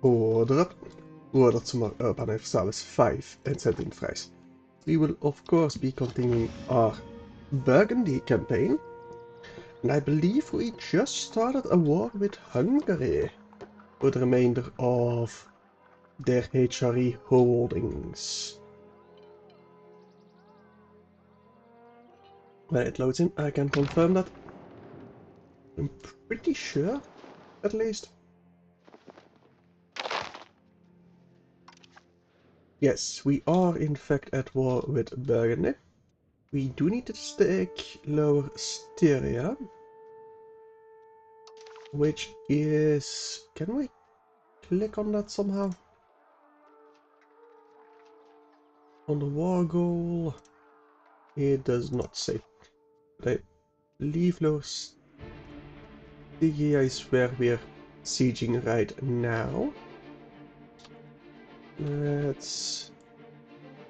order zum Europa Universalis V and sending fries. We will of course be continuing our Burgundy campaign, and I believe we just started a war with Hungary for the remainder of their HRE holdings. When it loads in, I can confirm that. I'm pretty sure, at least. Yes, we are in fact at war with Burgundy. We do need to take Lower Styria, which is... Can we click on that somehow? On the war goal, it does not say. But I believe Lower Styria is where we're sieging right now. Let's...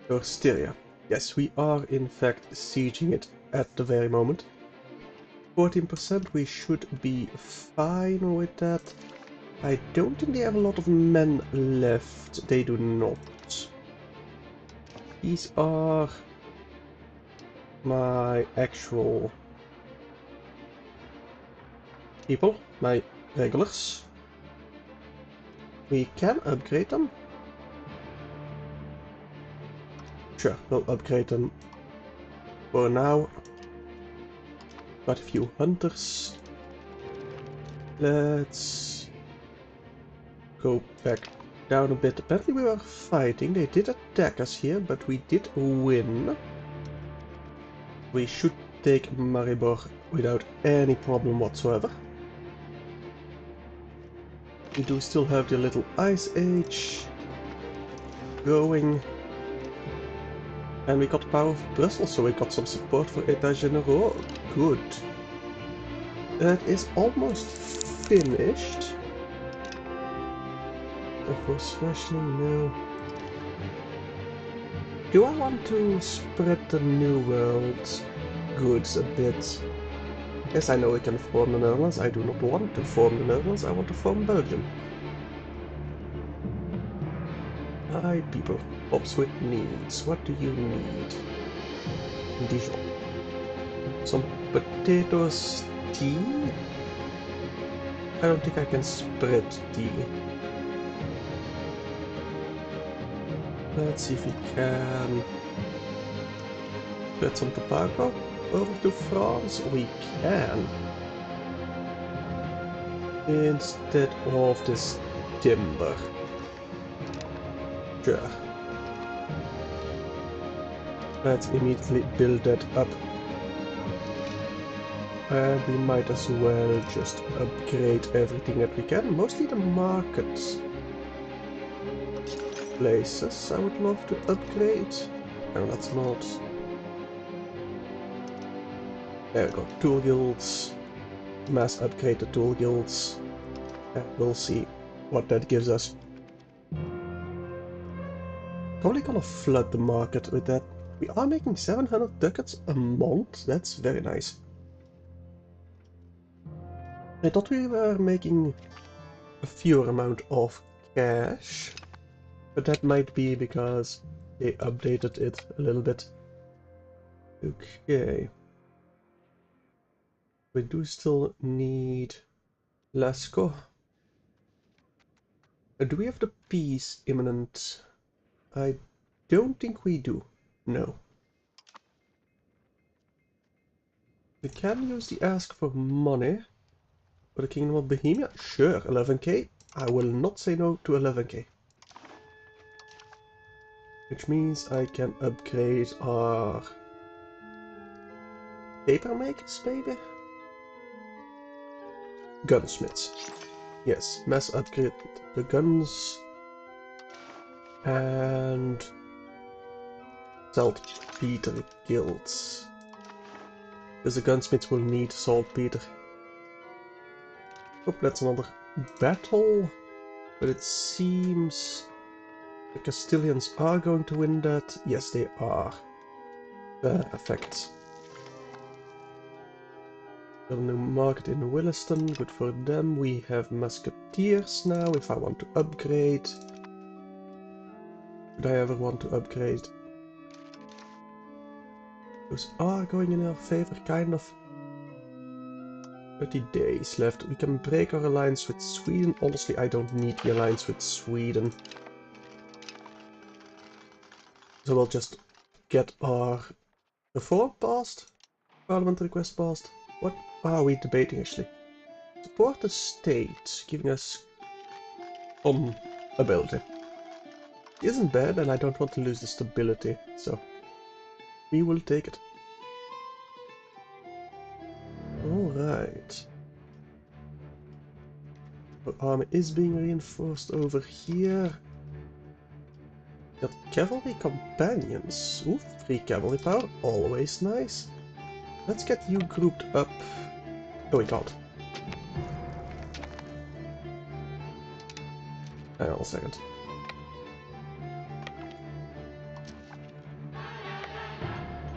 Lower Styria. Yes, we are in fact sieging it at the very moment. 14%, we should be fine with that. I don't think they have a lot of men left. They do not. These are my actual people, my regulars. We can upgrade them. Sure, we'll upgrade them for now. Got a few hunters. Let's go back down a bit. Apparently we were fighting. They did attack us here, but we did win. We should take Maribor without any problem whatsoever. We do still have the little Ice Age going. And we got the power of Brussels, so we got some support for États Généraux. Good. That is almost finished. And for rationing, no. Do I want to spread the New World goods a bit? Yes, I know we can form the Netherlands. I do not want to form the Netherlands. I want to form Belgium. Hi, people. Pops with needs. What do you need? Dijon. Some potatoes, tea? I don't think I can spread tea. Let's see if we can spread some tobacco over to France. We can. Instead of this timber. Sure. Let's immediately build that up. And we might as well just upgrade everything that we can. Mostly the market places I would love to upgrade. No, that's not. There we go. Tool guilds. Mass upgrade the tool guilds. And we'll see what that gives us. Probably gonna flood the market with that. We are making 700 ducats a month. That's very nice. I thought we were making a fewer amount of cash, but that might be because they updated it a little bit. Okay. We do still need Lasco. Do we have the peace imminent? I don't think we do. No. We can use the ask for money for the Kingdom of Bohemia. Sure, 11k. I will not say no to 11k. Which means I can upgrade our paper makers, maybe? Gunsmiths. Yes, mass upgrade the guns. And saltpeter guilds. Because the gunsmiths will need saltpeter. Oh, that's another battle. But it seems the Castilians are going to win that. Yes, they are. Perfect. Got a new market in Williston, good for them. We have musketeers now, if I want to upgrade. Would I ever want to upgrade? Those are going in our favor, kind of. 30 days left. We can break our alliance with Sweden. Honestly, I don't need the alliance with Sweden. So we'll just get our reform passed. Parliament request passed. What are we debating actually? Support the state, giving us some ability. Isn't bad, and I don't want to lose the stability, so we will take it. Alright. Our army is being reinforced over here. Got cavalry companions. Ooh, free cavalry power, always nice. Let's get you grouped up. Oh, we can't. Hang on a second.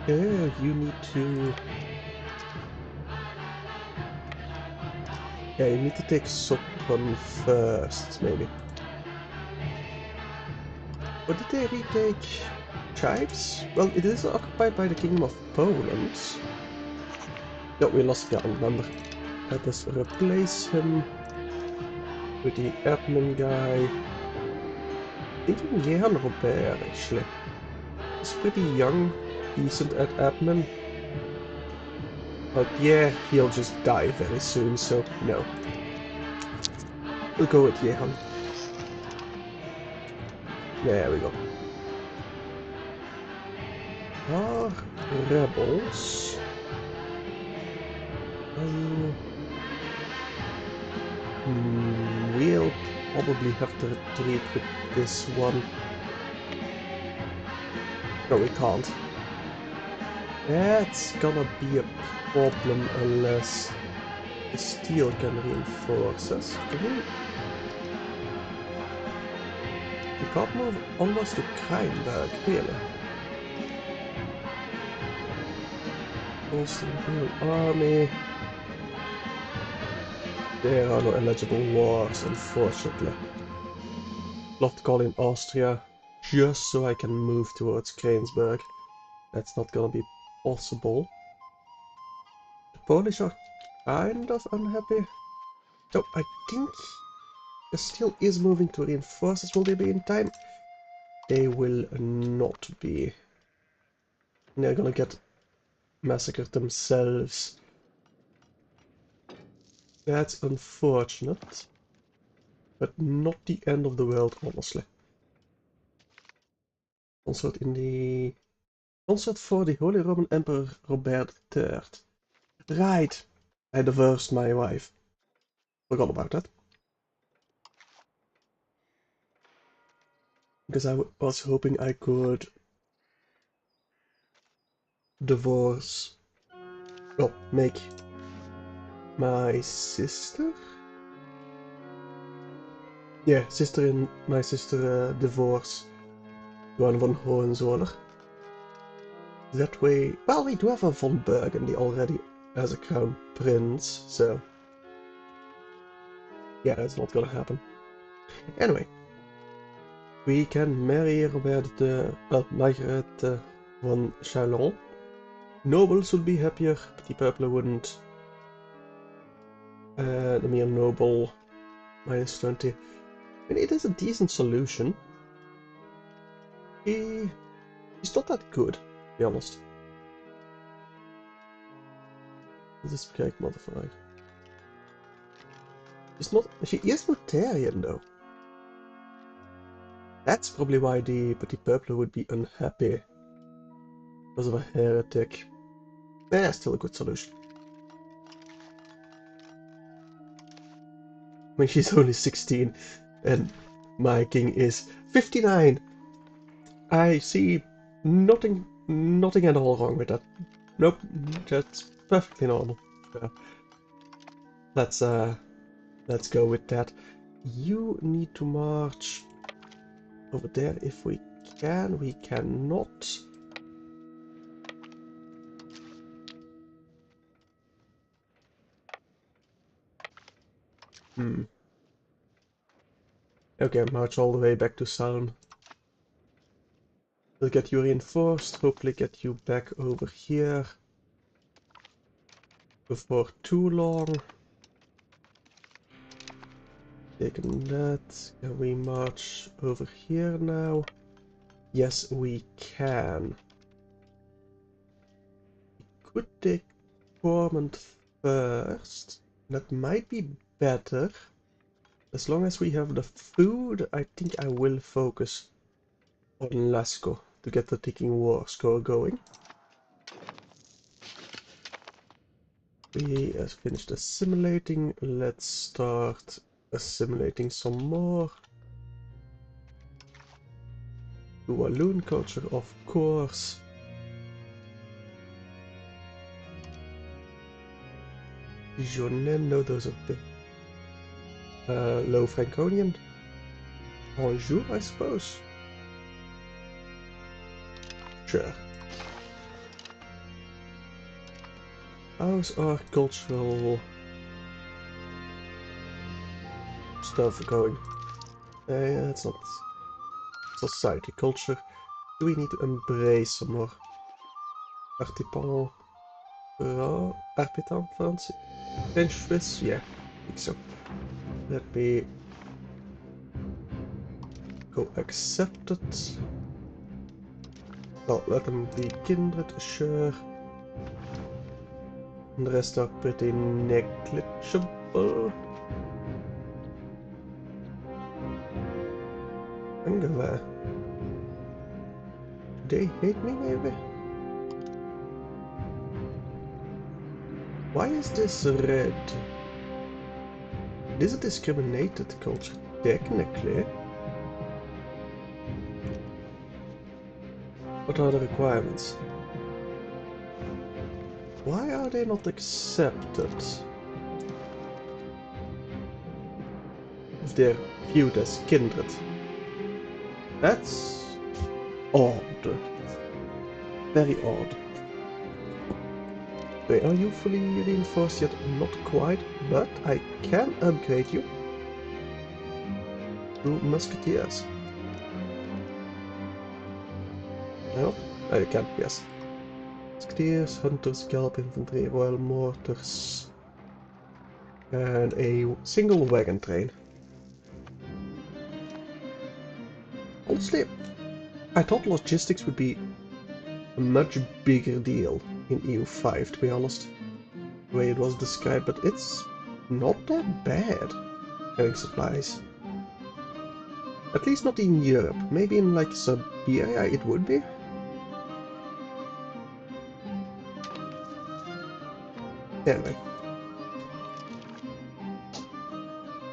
Yeah, you need to... Yeah, you need to take Sopron first, maybe. Or did they retake Chives? Well, it is occupied by the Kingdom of Poland. No, we lost the number. Let us replace him with the admin guy. Thinking Jehan Robert, actually. He's pretty young, decent at admin. But yeah, he'll just die very soon, so no. We'll go with Jehan. There we go. Our rebels. We'll probably have to retreat with this one. No, we can't. That's gonna be a problem unless the steel can reinforce us. We can't move almost to Kreinberg, really. Also, Imperial Army. There are no eligible wars, unfortunately. Love to call in Austria, just so I can move towards Krainsberg. That's not gonna be possible. The Polish are kind of unhappy. So I think the steel is moving to reinforce us. Will they be in time? They will not be. They're gonna get massacred themselves. That's unfortunate, but not the end of the world, honestly. Consort in the... Consort for the Holy Roman Emperor Robert III. Right, I divorced my wife. Forgot about that. Because I was hoping I could divorce... Well, make my sister? Yeah, sister and my sister divorce Johan von Hohenzollern. That way... Well, we do have a von Burgundy already as a crown prince, so... Yeah, that's not gonna happen. Anyway. We can marry Robert Margaret von Chalon. Nobles would be happier, Petit Peuple wouldn't. The mere noble, minus 20. I mean, it is a decent solution. He's not that good, to be honest. This is correct modified. He's not. She is Lutherian, though. That's probably why the Petit Peuple would be unhappy. Because of a heretic. Yeah, still a good solution. I mean, she's only 16, and my king is 59. I see nothing at all wrong with that. Nope, that's perfectly normal. So, let's go with that. You need to march over there if we can. We cannot. Hmm. Okay, march all the way back to Salm. We'll get you reinforced, hopefully get you back over here before too long. Taking that. Can we march over here now? Yes, we can. We could take Cormont first. That might be better. As long as we have the food, I think I will focus on Lasco to get the ticking war score going. We have finished assimilating. Let's start assimilating some more. To Walloon culture, of course. Dijonais, no, those are the Low Franconian. Bonjour, I suppose. Sure. How's our cultural stuff going? It's not society culture. Do we need to embrace some more artisan fancy? French Swiss? Yeah, I think so. Let me go accept it. Well, let them be kindred, sure. And the rest are pretty negligible. Hungary. They hate me, maybe? Why is this red? It is a discriminated culture, technically. What are the requirements? Why are they not accepted? If they're viewed as kindred. That's odd. Very odd. Wait, are you fully reinforced yet? Not quite, but I can upgrade you to musketeers. No? I can, yes. Musketeers, hunters, gallop infantry, royal mortars, and a single wagon train. Honestly, I thought logistics would be a much bigger deal in EU5, to be honest, the way it was described, but it's not that bad getting supplies. At least not in Europe. Maybe in like Siberia it would be. Anyway.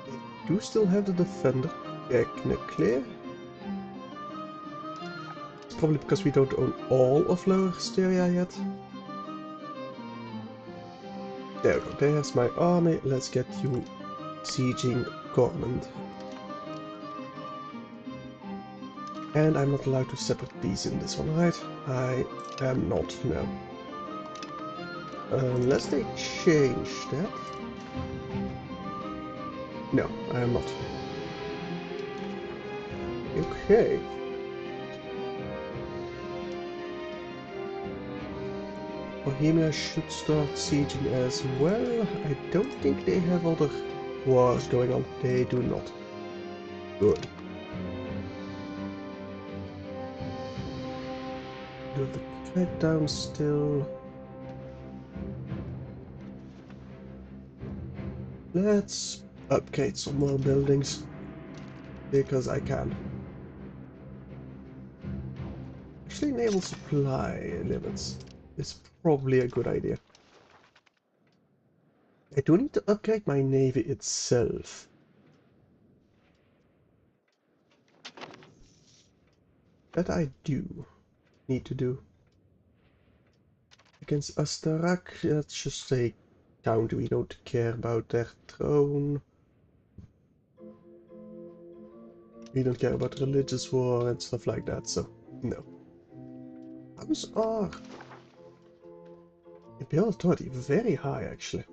They do still have the defender, technically. It's probably because we don't own all of Lower Styria yet. There we go, there's my army. Let's get you sieging Cormont. And I'm not allowed to separate these in this one, right? I am not, no. Unless they change that. No, I am not. Okay. Bohemia should start sieging as well. I don't think they have other wars going on. They do not. Good. Do the crackdown still. Let's upgrade some more buildings. Because I can. Actually, naval supply limits is probably a good idea. I do need to upgrade my navy itself. That I do need to do. Against Astarak, that's just a county, we don't care about their throne. We don't care about religious war and stuff like that, so no. How's our imperial authority? Very high, actually.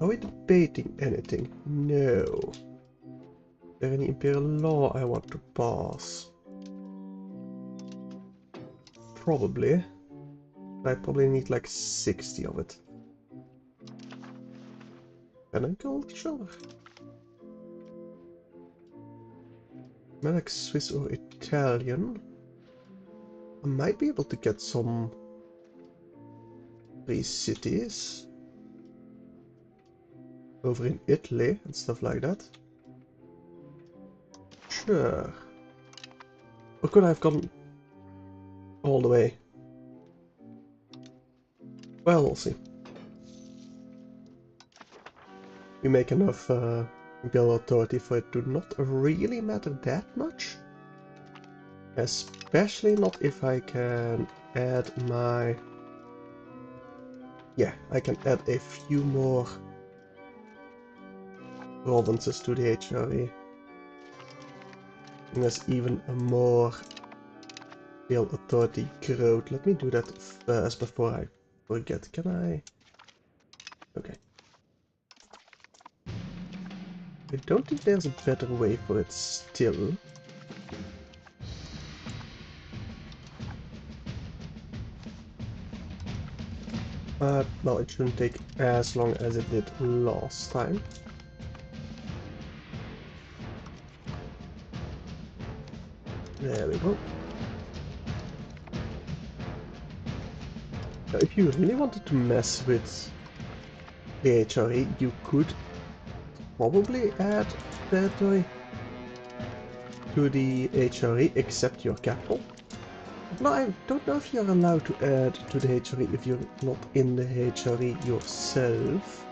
Are we debating anything? No. Is there any imperial law I want to pass? Probably. I probably need like 60 of it. Agriculture? Like Swiss or Italian. I might be able to get some free cities over in Italy and stuff like that. Sure. Or could I have gone all the way? Well, we'll see. We make enough imperial authority for it to not really matter that much. Especially not if I can add my... Yeah, I can add a few more provinces to the HRE. And there's even a more imperial authority growth. Let me do that first before I forget. Can I? Okay. I don't think there's a better way for it still. Well, it shouldn't take as long as it did last time. There we go. Now, if you really wanted to mess with the HRE, you could probably add territory to the HRE except your capital. No, I don't know if you're allowed to add to the HRE if you're not in the HRE yourself.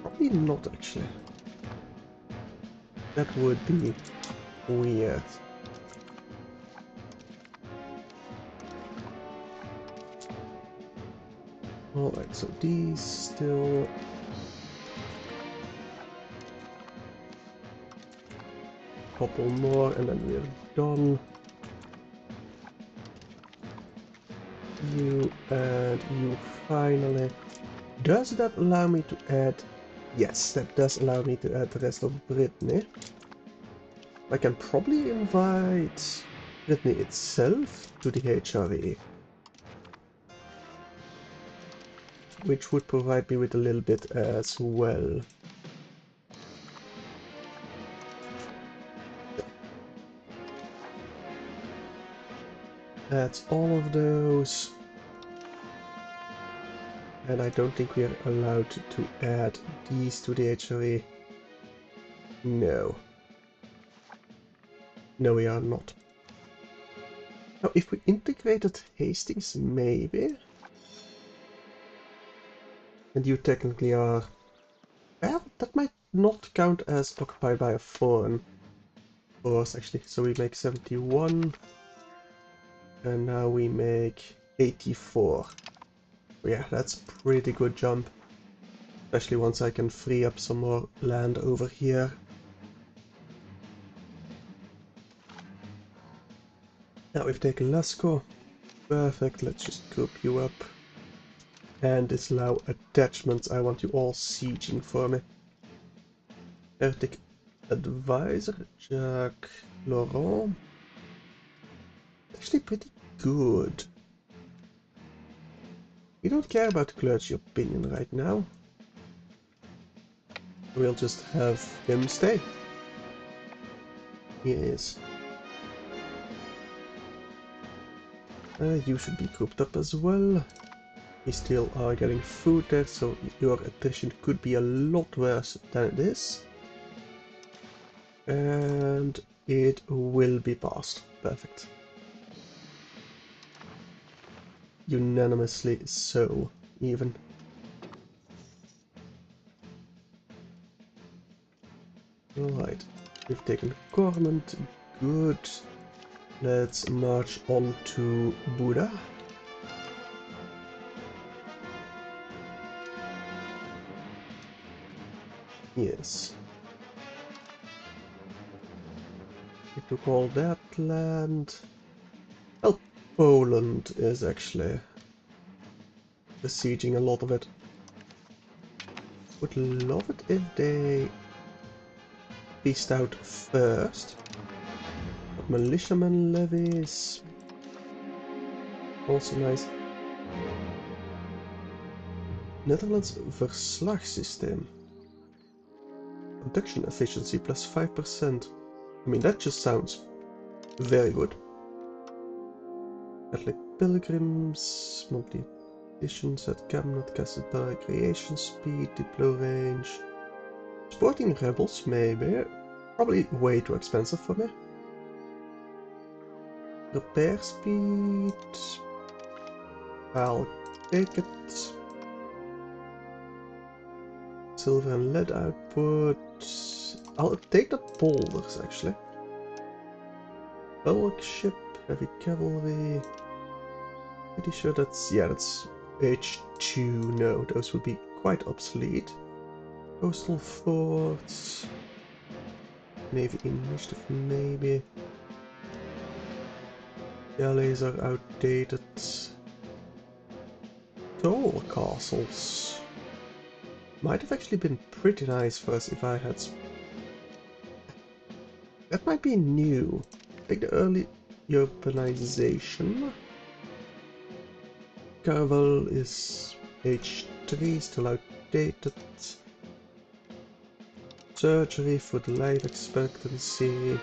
Probably not, actually. That would be weird. Alright, so these still... Couple more and then we're done. You and you finally. Does that allow me to add... Yes, that does allow me to add the rest of Brittany. I can probably invite Brittany itself to the HRE. Which would provide me with a little bit as well. That's all of those. And I don't think we are allowed to add these to the HRE. No. No, we are not. Now, if we integrated Hastings, maybe. And you technically are... Well, that might not count as occupied by a foreign force, actually. So we make 71. And now we make 84. Yeah, that's a pretty good jump. Especially once I can free up some more land over here. Now we've taken Lascaux. Perfect, let's just group you up. And disallow attachments. I want you all sieging for me. Heretic Advisor, Jacques Laurent. Actually pretty good. We don't care about the clergy opinion right now. We'll just have him stay. Yes. You should be grouped up as well. We still are getting food there, so your attrition could be a lot worse than it is. And it will be passed. Perfect. Unanimously so, even. Alright, we've taken Cormont, good. Let's march on to Buda. Yes. We took all that land. Well, Poland is actually besieging a lot of it. would love it if they pieced out first. But militiaman levies. Also nice. Netherlands verslagsysteem. Production efficiency plus 5%. I mean, that just sounds very good. Catholic pilgrims, monthly editions at cabinet, casted by creation speed, diplo range. Sporting rebels, maybe. Probably way too expensive for me. Repair speed. I'll take it. Silver and lead output. I'll take the boulders actually. Bulk ship, heavy cavalry. Pretty sure that's, yeah, that's H2. No, those would be quite obsolete. Coastal forts. Navy initiative, maybe. Galleys are outdated. Toll castles. Might have actually been pretty nice for us if I had... That might be new. Take the early urbanization. Caravel is H3, still outdated. Surgery for the life expectancy.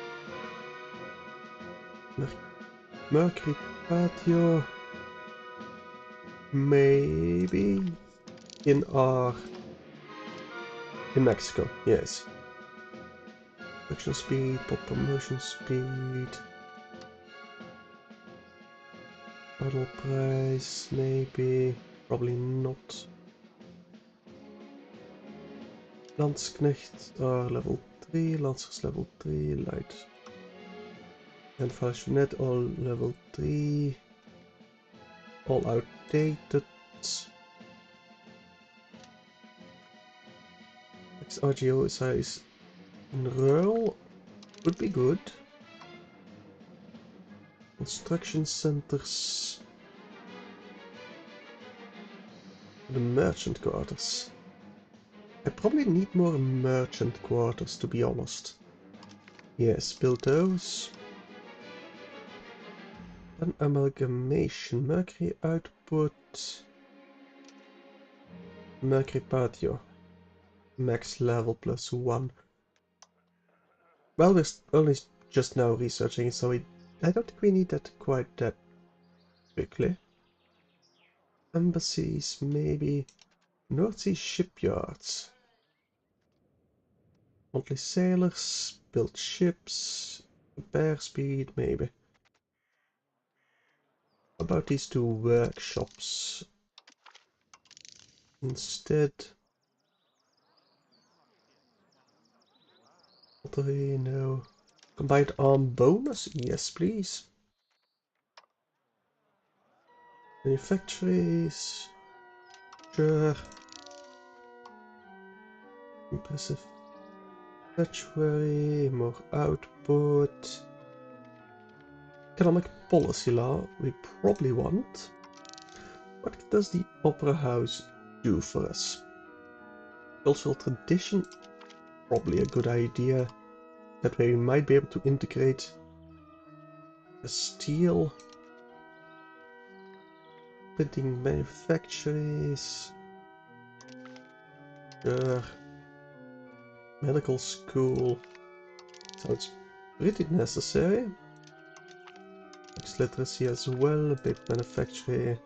Mercury patio. Maybe in Mexico, yes. Action speed, pop promotion speed. Battle price, maybe. Probably not. Landsknecht are level 3, Lancers level 3, light. And Falchonet all level 3. All outdated. XRGO size in Rural would be good. Construction centers. The merchant quarters. I probably need more merchant quarters, to be honest. Yes, build those. An amalgamation. Mercury output. Mercury patio. Max level plus 1. Well, we're only just now researching it, so I don't think we need that quite that quickly. Embassies, maybe. North Sea shipyards. Monthly sailors, build ships, repair speed, maybe. How about these two workshops? Instead. Pottery, no. Combined arm bonus? Yes, please. Manufactories. Sure. Impressive. Statuary, more output. Economic policy law, we probably want. What does the Opera House do for us? Cultural tradition, probably a good idea. That way we might be able to integrate the steel. Printing manufactories. Sure. Medical school. Sounds pretty necessary. Text literacy as well, a bit manufacturing.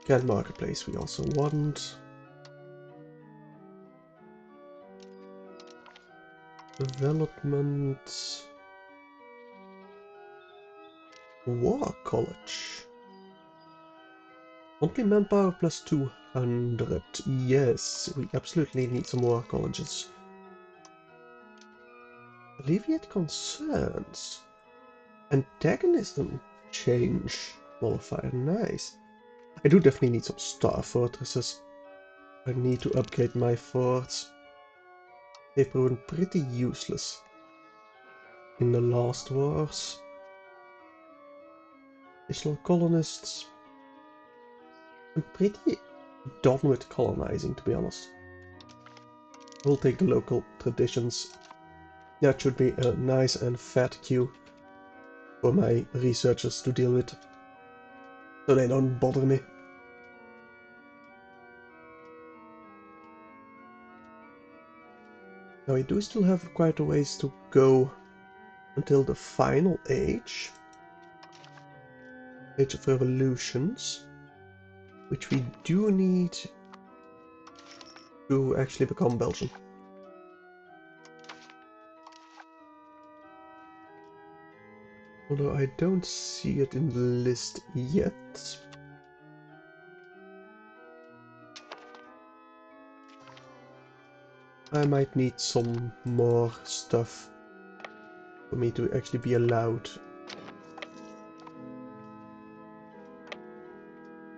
Grand marketplace we also want. Development. War college. Monthly manpower plus 200. Yes, we absolutely need some war colleges. Alleviate concerns. Antagonism change modifier. Nice. I do definitely need some star fortresses. I need to upgrade my forts. They've proven pretty useless in the last wars. Additional colonists. I'm pretty done with colonizing, to be honest. We'll take the local traditions. That should be a nice and fat queue for my researchers to deal with, so they don't bother me. Now we do still have quite a ways to go until the final age. Age of Revolutions, which we do need to actually become Belgian. Although I don't see it in the list yet. I might need some more stuff for me to actually be allowed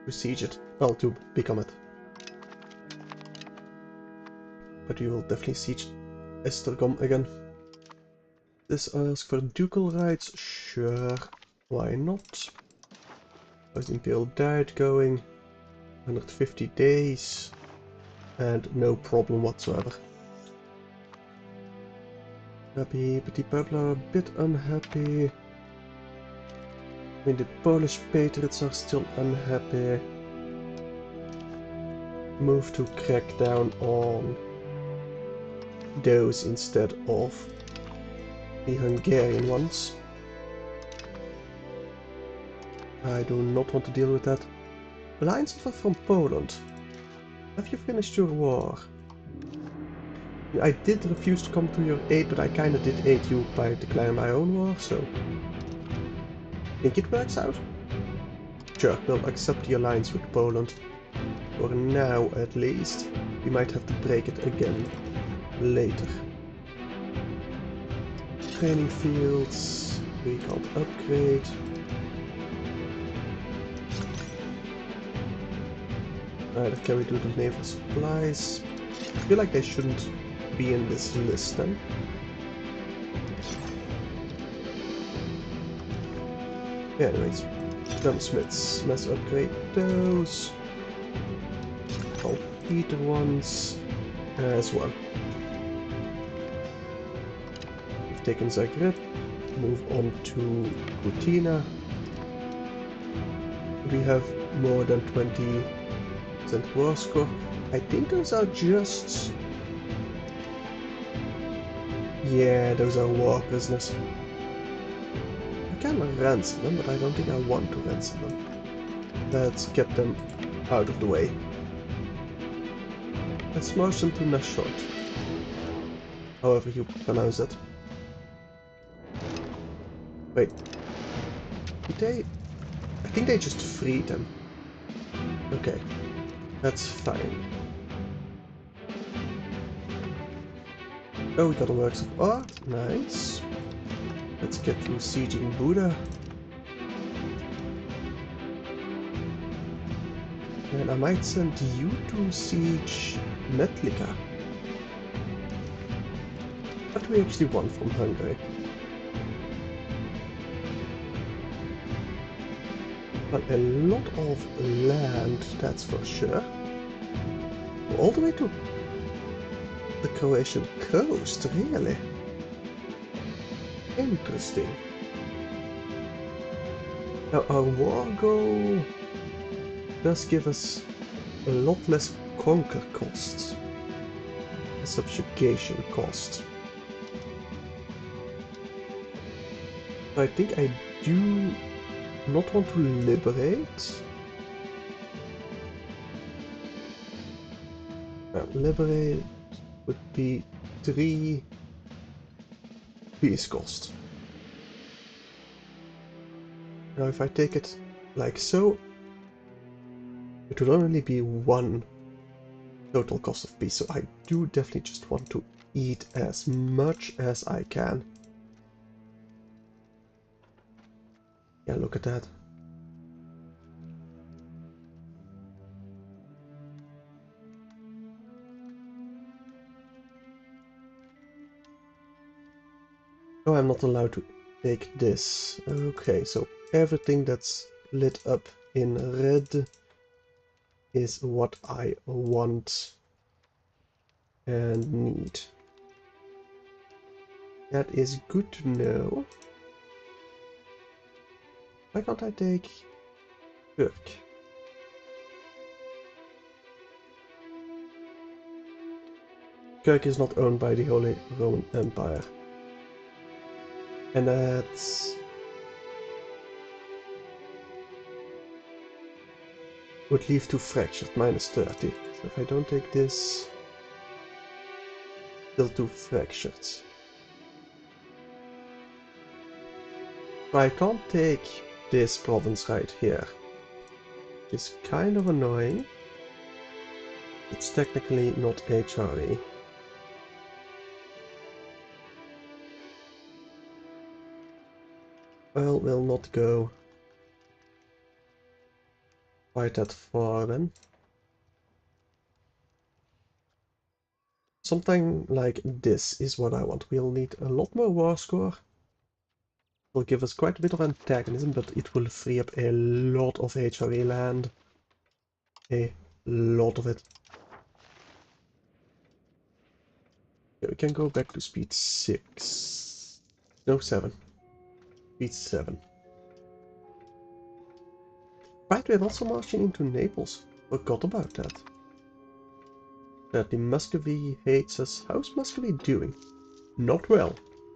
to siege it, well, to become it. But we will definitely siege Esztergom again. This asks for ducal rights, sure, why not? How's the Imperial Diet going? 150 days, and no problem whatsoever. Happy, Petit Peuple are a bit unhappy. I mean, the Polish patriots are still unhappy. Move to crack down on those instead of the Hungarian ones. I do not want to deal with that. Alliance offer from Poland. Have you finished your war? I did refuse to come to your aid, but I kinda did aid you by declaring my own war, so... think it works out? Sure, we'll accept the alliance with Poland. For now, at least. We might have to break it again later. Training fields, we can't upgrade. Neither can we do the naval supplies. I feel like they shouldn't be in this list then. Yeah, anyways, gunsmiths, let's upgrade those. Torpedo ones as well. We've taken Zagreb, move on to Kutina. We have more than 20% war score. I think those are just... yeah, those are war prisoners. I can ransom them, but I don't think I want to ransom them. Let's get them out of the way. Let's march them to Nashot. However you pronounce it. Wait. Did they... I think they just freed them. Okay. That's fine. Oh, we got a works of art. Nice. Let's get through sieging Buda. And I might send you to siege Metlika. What do we actually want from Hungary? Well, a lot of land, that's for sure. All the way to the Croatian coast, really? Interesting. Now, our war goal does give us a lot less conquer costs, a subjugation cost. I think I do not want to liberate. Liberate would be 3 peace cost. Now if I take it like so, it will only be 1 total cost of peace, so I do definitely just want to eat as much as I can. Yeah, look at that. Oh, I'm not allowed to take this. Okay, so everything that's lit up in red is what I want and need. That is good to know. Why can't I take Turk? Kirk is not owned by the Holy Roman Empire. And that's... would leave to fractured, -30. So if I don't take this... still 2 fractured. So I can't take this province right here. Which is kind of annoying. It's technically not HRE. Well, we'll not go quite that far then. Something like this is what I want. We'll need a lot more war score. Will give us quite a bit of antagonism, but it will free up a lot of HRE land. A lot of it. Okay, we can go back to speed 6. No, 7. Speed 7. Right, we're also marching into Naples. Forgot about that. The Muscovy hates us. How's Muscovy doing? Not well.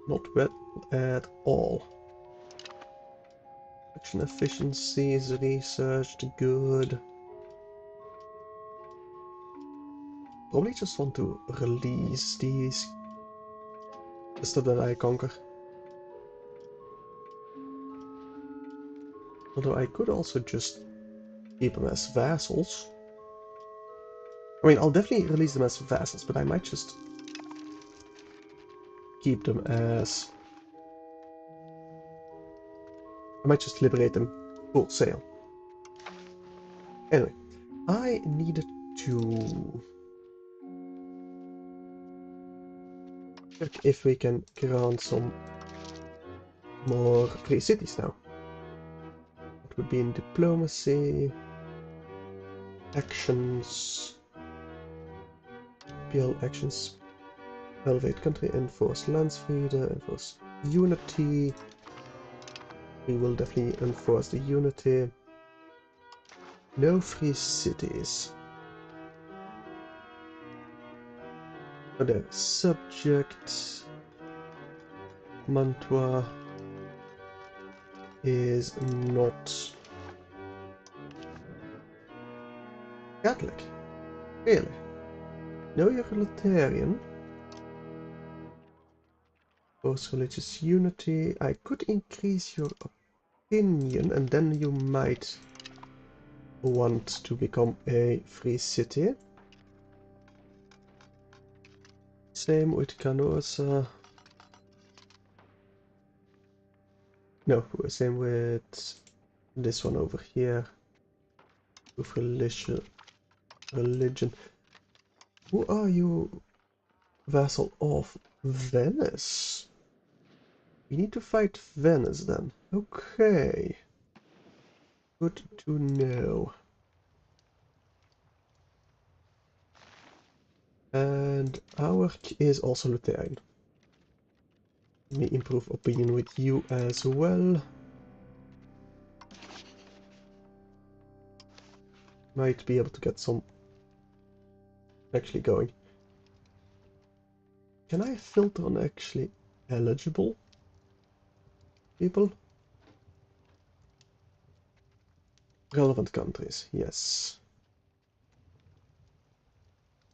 Not well at all. Action efficiency is researched. Good. Probably just want to release these. The stuff that I conquer. Although I could also just keep them as vassals. I mean, I'll definitely release them as vassals, but I might just keep them as... I might just liberate them wholesale. Anyway, I needed to check if we can grant some more free cities now. It would be in diplomacy, actions, PL actions, elevate country, enforce landsfriede, enforce unity. We will definitely enforce the unity. No free cities. The subject Mantua is not Catholic. Really? No, you're Lutheran. Force religious unity. I could increase your opinion and then you might want to become a free city. Same with Canosa. No, same with this one over here. With religion. Who are you? Vassal of Venice? We need to fight Venice then. Okay. Good to know. And our is also Lutheran. Let me improve opinion with you as well. Might be able to get some actually going. Can I filter on actually eligible people? Relevant countries, yes.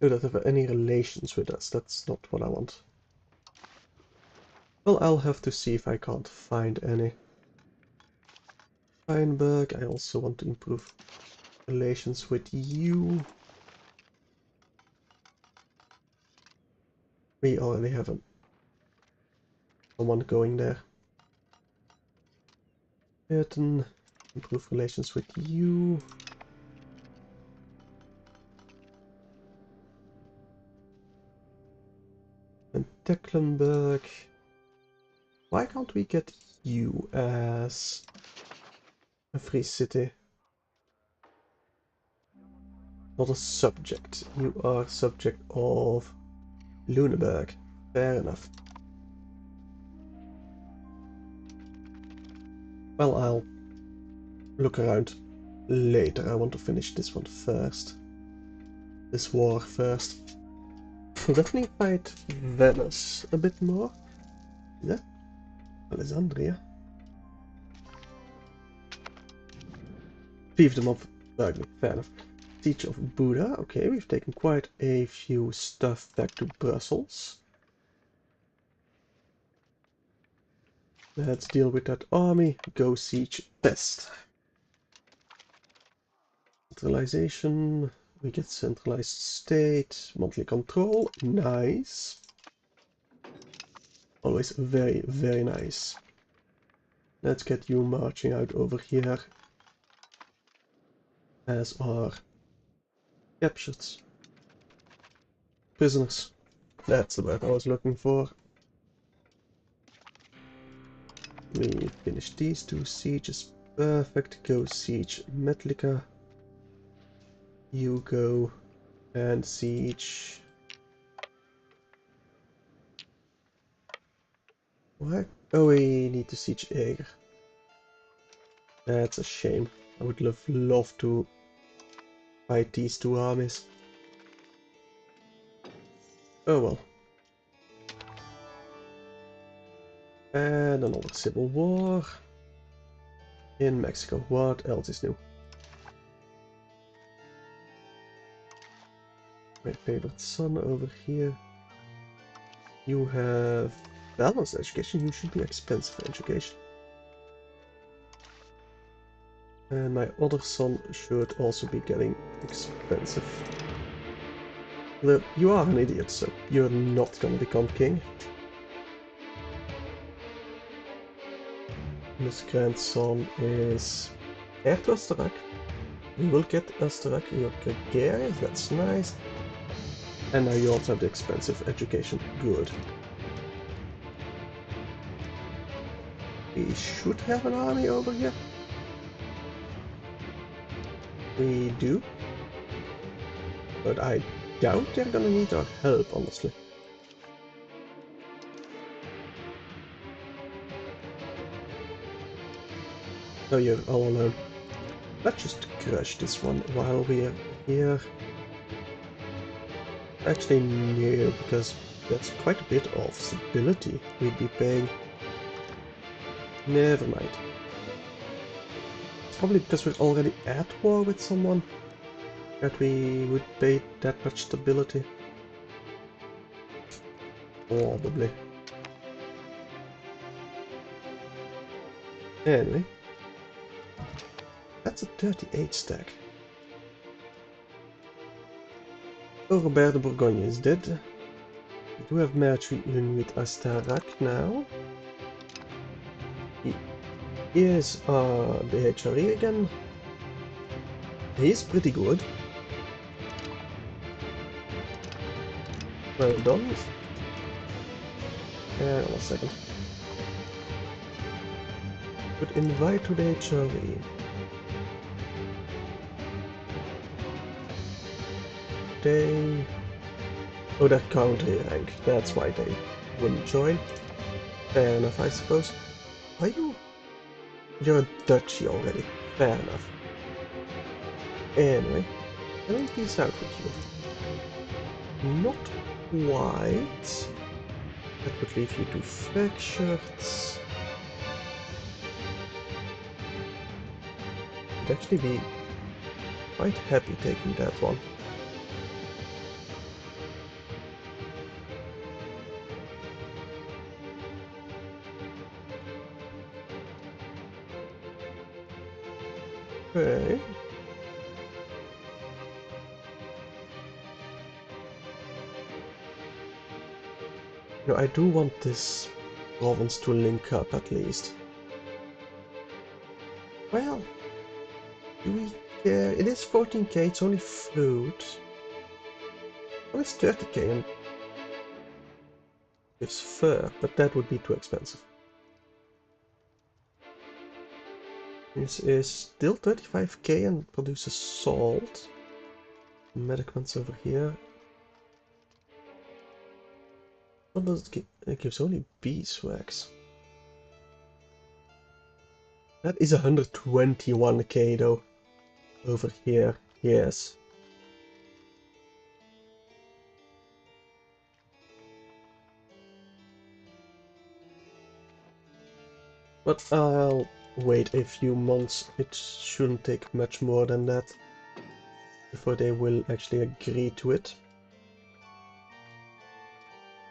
Do not have any relations with us, that's not what I want. Well, I'll have to see if I can't find any. Feinberg, I also want to improve relations with you. We already have someone going there. Curtin, improve relations with you. And Tecklenburg. Why can't we get you as a free city? Not a subject. You are subject of Luneburg. Fair enough. Well, I'll look around later. I want to finish this one first. This war first. We'll definitely fight Venice a bit more. Yeah. Alexandria. Fiefdom of Burgundy. Fair enough. Siege of Buda. Okay, we've taken quite a few stuff back to Brussels. Let's deal with that army. Go siege Pest. Centralization. We get centralized state. Monthly control. Nice. Always very, very nice. Let's get you marching out over here as our captured prisoners. That's the word I was looking for. We finished these two sieges. Perfect. Go siege Metlika. You go and siege. What? Oh, we need to siege Eger. That's a shame. I would love to fight these two armies. Oh well. And another civil war in Mexico. What else is new? My favorite son over here. You have balanced education. You should be expensive education. And my other son should also be getting expensive. Look, you are an idiot, so you're not gonna become king. His grandson is heir to Österreich. We will get Österreich. You're gregarious, that's nice. And now you also have the expensive education. Good. We should have an army over here. We do. But I doubt they're gonna need our help, honestly. Oh, you're all alone. Let's just crush this one while we're here. Actually, no, because that's quite a bit of stability we'd be paying. Never mind. It's probably because we're already at war with someone that we would pay that much stability. Probably. Anyway. That's a 38 stack. Oh, Robert de Bourgogne is dead. We do have match with Astarac now. He is the HRE again. He's pretty good. Well done. Hang on a second. Could invite to the HRE. They... Oh, they're country rank. That's why they wouldn't join. Fair enough, I suppose. Are you... You're a duchy already. Fair enough. Anyway, let me peace out with you. Not quite. That would leave you to fractured. I'd actually be quite happy taking that one. Okay. No, I do want this province to link up at least. Well, do we care? It is 14k, it's only fruit. Well, it's 30k and it's fur, but that would be too expensive. This is still 35k and produces salt. Medicaments over here. What does it give? It gives only beeswax. That is 121k though. Over here, yes. But I'll wait a few months. It shouldn't take much more than that before they will actually agree to it.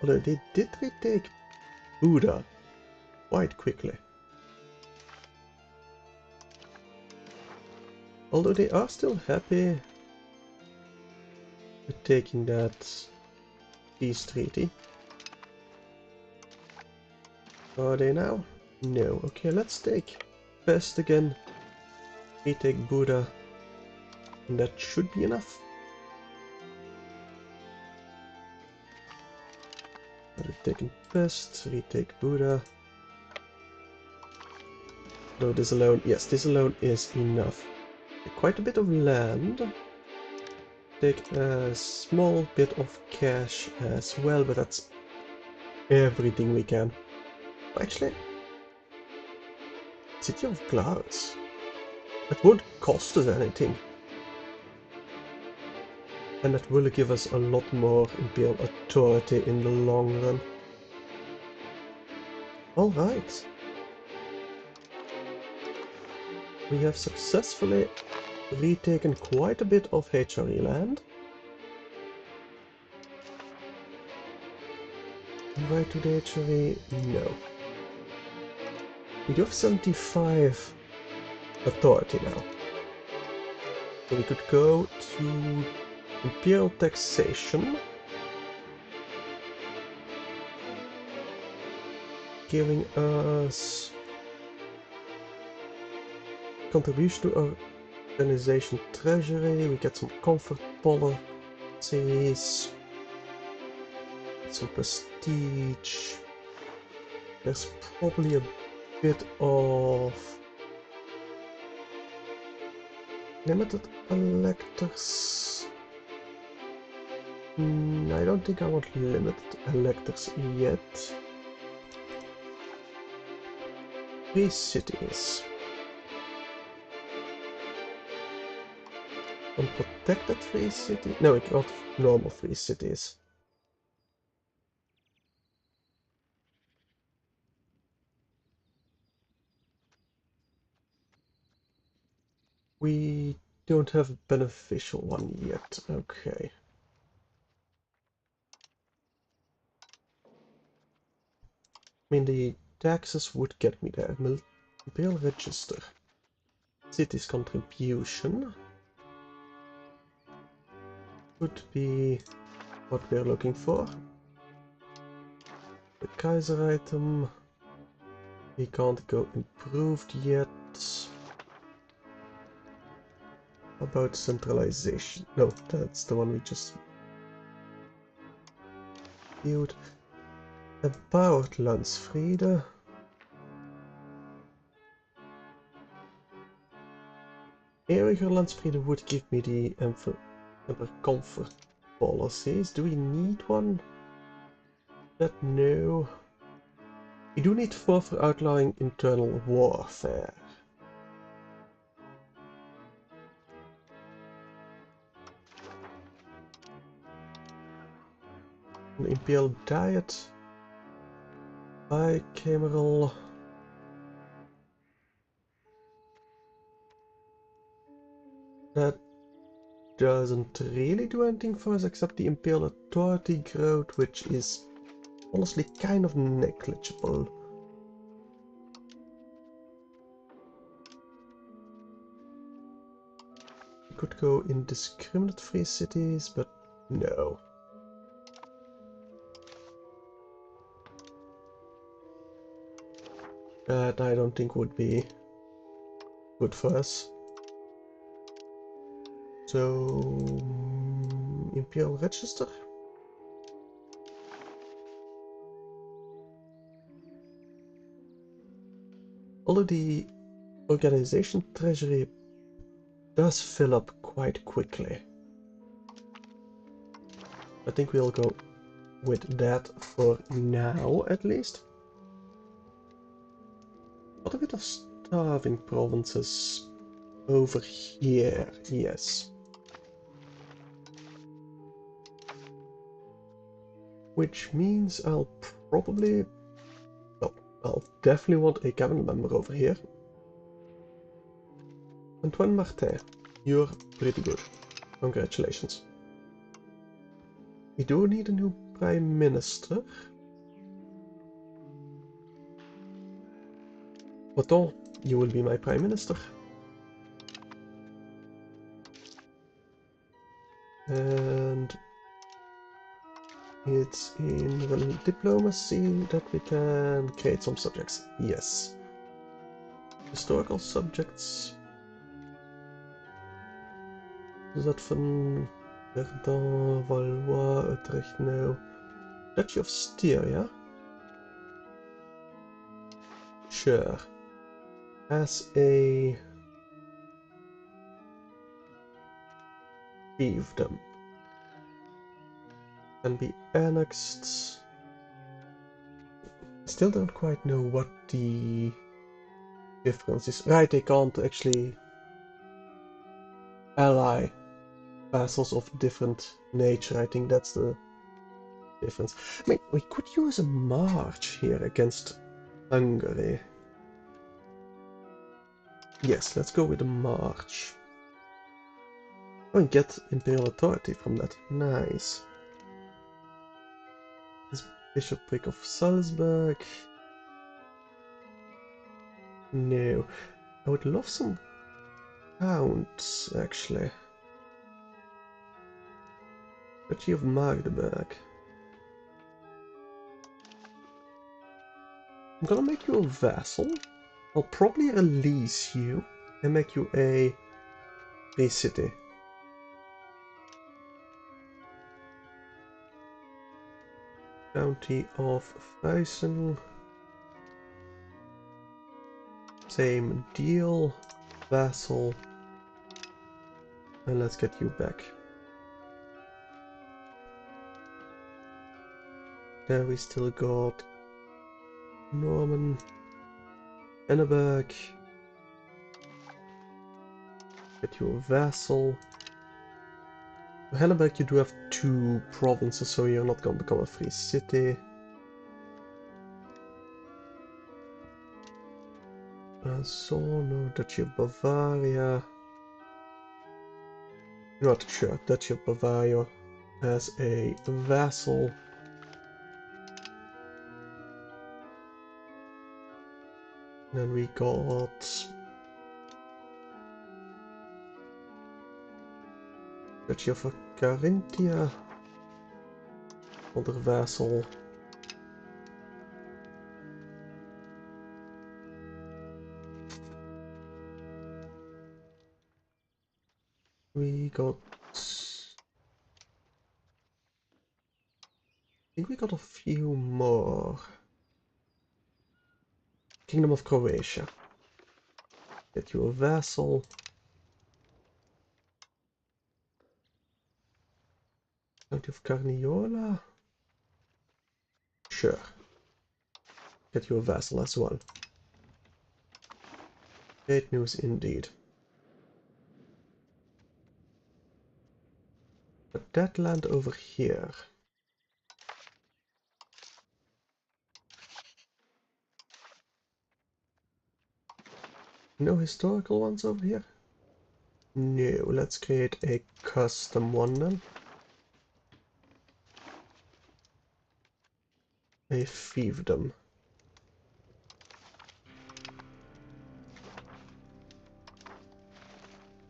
Although they did retake Buddha quite quickly. Although they are still happy with taking that peace treaty. Are they now? No. Okay, let's take Pest again. Retake Buddha. And that should be enough. Retaking Pest, retake Buddha. No, this alone, yes, this alone is enough. Quite a bit of land. Take a small bit of cash as well, but that's everything we can. Actually, City of Glass. That won't cost us anything. And that will give us a lot more Imperial authority in the long run. Alright. We have successfully retaken quite a bit of HRE land. Right to the HRE? No. We do have 75 authority now. So we could go to Imperial taxation, giving us contribution to organization treasury. We get some comfort policies, some prestige. There's probably a bit of limited electors. I don't think I want limited electors yet. 3 cities. Unprotected free city? No, we got normal free cities. We don't have a beneficial one yet. Okay. I mean, the taxes would get me there. Imperial Register. Cities contribution. Would be what we're looking for. The Kaiser item. We can't go improved yet. About centralization. No, that's the one we just viewed. About Landsfriede. Eeuwiger Landsfriede would give me the Emperor comfort policies. Do we need one? That no. We do need 4 for outlawing internal warfare. An Imperial Diet. Bicameral. That doesn't really do anything for us except the Imperial Authority growth, which is honestly kind of negligible. We could go indiscriminate free cities, but no. That I don't think would be good for us. So, Imperial Register? Although the organization treasury does fill up quite quickly. I think we'll go with that for now, at least. What a bit of starving provinces over here, yes. Which means I'll probably... well, I'll definitely want a cabinet member over here. Antoine Martin, you're pretty good. Congratulations. We do need a new prime minister. Breton, you will be my prime minister. And it's in diplomacy that we can create some subjects. Yes. Historical subjects. Zutphen, Verdun, Valois, Utrecht, no. Duchy of Styria? Sure. As a fiefdom. Can be annexed. Still don't quite know what the difference is. Right, they can't actually ally vassals of different nature. I think that's the difference. I mean, we could use a march here against Hungary. Yes, let's go with a march. Oh, and get imperial authority from that. Nice. This bishopric of Salzburg. No. I would love some counts, actually. Duchy of Magdeburg. I'm gonna make you a vassal. I'll probably release you and make you a free city. County of Friesen. Same deal. Vassal. And let's get you back. There we still got Norman. Enneberg. Get you a vassal. Henneberg, you do have 2 provinces, so you're not gonna become a free city. No, Duchy of Bavaria. Not sure. Duchy of Bavaria as a vassal. Then we got Duchy of Carinthia, another vassal. We got... I think we got a few more. Kingdom of Croatia. Get you a vassal. County of Carniola. Sure. Get you a vassal as well. Great news indeed. But that land over here. No historical ones over here? No, let's create a custom one then. A fiefdom.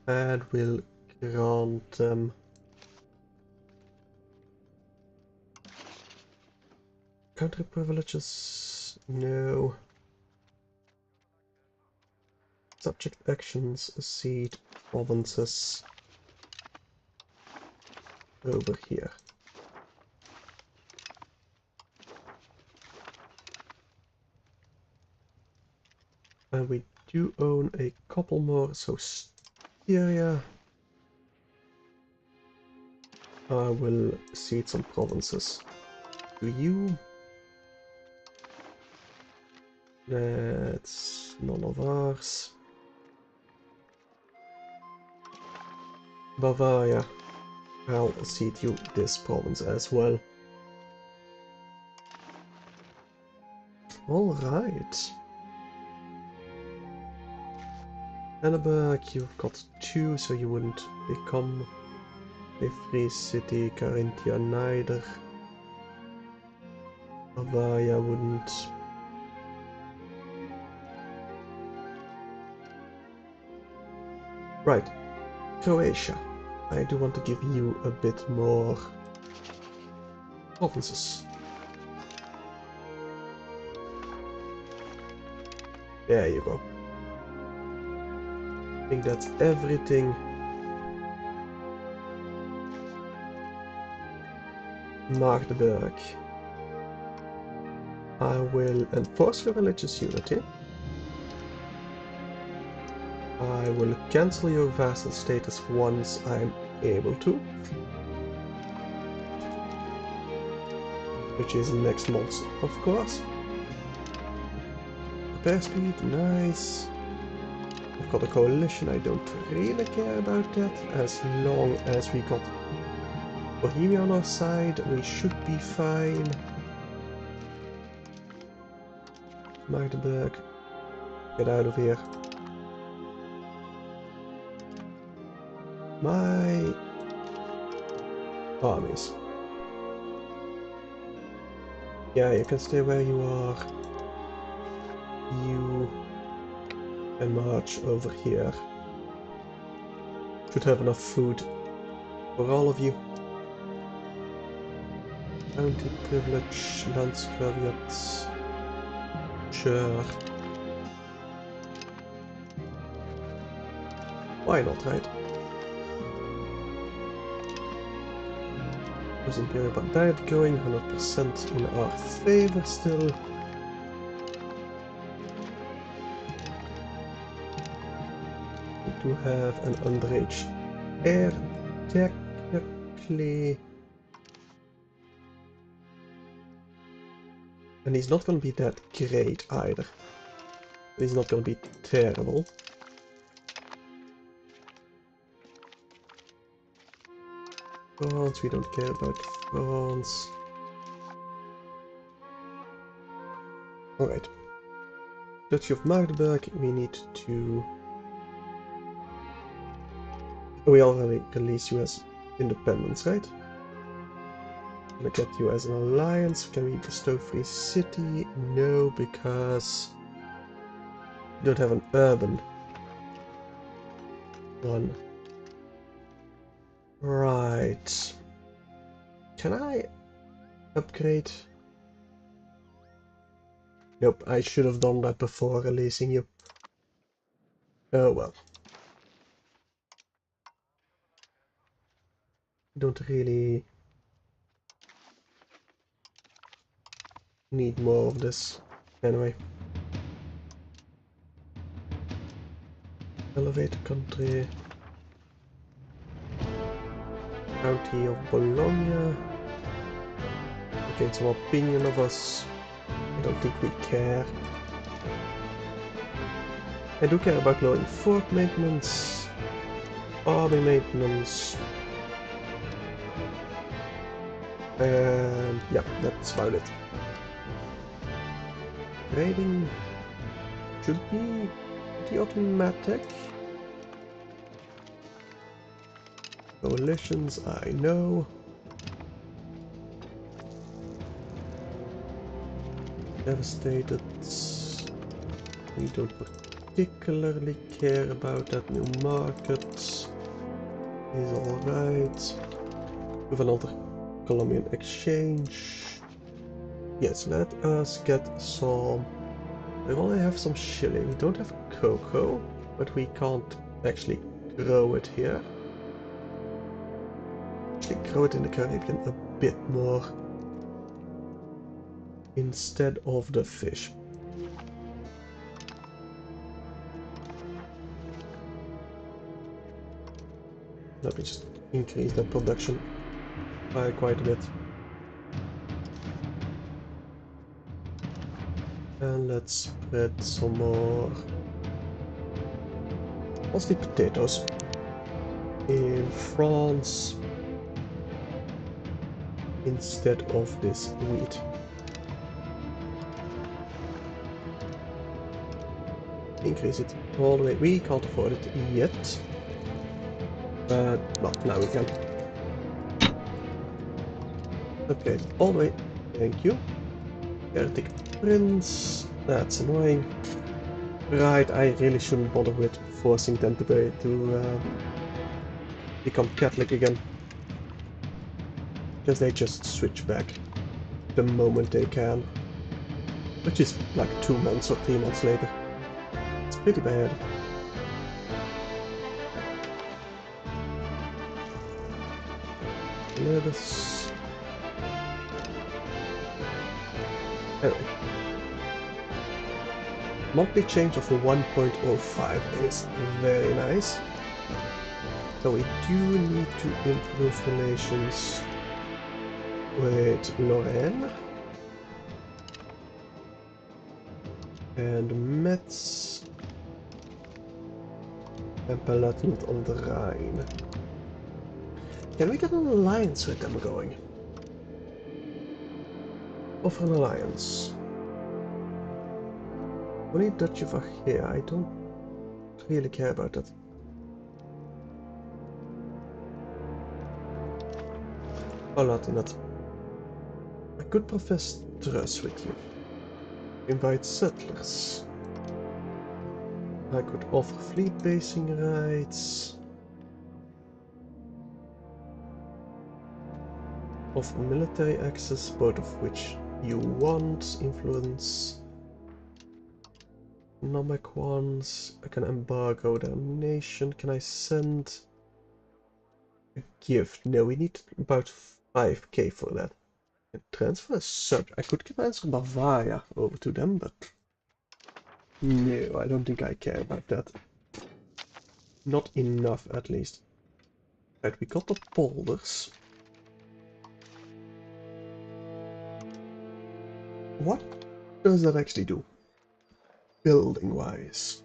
And we'll grant them country privileges. No. Subject actions, cede provinces over here. And we do own a couple more, so Styria, I will cede some provinces to you. That's none of ours. Bavaria, I'll cede you this province as well. Alright. Anneberg, you've got 2, so you wouldn't become a free city. Carinthia neither. Bavaria wouldn't. Right. Croatia. I do want to give you a bit more provinces. There you go. I think that's everything. Magdeburg. I will enforce your religious unity. I will cancel your vassal status once I'm able to. Which is next month, of course. Repair speed, nice. We've got a coalition, I don't really care about that. As long as we got Bohemia on our side, we should be fine. Magdeburg, get out of here. My armies. Yeah, you can stay where you are. You can march over here. Should have enough food for all of you. County privilege, Landsgraviat. Sure. Why not, right? There's Imperial Barbarian going 100% in our favor still. We do have an underage heir, technically. And he's not going to be that great either. He's not going to be terrible. France, we don't care about France. Alright. Duchy of Magdeburg, we need to... We already release you as independence, right? Gonna get you as an alliance. Can we bestow free city? No, because we don't have an urban one. Right. Can I upgrade? Nope, I should have done that before releasing you. Oh well. Don't really need more of this. Anyway. Elevate country. County of Bologna. Gain some opinion of us. I don't think we care. I do care about lowering fort maintenance, army maintenance, and yeah, that's about it. Raiding should be pretty automatic. Coalitions, I know. Devastated. We don't particularly care about that. New market is alright. With another Colombian exchange. Yes, let us get some. We only have some chili. We don't have cocoa, but we can't actually grow it here. Actually, grow it in the Caribbean a bit more instead of the fish. Let me just increase the production by quite a bit. And let's spread some more. Mostly potatoes. In France. Instead of this wheat. Increase it all the way. We can't afford it yet. But well, now we can. Okay, all the way. Thank you. Heretic Prince. That's annoying. Right, I really shouldn't bother with forcing them to become Catholic again. Because they just switch back the moment they can. Which is like 2 months or 3 months later. It's pretty bad. Let us... Anyway. Monthly change of 1.05 is very nice. So we do need to improve relations with Lorraine. And Metz. And Palatinate on the Rhine. Can we get an alliance with them going? Offer an alliance. Only Duchy of Achaea. I don't really care about that. Palatinate. I could profess trust with you. Invite settlers. I could offer fleet basing rights. Offer military access, both of which you want. Influence. Economic ones. I can embargo their nation. Can I send a gift? No, we need about 5k for that. And transfer a sub. I could transfer Bavaria over to them, but no, I don't think I care about that. Not enough, at least. Right, we got the polders. What does that actually do? Building-wise.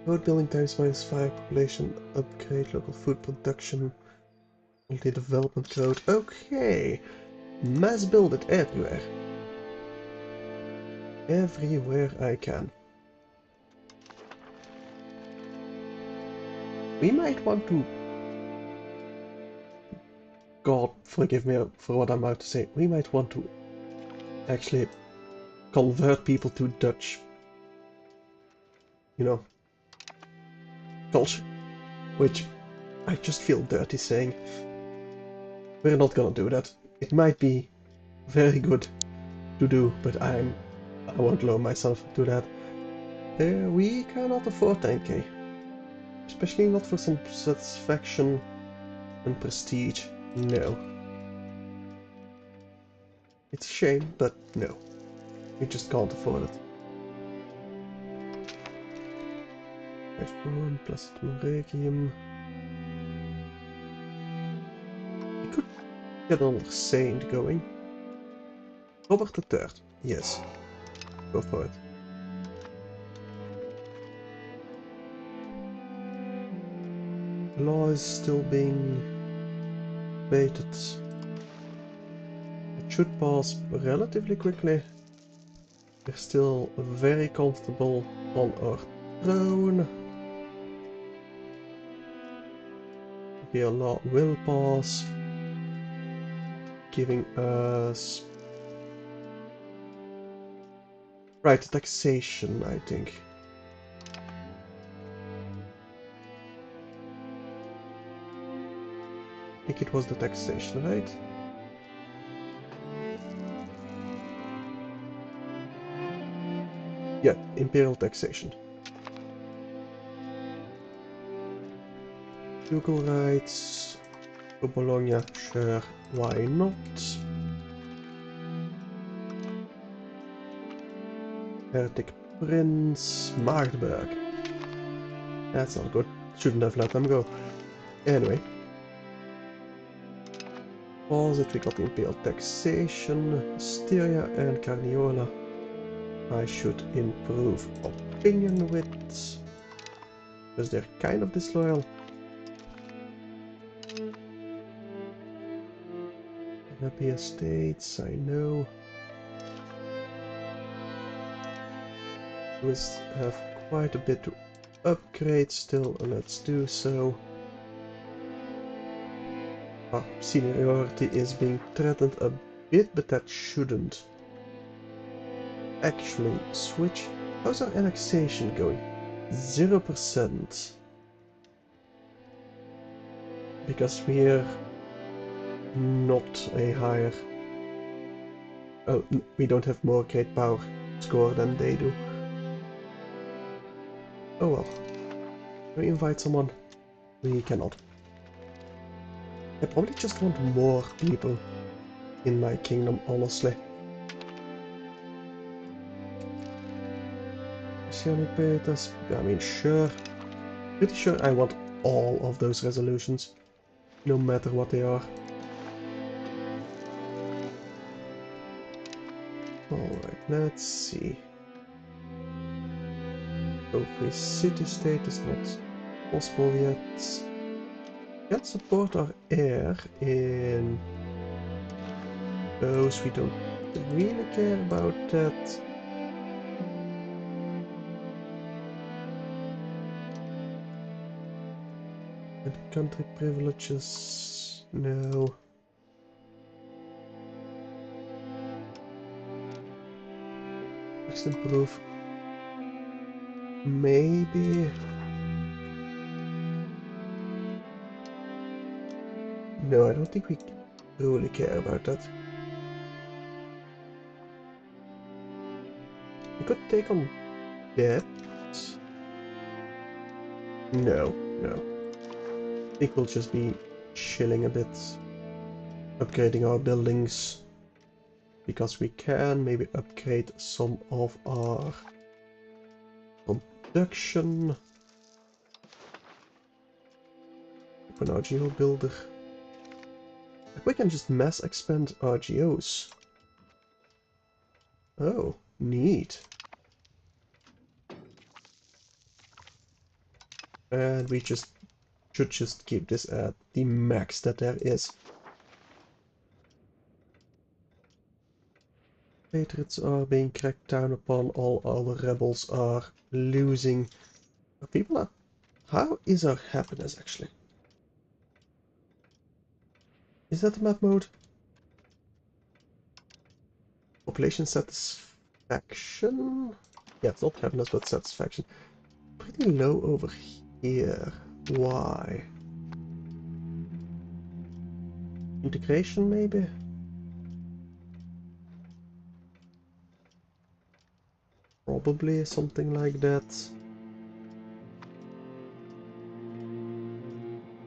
Road building times -5, population upgrade, local food production, multi development code. Okay, mass build it everywhere. Everywhere I can. We might want to... God forgive me for what I'm about to say. We might want to actually convert people to Dutch, you know, culture, which I just feel dirty saying. We're not gonna do that. It might be very good to do, but I won't allow myself to do that. We cannot afford 10k. Especially not for some satisfaction and prestige. No. It's a shame, but no. We just can't afford it. iPhone plus Regium. We could get another saint going. Robert III. Yes. Go for it. The law is still being debated. It should pass relatively quickly. We're still very comfortable on our throne. The law will pass, giving us right taxation, I think. I think it was the taxation, right? Yeah, imperial taxation. Ducal rights. For Bologna, sure, why not? Heretic Prince, Magdeburg. That's not good. Shouldn't have let them go. Anyway. Deposit, we got imperial taxation, Styria and Carniola. I should improve opinion with, because they're kind of disloyal. Happy estates, I know. We have quite a bit to upgrade still, and let's do so. Our seniority is being threatened a bit, but that shouldn't actually switch. How's our annexation going? 0%. Because we're not a higher... Oh, we don't have more great power score than they do. Oh well. Can we invite someone? We cannot. I probably just want more people in my kingdom, honestly. Oceanic Peters, I mean, sure. Pretty sure I want all of those resolutions, no matter what they are. Alright, let's see. So free city-state is not possible yet. Can support our air in those we don't really care about that. And country privileges, no. Let's improve. Maybe. No, I don't think we truly care about that. We could take on debt. No, no. I think we'll just be chilling a bit. Upgrading our buildings. Because we can maybe upgrade some of our production. Open RGO builder. We can just mass expand RGOs. Oh, neat. And we should just keep this at the max that there is. Patriots are being cracked down upon, all our rebels are losing. People are... How is our happiness actually? Is that the map mode? Population satisfaction? Yeah, it's not happiness, but satisfaction. Pretty low over here. Why? Integration, maybe? Probably something like that.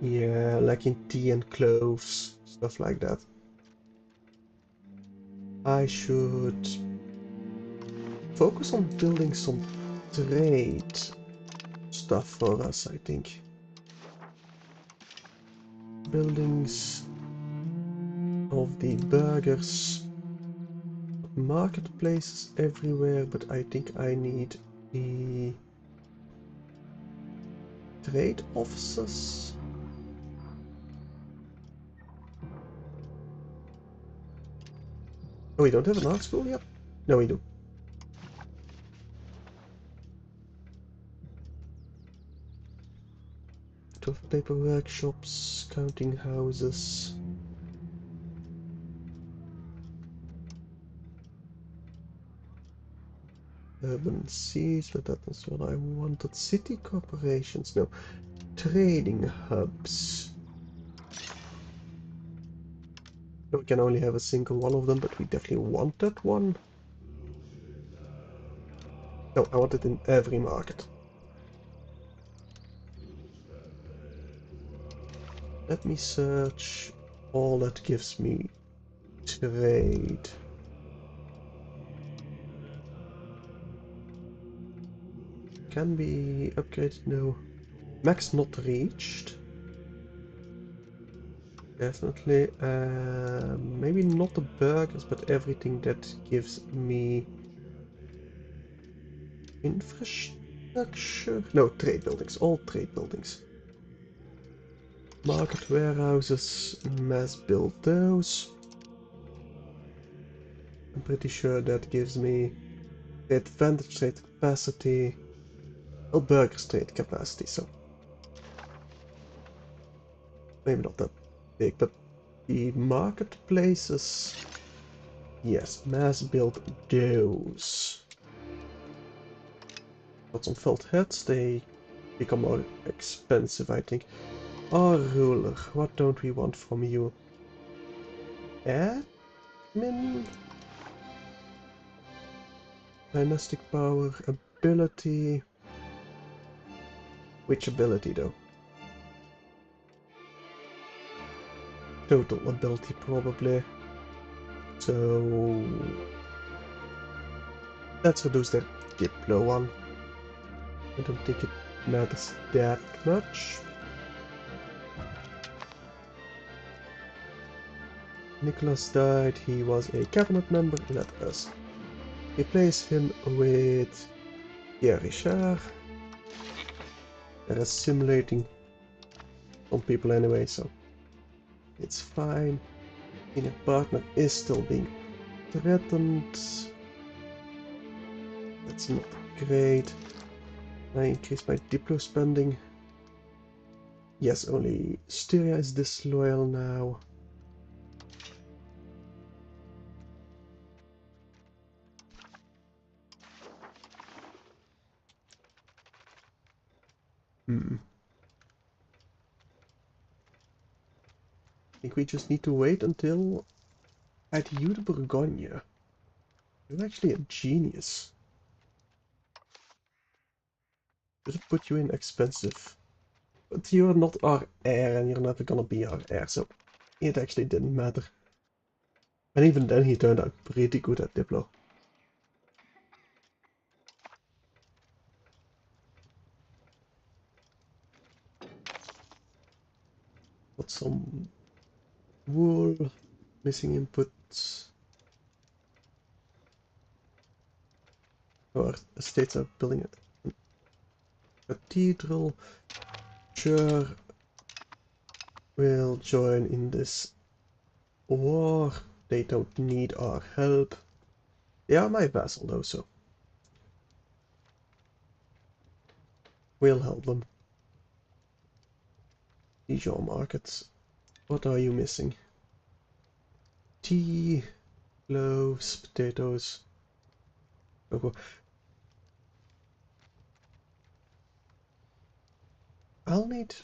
Yeah, lacking tea and cloves, stuff like that. I should focus on building some trade stuff for us, I think. Buildings of the burgers, marketplaces everywhere, but I think I need the trade offices. Oh, we don't have an art school yet? No, we do. 12 paper workshops, counting houses. Urban seas, but that is what I wanted. City corporations, no. Trading hubs. We can only have a single one of them, but we definitely want that one. No, I want it in every market. Let me search all that gives me trade. Can be upgraded, no. Max not reached. Definitely. Maybe not the burgers, but everything that gives me infrastructure. No, trade buildings. All trade buildings. Market warehouses, mass build those. I'm pretty sure that gives me advantage trade capacity. Well, burgers trade capacity, so maybe not that big, but the marketplaces, yes, mass build those. Got some felt heads, they become more expensive, I think. Oh, ruler, what don't we want from you? Admin? Dynastic power, ability. Which ability though? Total ability probably. So let's reduce that Diplo one. I don't think it matters that much. Nicholas died, he was a cabinet member, let us replace him with Pierre Richard. They're assimilating some people anyway, so it's fine. Your partner is still being threatened. That's not great. I increase my Diplo spending. Yes, only Styria is disloyal now. I think we just need to wait until at you de Bourgogne. You're actually a genius. Just put you in expensive. But you're not our heir and you're never gonna be our heir, so it actually didn't matter. And even then he turned out pretty good at Diplo. Got some wool, missing inputs. Our estates are building a cathedral. Sure, will join in this war. They don't need our help. They are my vassal though, so we'll help them. Dijon markets. What are you missing? Tea, cloves, potatoes. Okay. I'll need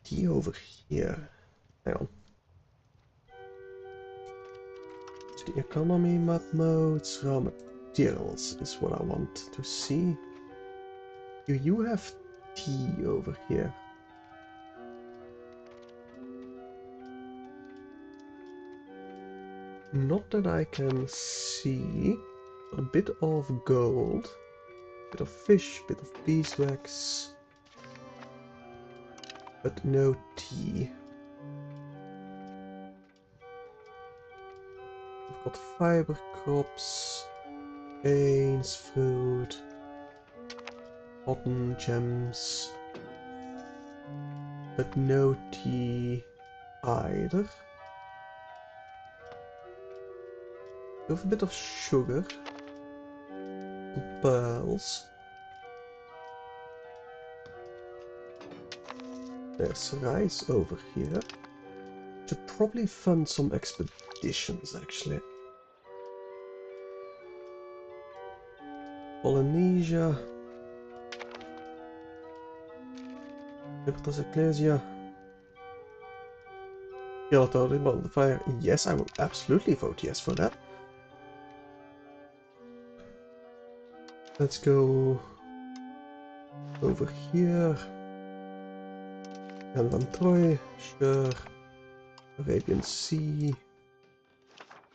tea over here. Hang on. So the economy map modes, raw materials is what I want to see. Do you have tea over here? Not that I can see. A bit of gold, bit of fish, bit of beeswax, but no tea. We've got fiber crops, grains, fruit, cotton, gems, but no tea either. We have a bit of sugar, pearls. There's rice over here. Should probably fund some expeditions actually. Polynesia. Libertas Ecclesia. Kyoto, the fire. Yes, I will absolutely vote yes for that. Let's go over here. And Van Troy, sure. Arabian Sea.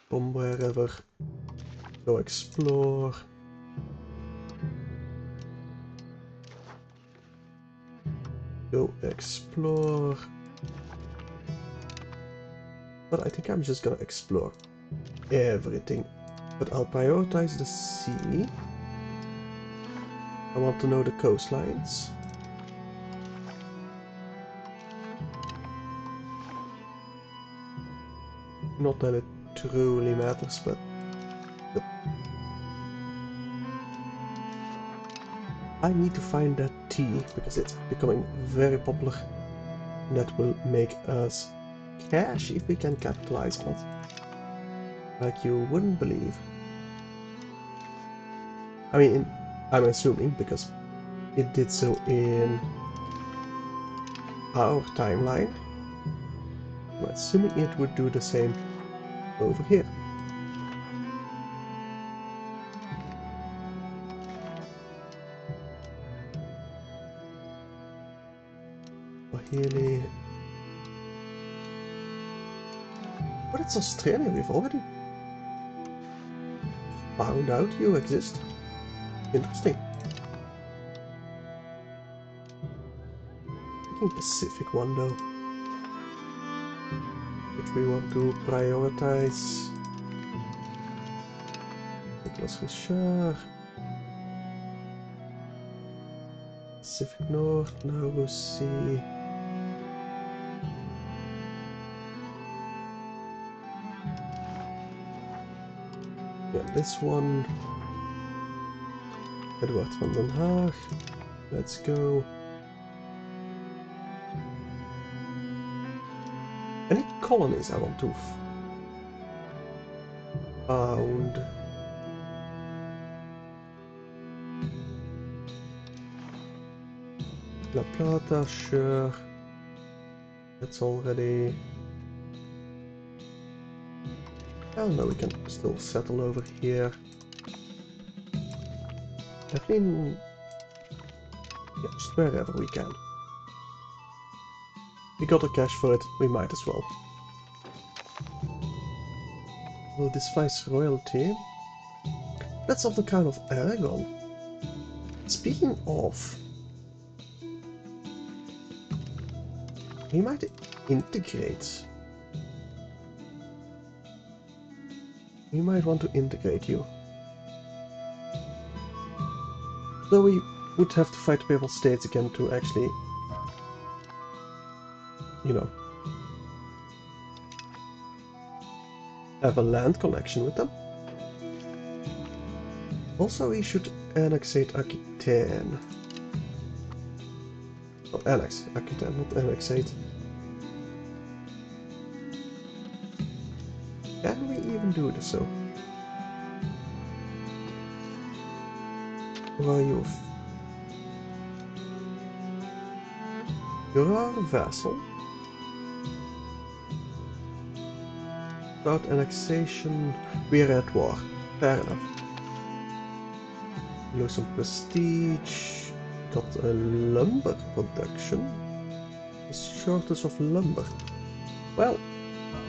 From wherever. Go explore. Go explore. But I think I'm just gonna explore everything. But I'll prioritize the sea. I want to know the coastlines. Not that it truly matters, but I need to find that tea because it's becoming very popular. That will make us cash if we can capitalize on it. Like you wouldn't believe. I mean, I'm assuming because it did so in our timeline. I'm assuming it would do the same over here. Really? But it's Australia, we've already found out you exist. Interesting. Thinking Pacific one though. Which we want to prioritize. Nicholas Richard. Pacific North, Nauru Sea. Yeah, this one. Edward van den Haag. Let's go. Any colonies I want to found? La Plata, sure. That's already... Hell no, we can still settle over here. Definitely... Yeah, just wherever we can. We got the cash for it, we might as well. Will this viceroyalty? That's of the Crown of Aragon. Speaking of... We might integrate. We might want to integrate you. Though we would have to fight the Papal States again to actually... You know... have a land connection with them. Also, we should annexate Aquitaine. Oh, annex Aquitaine, not annexate. Can we even do this so? Or are you? You're our vassal. Without annexation, we're at war. Fair enough. Lose some prestige. Got a lumber production. A shortage of lumber. Well,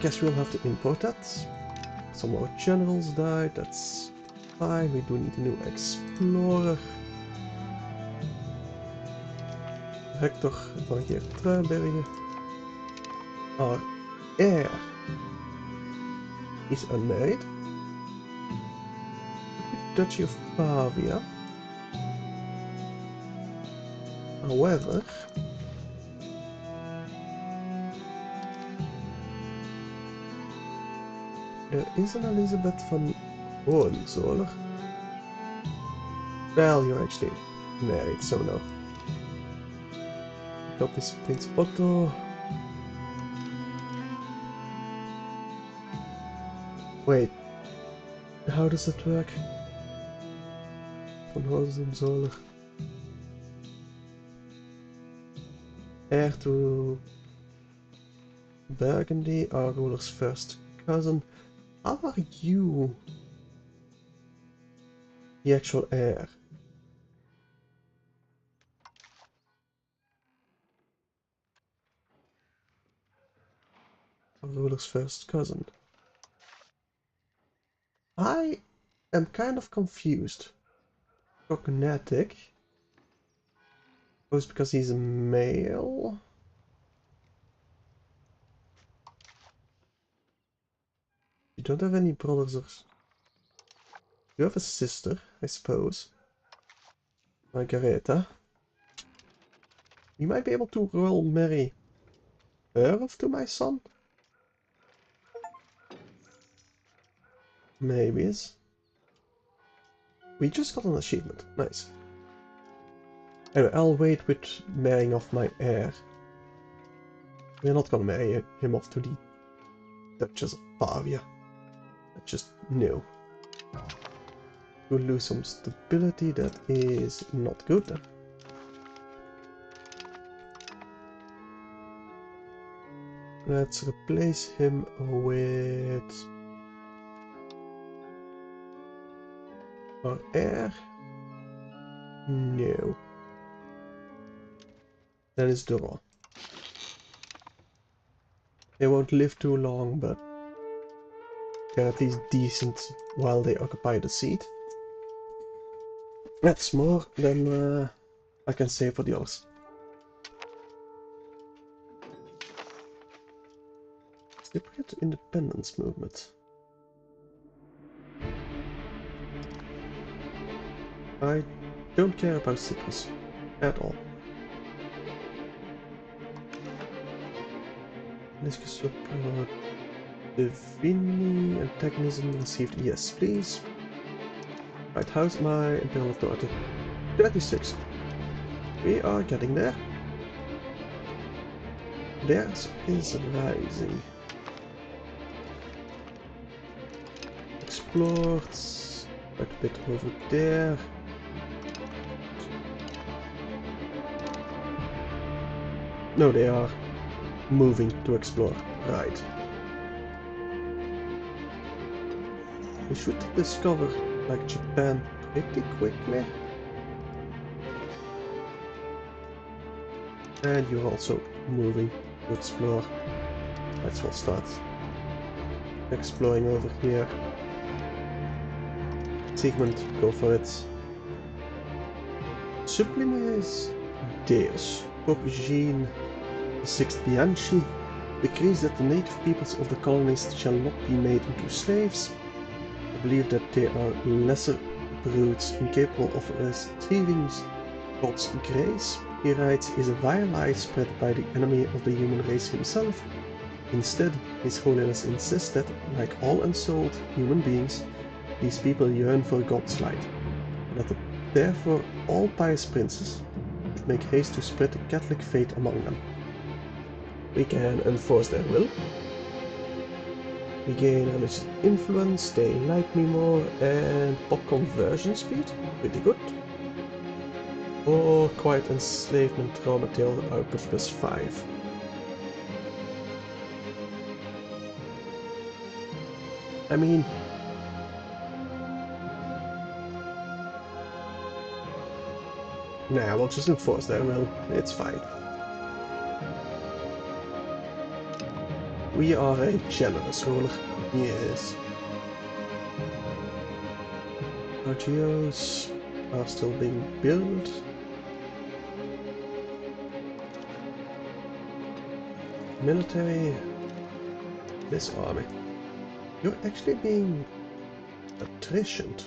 guess we'll have to import that. Some more generals died, that's fine. We do need a new explorer. Hector van Geertruibergen. Our heir is unmarried. Duchy of Pavia. However, there is an Elizabeth van Hohenzollern. Well, you're actually married, so no. Got this Prince Otto. Wait, how does that work? Van Hohenzollern. Heir to Burgundy, our ruler's first cousin. How are you the actual heir? Our ruler's first cousin. I am kind of confused. Cognatic. Suppose because he's a male. You don't have any brothers or... You have a sister, I suppose. Margaretha. You might be able to royal marry her off to my son? Maybe. We just got an achievement. Nice. Anyway, I'll wait with marrying off my heir. We're not gonna marry him off to the Duchess of Pavia. That's just no. We'll lose some stability, that is not good then. Let's replace him with our heir. No. Then it's Dora. They won't live too long, but they're at least decent while they occupy the seat. That's more than I can say for the others. Cypriot independence movement. I don't care about Cyprus at all. Let's support Divini antagonism received. Yes, please. Right, how's my imperial authority? 36. We are getting there. Theirs is rising. Explored. Quite a bit over there. No, they are moving to explore. Right. We should discover, like, Japan pretty quickly. And you're also moving to explore. Let's all start exploring over here. Sigmund, go for it. Supplimes Deus. Pope Jean VI Bianchi decrees that the native peoples of the colonies shall not be made into slaves. I believe that they are lesser brutes incapable of receiving God's grace. He writes, is a vile lie spread by the enemy of the human race himself. Instead, His Holiness insists that, like all unsouled human beings, these people yearn for God's light, and that therefore all pious princes should make haste to spread the Catholic faith among them. We can enforce their will. We gain religious influence, they like me more, and pop conversion speed, pretty good. Or quiet enslavement, raw material output +5. I mean, nah, we'll just enforce their will, it's fine. We are a generous ruler, yes. Our geos are still being built. Military, this army. You're actually being attritioned.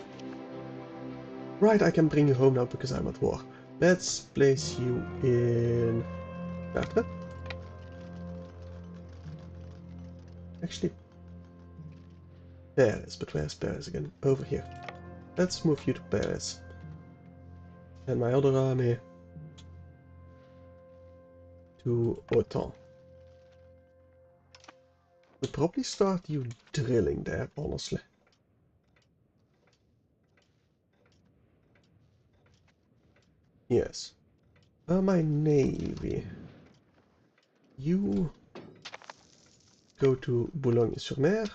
Right, I can bring you home now because I'm at war. Let's place you in Petra. Actually, Paris, but where's Paris again? Over here. Let's move you to Paris. And my other army to Autan. We'll probably start you drilling there, honestly. Yes. My navy. You go to Boulogne-sur-Mer.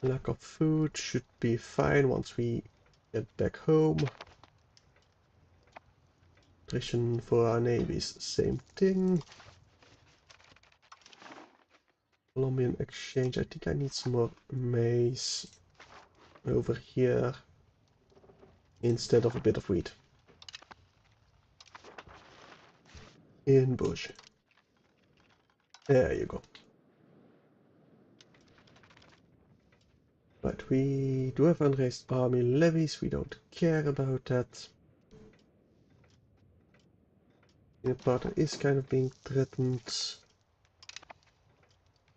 Lack of food should be fine once we get back home. Attrition for our navies, same thing. Colombian exchange, I think I need some more maize over here instead of a bit of wheat. In bush. There you go. Right, we do have unraised army levies, we don't care about that. The partner is kind of being threatened.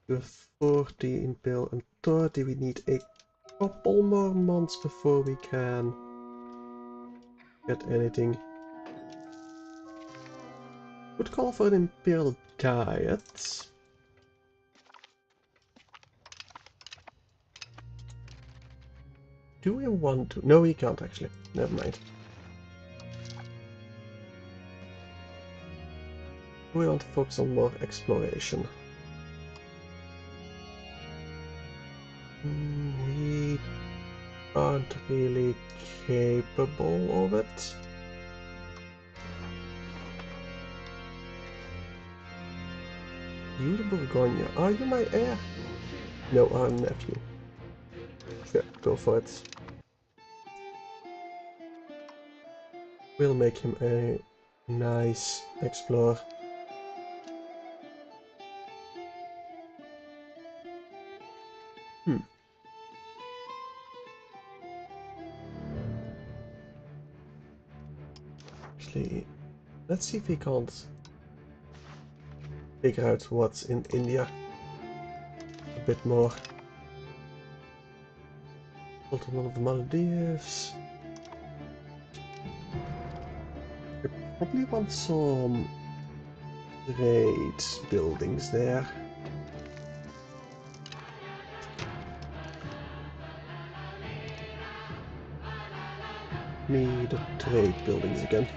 We have 40 Impale and 30, we need a couple more months before we can get anything. Would call for an Imperial diet. Do we want to? No, we can't actually. Never mind. We want to focus on more exploration. We aren't really capable of it. You the Bourgogne, are you my heir? No, our nephew. Sure, go for it. We'll make him a nice explorer. Actually, let's see if we can't figure out what's in India a bit more. Sultan of the Maldives. We probably want some trade buildings there. Need the trade buildings again.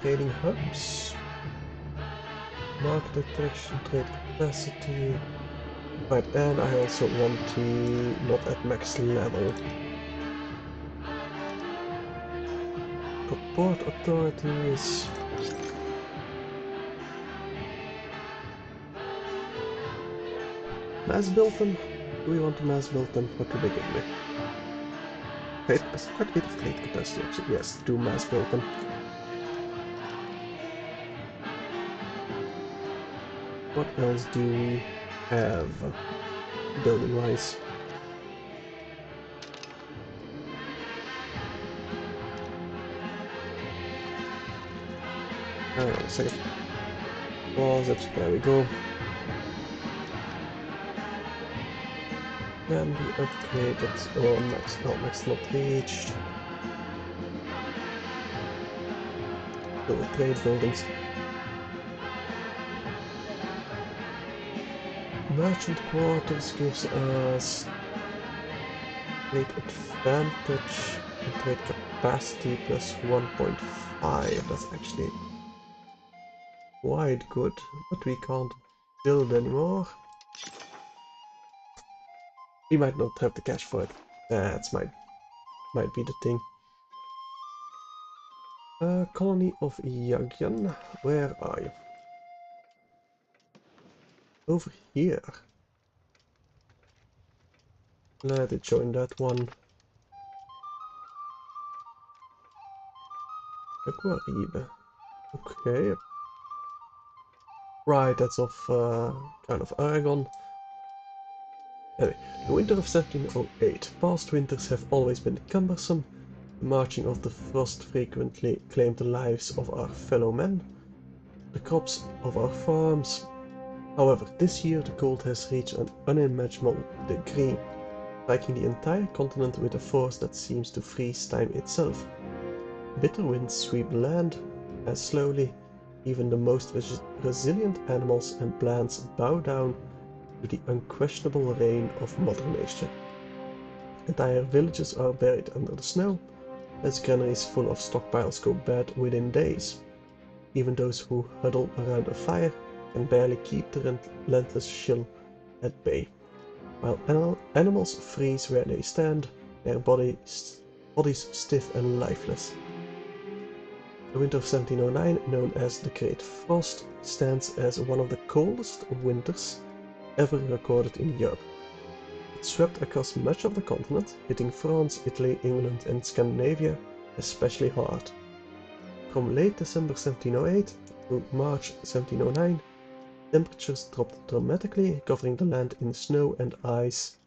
Trading hubs. Market attraction, trade capacity. Right, and I also want to not at max level. Port authorities. Mass build them? Do we want to mass build them or to begin with? Quite a bit of trade capacity actually. Yes, do mass build them. What else do we have building wise? Second. Closet, there we go. Can be upgraded or max not reached. Build trade buildings. Merchant quarters gives us trade advantage and trade capacity plus 1.5. That's actually quite good, but we can't build anymore. We might not have the cash for it. That might be the thing. Colony of Yagyan, where are you? Over here. Let it join that one. Aquaribe. Okay. Right, that's of kind of Aragon. Anyway, the winter of 1708. Past winters have always been cumbersome. The marching of the frost frequently claimed the lives of our fellow men, the crops of our farms. However, this year the cold has reached an unimaginable degree, striking the entire continent with a force that seems to freeze time itself. Bitter winds sweep the land, as slowly even the most resilient animals and plants bow down to the unquestionable reign of Mother Nature. Entire villages are buried under the snow, as granaries full of stockpiles go bad within days. Even those who huddle around a fire can barely keep the relentless chill at bay. While animals freeze where they stand, their bodies stiff and lifeless. The winter of 1709, known as the Great Frost, stands as one of the coldest winters ever recorded in Europe. It swept across much of the continent, hitting France, Italy, England and Scandinavia especially hard. From late December 1708 to March 1709, Temperatures dropped dramatically, covering the land in snow and ice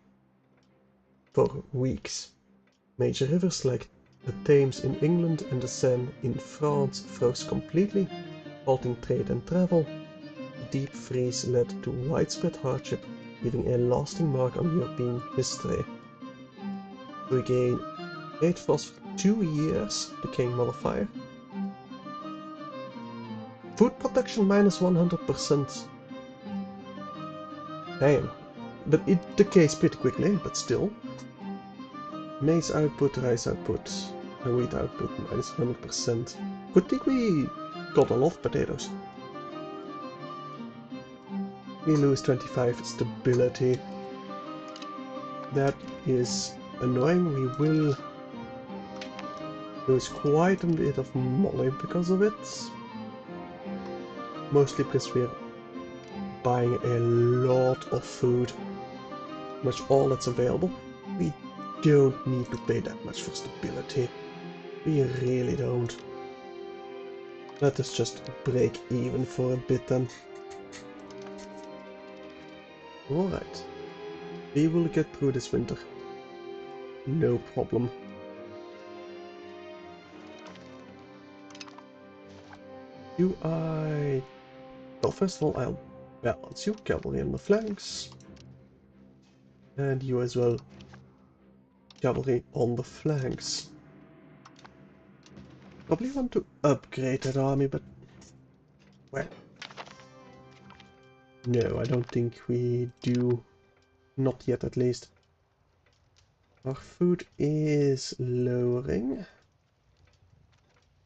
for weeks. Major rivers like the Thames in England and the Seine in France froze completely, halting trade and travel. The deep freeze led to widespread hardship, leaving a lasting mark on European history. Hurricane Great Frost for 2 years, the king modifier. Food production minus 100%. Damn. But it decays pretty quickly, but still. Maize output, rice output, and wheat output minus 100%. Good thing we got a lot of potatoes. We lose 25 stability. That is annoying. We will lose quite a bit of money because of it. Mostly because we're buying a lot of food. Much all that's available. We don't need to pay that much for stability. We really don't. Let us just break even for a bit then. Alright. We will get through this winter. No problem. Well, first of all, I'll balance you. Cavalry on the flanks. And you as well. Cavalry on the flanks. Probably want to upgrade that army, but... well... no, I don't think we do. Not yet, at least. Our food is lowering.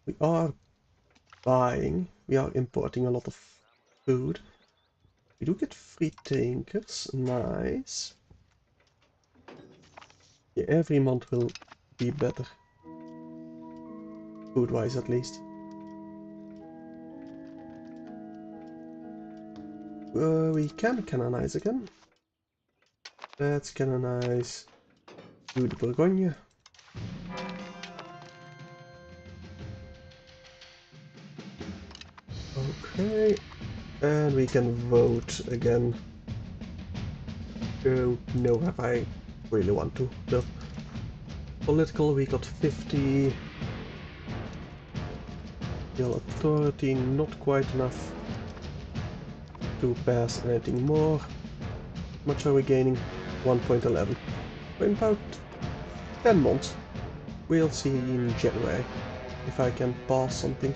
We are buying. We are importing a lot of food. We do get free tankers. Nice. Yeah, every month will be better. Food-wise, at least. We can canonize again. Let's canonize to the Bourgogne. Okay, and we can vote again. Don't know if I really want to. No. Political, we got 50. Real authority, not quite enough to pass anything more. How much are we gaining? 1.11. In about 10 months. We'll see in January if I can pass something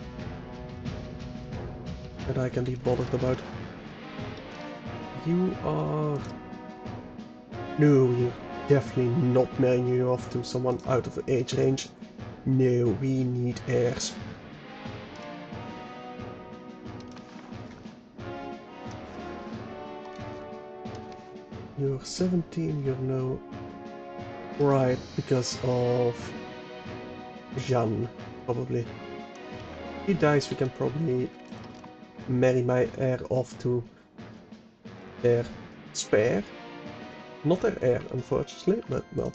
that I can be bothered about. You are... no, we're definitely not marrying you off to someone out of age range. No, we need heirs. You're 17, you're no... right, because of Jean, probably. If he dies, we can probably marry my heir off to their spare. Not their heir, unfortunately, but well.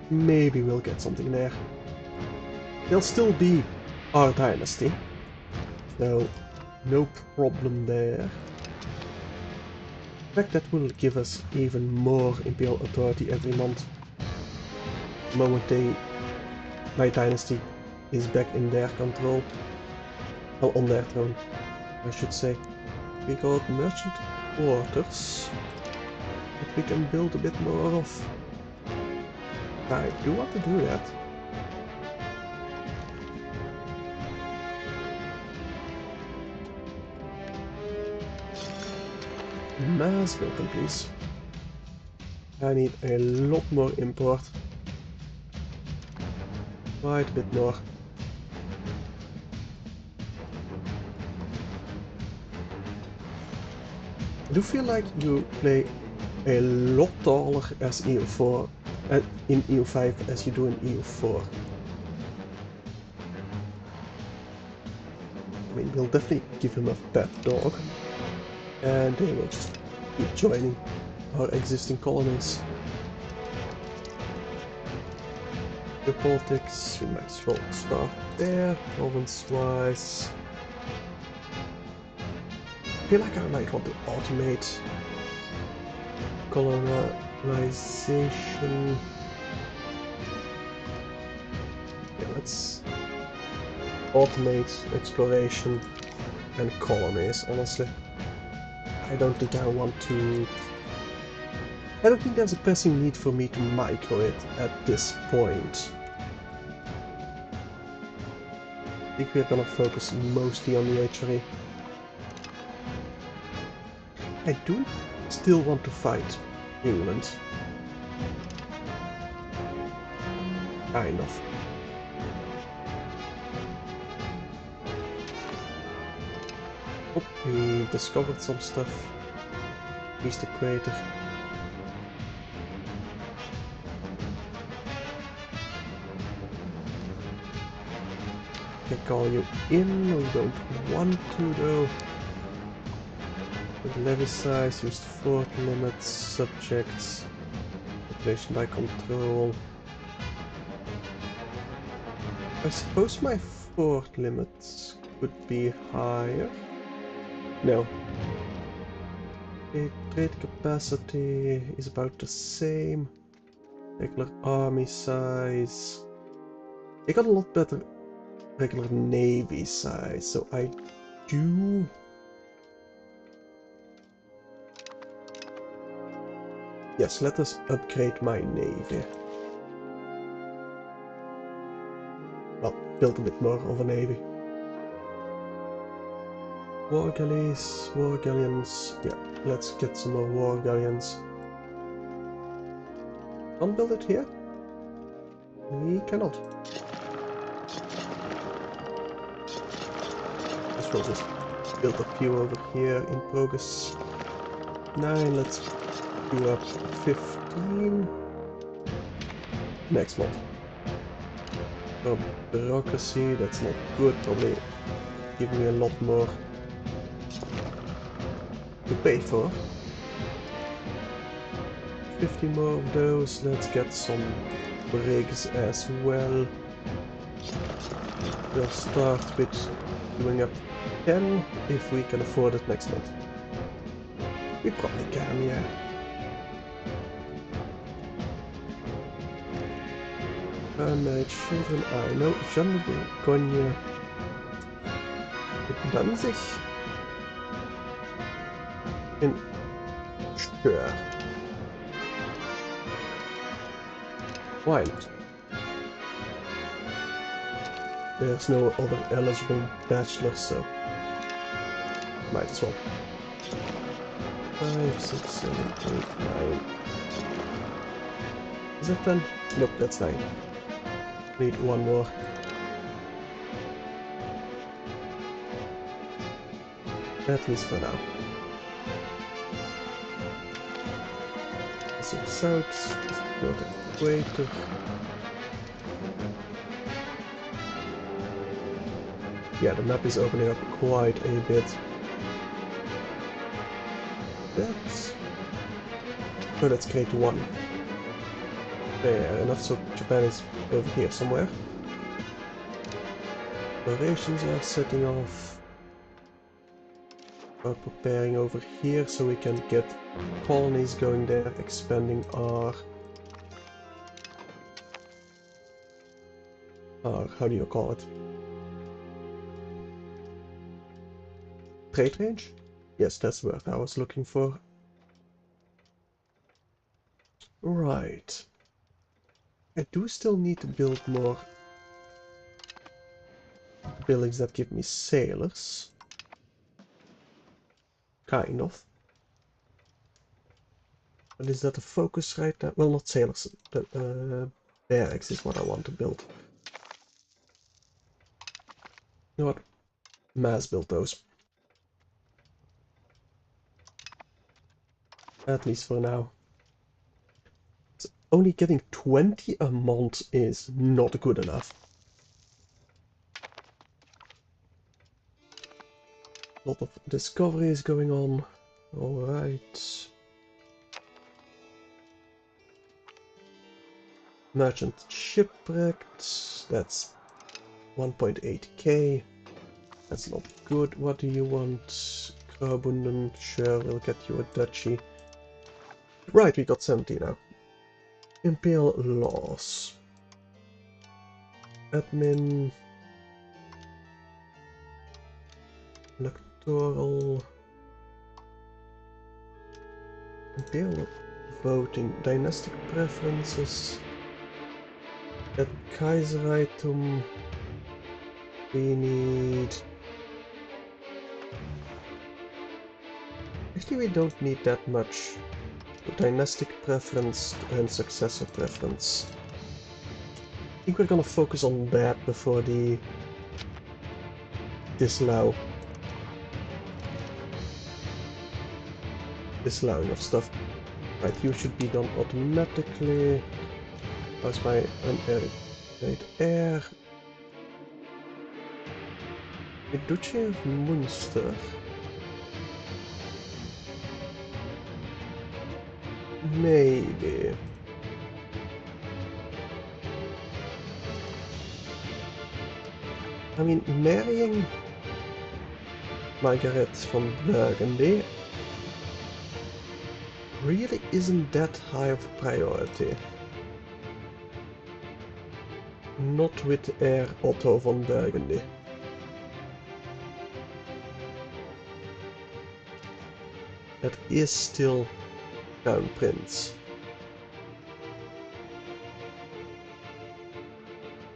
Maybe we'll get something there. They'll still be our dynasty, so no problem there. In fact, that will give us even more imperial authority every month. The moment my dynasty is back in their control. Well, on their throne, I should say. We got merchant quarters that we can build a bit more of. I do want to do that. Mass welcome, please. I need a lot more import. Quite a bit more. I do feel like you play a lot taller as EU4 in EU5 as you do in EU4. I mean, we'll definitely give him a pet dog, and they will just keep joining our existing colonies. The politics, we might as well start there, province-wise. feel like I might want to automate colonization. Yeah, let's automate exploration and colonies, honestly. I don't think I want to... I don't think there's a pressing need for me to micro it at this point. I think we're gonna focus mostly on the HRE. I do still want to fight England. Kind of. Oh, we discovered some stuff. He's the creator. Can call you in, we don't want to though. With levy size, used fort limits, subjects, population by control. I suppose my fort limits could be higher. No. The trade capacity is about the same. Regular army size. I got a lot better regular navy size, so I do... Yes, let us upgrade my navy. Well, build a bit more of a navy. War galleys, war galleons. Yeah, let's get some more war galleons. Can't build it here? We cannot. Guess we'll just build a few over here in progress. 9, let's do up 15. Next month. Oh, bureaucracy, that's not good. Probably give me a lot more to pay for. 50 more of those. Let's get some rigs as well. We'll start with doing up 10 if we can afford it next month. We probably can, yeah. Unmarried children, I know. Jean de Bourgogne. Mit Danzig? In... Sure. Why not? There's no other eligible bachelor, so might as well. 5, 6, 7, 8, 9. Is that 10? Nope, that's 9. Need one more. At least for now. So south, go to equator. Yeah, the map is opening up quite a bit. That's... Oh, that's grade 1. Fair enough, so Japan is over here somewhere. Operations are setting off. We're preparing over here so we can get colonies going there, expanding our how do you call it? Trade range? Yes, that's the word I was looking for. Right. I do still need to build more buildings that give me sailors. Kind of. But is that a focus right now? Well, not sailors, but barracks is what I want to build. You know what? Mass build those. At least for now. So only getting 20 a month is not good enough. A lot of discoveries going on. Alright. Merchant shipwrecked. That's 1.8k. That's not good. What do you want? Abundant, sure, we'll get you a duchy. Right, we got 70 now. Imperial laws. Admin. Electoral. Imperial voting. Dynastic preferences. At Kaiserreitum. We need... Actually, we don't need that much. Dynastic preference and successor preference. I think we're gonna focus on that before the disallowing of stuff. Right, you should be done automatically. How's my unmarried heir? The Duchy of Munster. Maybe. I mean, marrying Margaret von Burgundy really isn't that high of a priority. Not with heir Otto von Burgundy. That is still Crown Prince.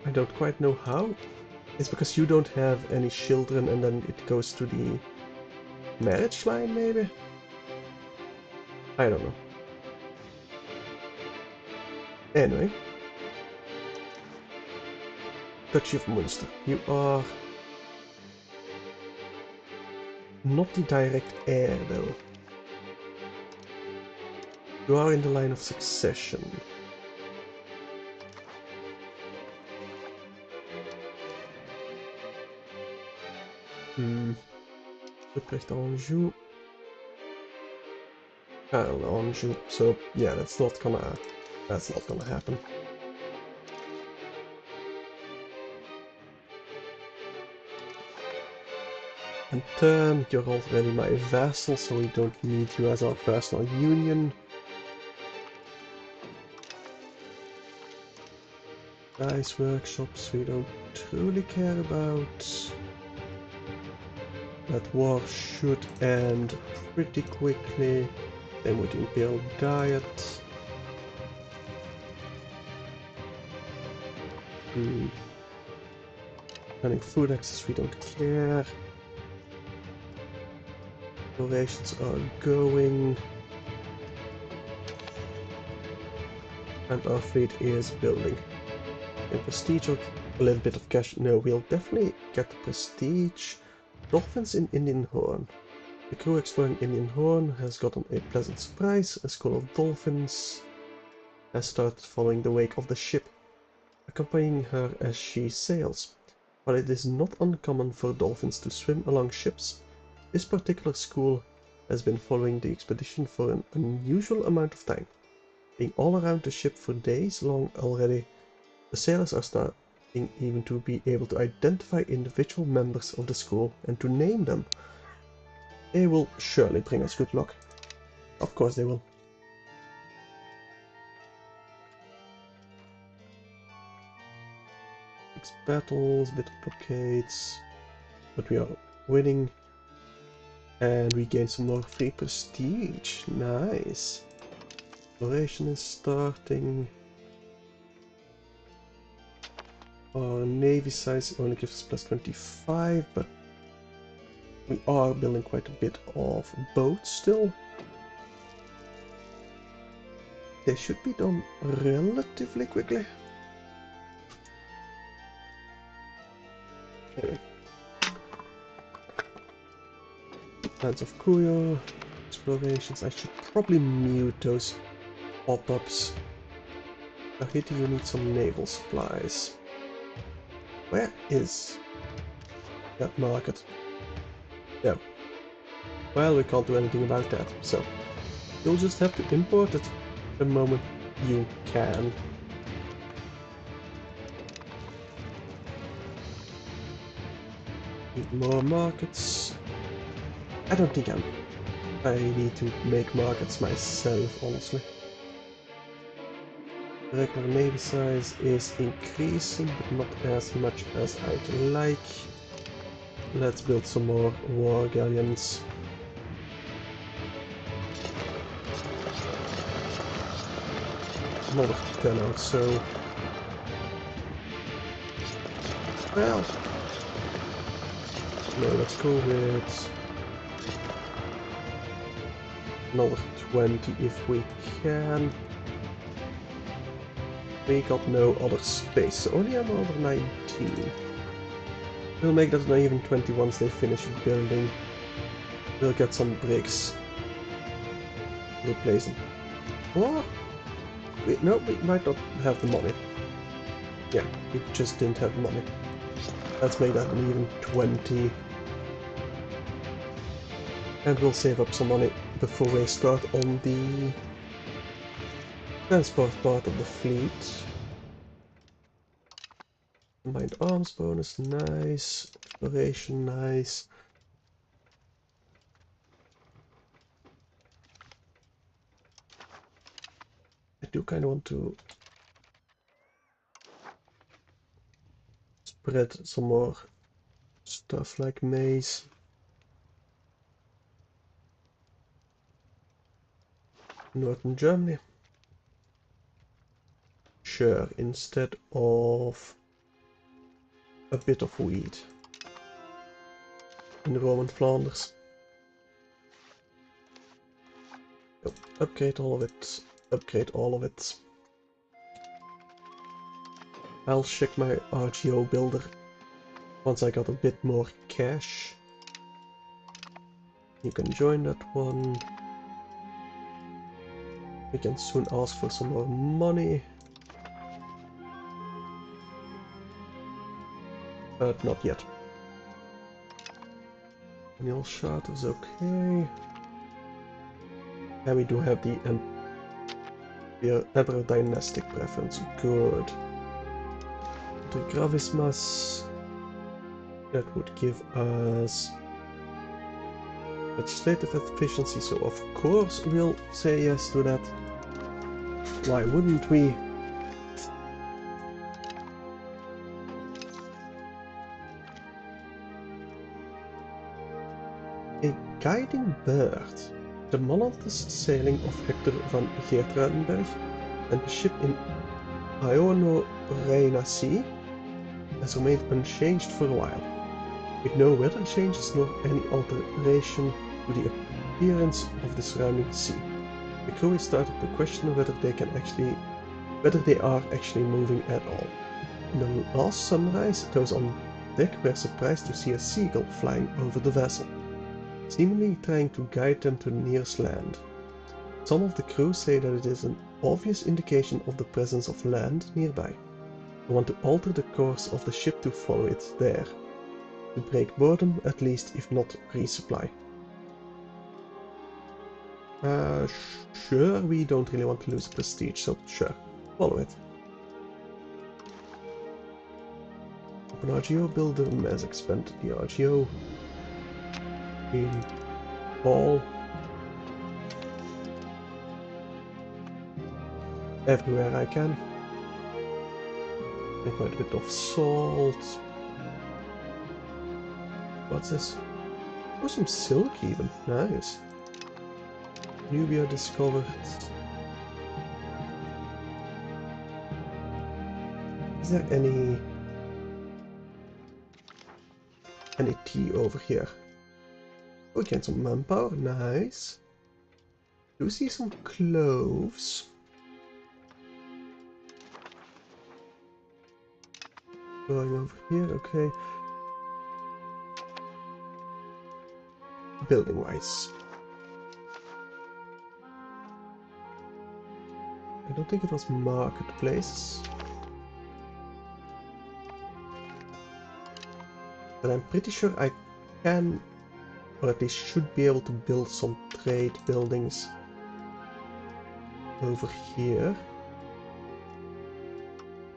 I don't quite know how. It's because you don't have any children and then it goes to the marriage line, maybe? I don't know. Anyway. Duchy of Munster. You are not the direct heir, though. You are in the line of succession. Utrecht Anjou. Karl Anjou. So yeah, that's not gonna happen. And turn, you're already my vassal, so we don't need you as our personal union. Dice workshops we don't truly care about. That war should end pretty quickly. Same with the Imperial Diet. Planning food access we don't care. Operations are going. And our fleet is building. In prestige or a little bit of cash. No, we'll definitely get the prestige. Dolphins in Indian Horn. The crew exploring Indian Horn has gotten a pleasant surprise. A school of dolphins has started following the wake of the ship, accompanying her as she sails. While it is not uncommon for dolphins to swim along ships, this particular school has been following the expedition for an unusual amount of time. Being all around the ship for days long already, the sailors are starting even to be able to identify individual members of the school and to name them. They will surely bring us good luck. Of course they will. Six battles, bit of blockades, but we are winning. And we gain some more free prestige. Nice. Exploration is starting. Our navy size only gives us plus 25, but we are building quite a bit of boats still. They should be done relatively quickly. Okay. Plans of Cuyo, explorations. I should probably mute those pop-ups. Tahiti, you need some naval supplies. Where is that market? Yeah. Well, we can't do anything about that, so you'll just have to import it the moment you can. Need more markets. I don't think I need to make markets myself, honestly. The regular navy size is increasing, but not as much as I'd like. Let's build some more war galleons. Another 10 or so. Well, no, let's go with another 20 if we can. We got no other space, so only another 19. We'll make that not even 20 once they finish building. We'll get some bricks. Replace them. Or, no, we might not have the money. Yeah, we just didn't have the money. Let's make that an even 20. And we'll save up some money before we start on the transport part of the fleet. Combined arms bonus, nice. Exploration, nice. I do kind of want to spread some more stuff like maize. Northern Germany. Sure, instead of a bit of wheat in Roman Flanders. Yep. Upgrade all of it. Upgrade all of it. I'll check my RGO builder once I got a bit more cash. You can join that one. We can soon ask for some more money. But not yet. Annual charter is okay. And we do have the Emperor dynastic preference. Good. The Gravismas. That would give us legislative efficiency, so of course we'll say yes to that. Why wouldn't we? A guiding bird. The monotonous sailing of Hector van Geertruidenberg and the ship in Iono-Rhena Sea has remained unchanged for a while, with no weather changes nor any alteration to the appearance of the surrounding sea. The crew is started to question whether they are actually moving at all. In the last sunrise, those on deck were surprised to see a seagull flying over the vessel, seemingly trying to guide them to the nearest land. Some of the crew say that it is an obvious indication of the presence of land nearby. They want to alter the course of the ship to follow it there, to break boredom at least, if not resupply. Sure, we don't really want to lose prestige, so sure, follow it. Open RGO, build the mass, expand the RGO. In all. Everywhere I can. Make quite a bit of salt. What's this? Oh, some silk even. Nice. Nubia discovered. Is there any tea over here? We get some manpower. Nice. Do you see some cloves? Going over here, okay. Building wise. I don't think it was marketplace. But I'm pretty sure I can, or at least should be able to build some trade buildings over here.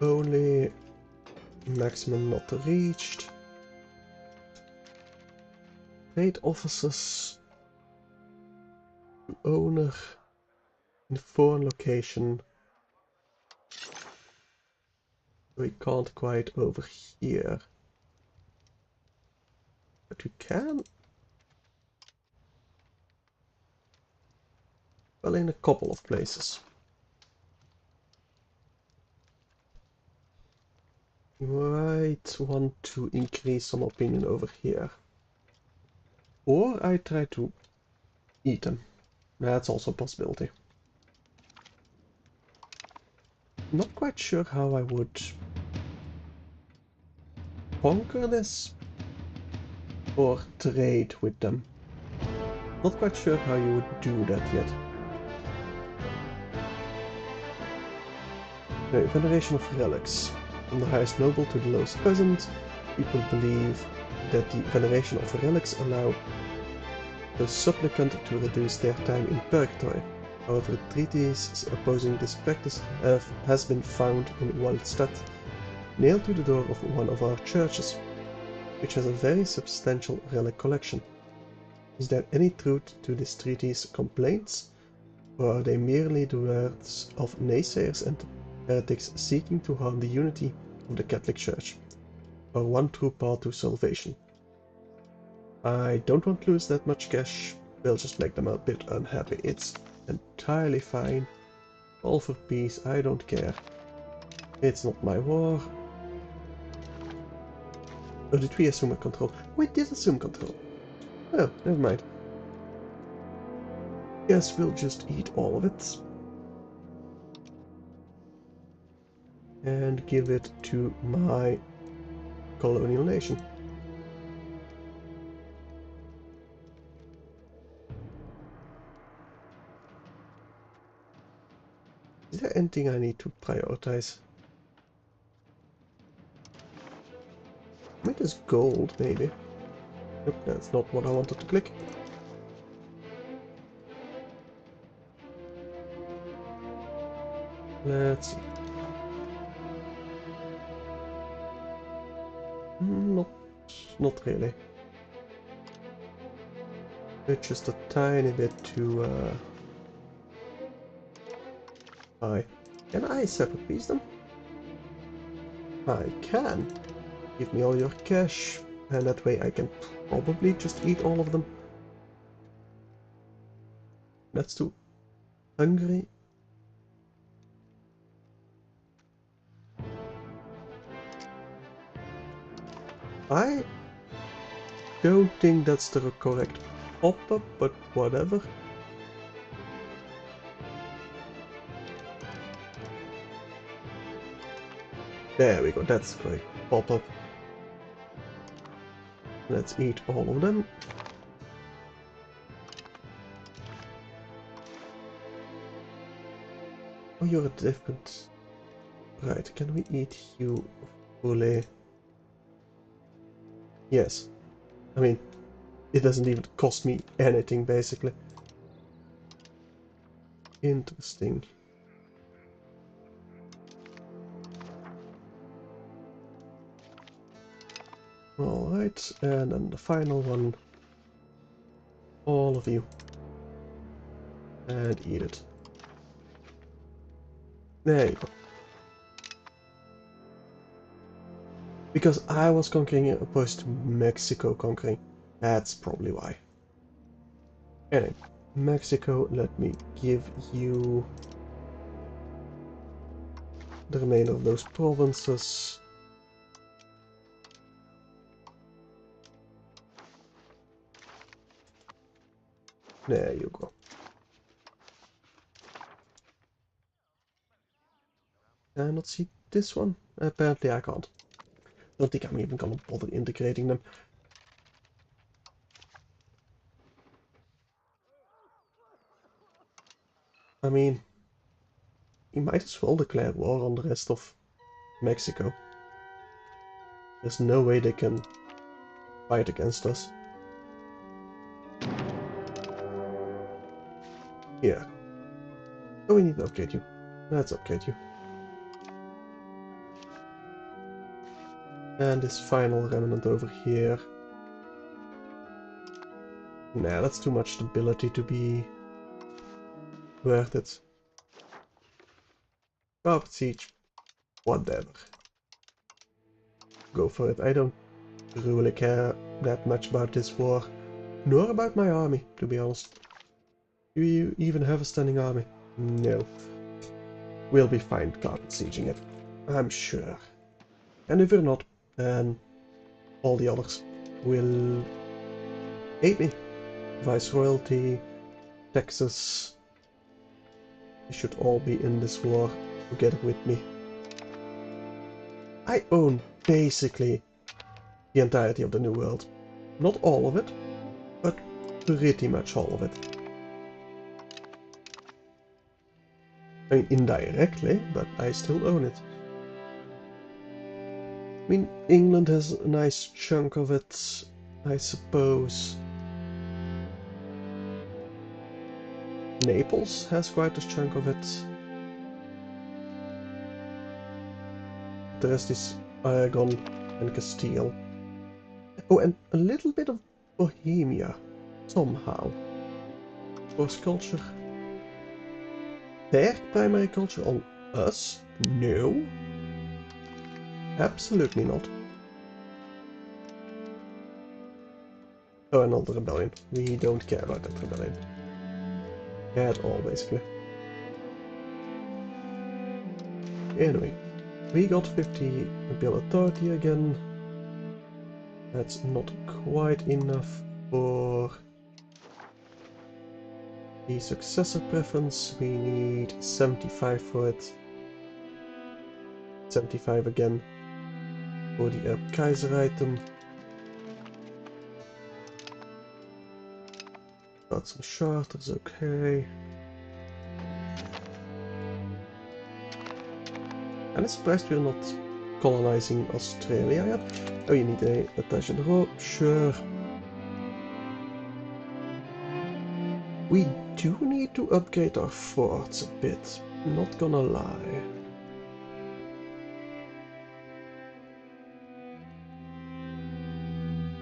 Only maximum not reached. trade offices, owner in foreign location. We can't quite over here, but we can. Well, in a couple of places. You might want to increase some opinion over here. Or I try to eat them. That's also a possibility. Not quite sure how I would conquer this or trade with them. Not quite sure how you would do that yet. Okay, veneration of relics. From the highest noble to the lowest peasant, people believe that the veneration of relics allow the supplicant to reduce their time in purgatory. However, a treatise opposing this practice has been found in Waldstadt, nailed to the door of one of our churches, which has a very substantial relic collection. Is there any truth to this treatise complaints, or are they merely the words of naysayers and heretics seeking to harm the unity of the Catholic Church, or one true path to salvation? I don't want to lose that much cash. We'll just make them a bit unhappy. It's entirely fine. All for peace, I don't care. It's not my war. Oh, did we assume a control? We did assume control. Oh, never mind. Guess we'll just eat all of it. And give it to my colonial nation. Is there anything I need to prioritize? Maybe it's gold, maybe. Nope, that's not what I wanted to click. Let's see. Not really. It's just a tiny bit too high. Can I separate piece them? I can. Give me all your cash, and that way I can probably just eat all of them. That's to Hungary. I don't think that's the correct pop-up, but whatever. There we go, that's the correct pop-up. Let's eat all of them. Oh, you're a different... Right, can we eat you fully? Yes. I mean, it doesn't even cost me anything, basically. Interesting. Alright, and then the final one. All of you. And eat it. There you go. Because I was conquering it opposed to Mexico conquering. That's probably why. Anyway, Mexico, let me give you the remainder of those provinces. There you go. Can I not see this one? Apparently I can't. Don't think I'm even gonna bother integrating them. I mean, you might as well declare war on the rest of Mexico. There's no way they can fight against us. Here. Oh, we need to upgrade you. Let's upgrade you. And this final remnant over here. Nah, that's too much stability to be worth it. Carpet siege. Whatever. Go for it. I don't really care that much about this war. Nor about my army, to be honest. Do you even have a standing army? No. We'll be fine carpet sieging it. I'm sure. And if we're not, then all the others will hate me. Viceroyalty, Texas. They should all be in this war together with me. I own basically the entirety of the New World. Not all of it, but pretty much all of it. I mean, indirectly, but I still own it. I mean, England has a nice chunk of it, I suppose. Naples has quite a chunk of it. The rest is Aragon and Castile. Oh, and a little bit of Bohemia, somehow. Of course, culture. Their primary culture on us? No. Absolutely not. Oh, another rebellion. We don't care about that rebellion. At all, basically. Anyway, we got 50 imperial authority again. That's not quite enough for the successor preference. We need 75 for it. 75 again for the Kaiser item. Got some charters, okay. And I'm surprised we're not colonizing Australia yet. Oh, you need a attaché de rope, sure. We do need to upgrade our forts a bit, not gonna lie.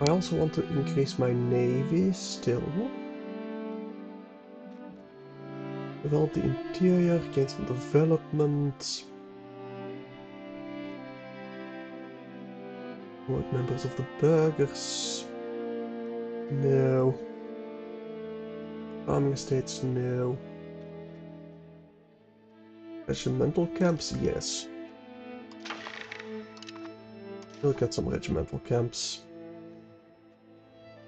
I also want to increase my navy still. Develop the interior, gain some development. Promote members of the burghers. No. Farming estates, no. Regimental camps, yes. We'll get some regimental camps.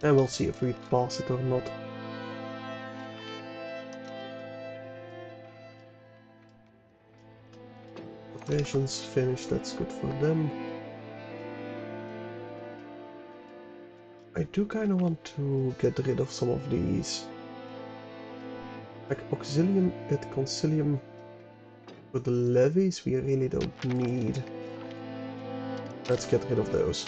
And we'll see if we pass it or not. Operations finished, that's good for them. I do kind of want to get rid of some of these. Like Auxilium et Concilium for the levies we really don't need. Let's get rid of those.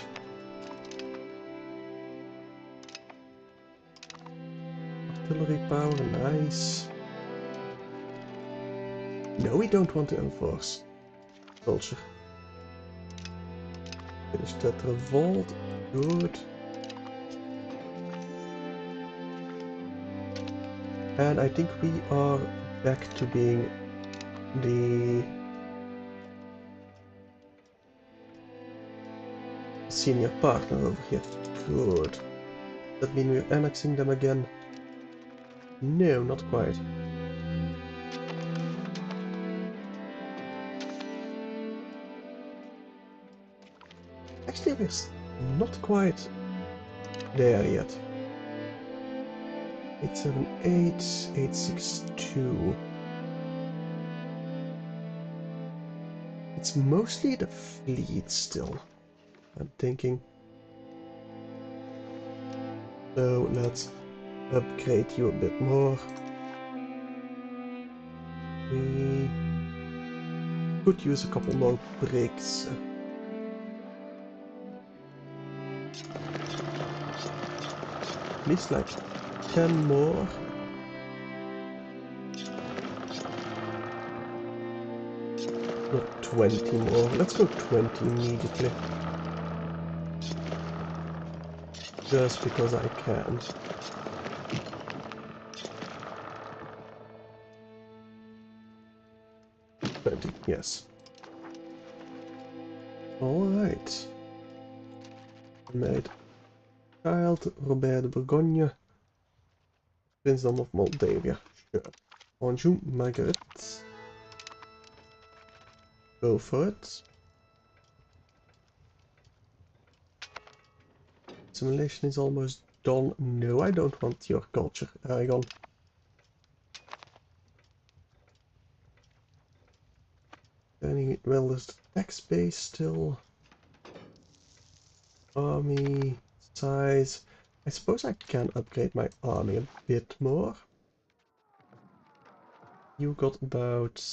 Artillery power, nice. No, we don't want to enforce culture. Finish that revolt, good. And I think we are back to being the senior partner over here. Good. Does that mean we're annexing them again? No, not quite. Actually, we're not quite there yet. 878, 862. It's mostly the fleet still, I'm thinking. So let's upgrade you a bit more. We could use a couple more bricks. At least like 10 more. Not 20 more. Let's go 20 immediately. Just because I can. 20, yes. Alright. Married child, Robert de Bourgogne, Princedom of Moldavia. Sure. Anjou, Margaret. Go for it. Simulation is almost done. No, I don't want your culture, Aragon. Well, there's the tax base still. Army size. I suppose I can upgrade my army a bit more. You got about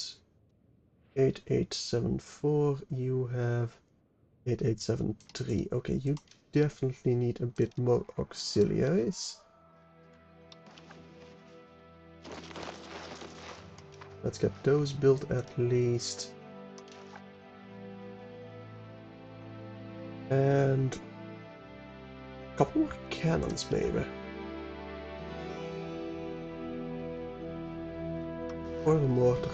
8874. You have 8873. Okay, you definitely need a bit more auxiliaries. Let's get those built at least. And a couple more cannons maybe. Or a mortar.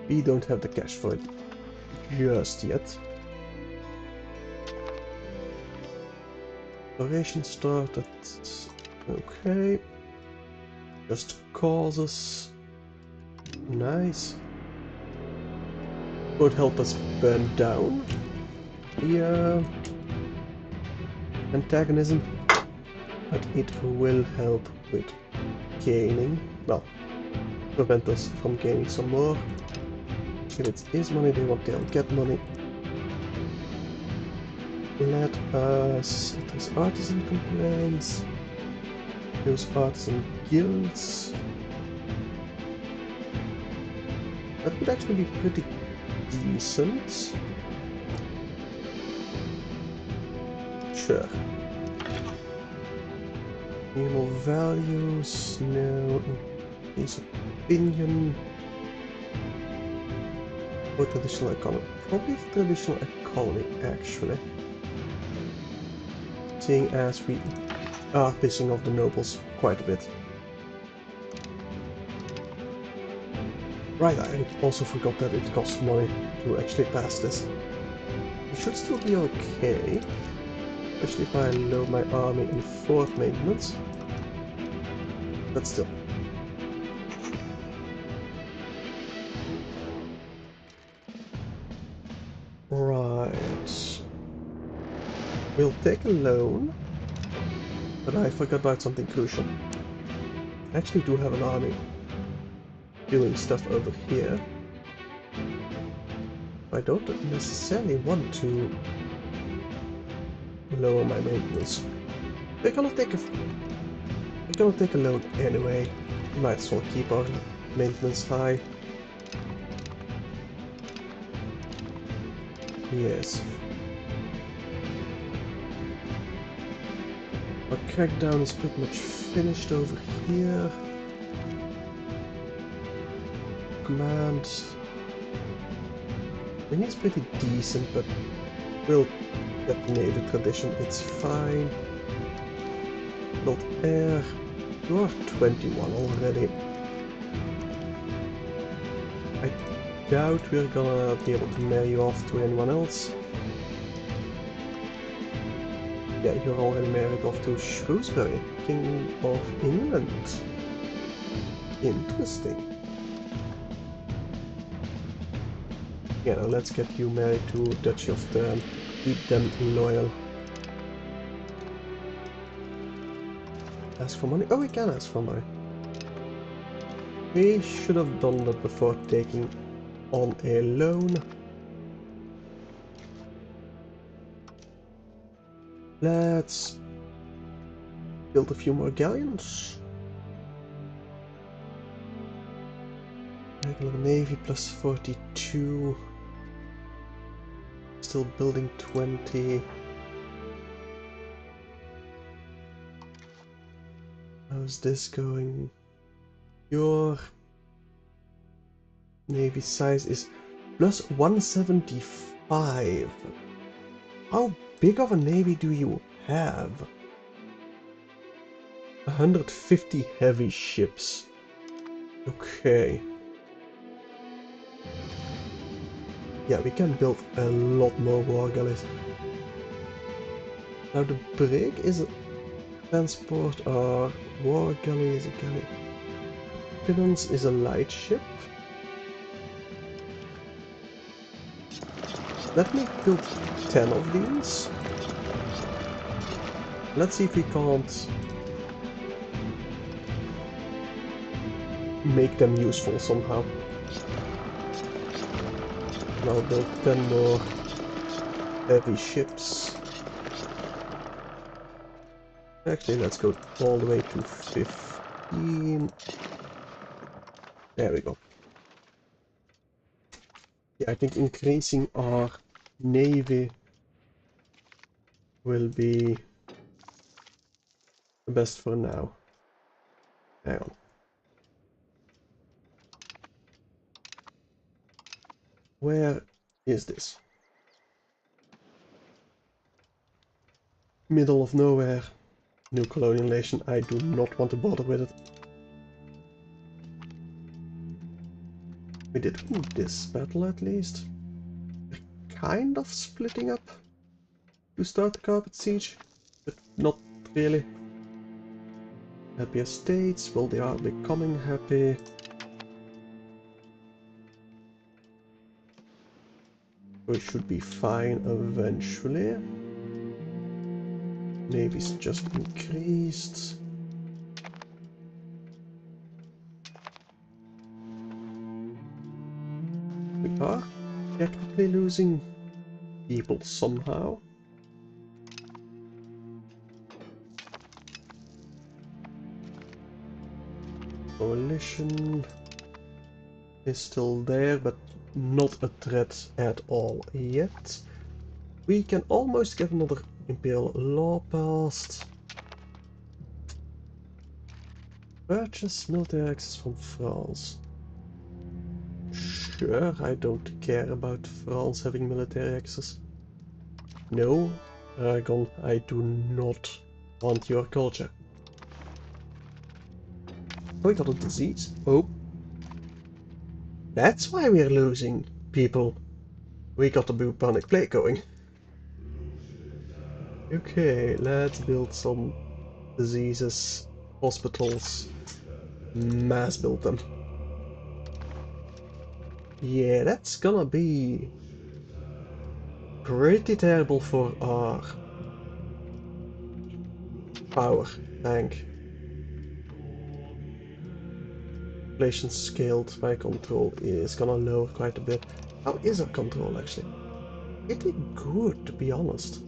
We don't have the cash for it just yet. Operation started. Okay. Just causes. Nice. Would help us burn down the antagonism, but it will help with gaining, well, prevent us from gaining some more. If it is money they want, they'll get money. Let us, those artisan complaints, those artisan guilds. That would actually be pretty decent. Sure. Animal values, no. His opinion. Or traditional economy. Probably traditional economy, actually. Seeing as we are pissing off the nobles quite a bit. Right, I also forgot that it costs money to actually pass this. It should still be okay. Especially if I load my army in fort maintenance. But still. Right. We'll take a loan. But I forgot about something crucial. I actually do have an army doing stuff over here. I don't necessarily want to lower my maintenance. We're gonna take a load anyway. Might as well keep our maintenance high. Yes. Our crackdown is pretty much finished over here. Command. I think it's pretty decent, but we'll get the Navy tradition, it's fine. Build air. You are 21 already. I doubt we're gonna be able to marry you off to anyone else. Yeah, you're already married off to Shrewsbury, King of England. Interesting. Yeah, now let's get you married to Duchy of Turn. Keep them loyal. Ask for money? Oh, we can ask for money. We should have done that before taking on a loan. Let's build a few more galleons. Regular Navy plus 42. Still building 20. How's this going? Your Navy size is plus 175. How big of a navy do you have? 150 heavy ships. Okay. Yeah, we can build a lot more war galleys. Now the brig is a transport or war galley is a galley. Finance is a light ship. Let me build 10 of these. Let's see if we can't make them useful somehow. And I'll build 10 more heavy ships. Actually, let's go all the way to 15. There we go. Yeah, I think increasing our navy will be the best for now. Hang on. Where is this? Middle of nowhere. New colonial nation. I do not want to bother with it. We did win this battle at least. We're kind of splitting up to start the carpet siege, but not really. Happy estates. Well, they are becoming happy. We should be fine eventually. Navy's just increased. We are technically losing people somehow. Coalition is still there, but not a threat at all yet. We can almost get another imperial law passed. Purchase military access from France. Sure, I don't care about France having military access. No, Aragon, I do not want your culture. Oh, we got a disease. Oh. That's why we're losing people. We got the bubonic plague going. Okay, let's build some diseases, hospitals, mass build them. Yeah, that's gonna be pretty terrible for our power bank. Population scaled by control is gonna lower quite a bit. How is our control actually? Pretty good, to be honest.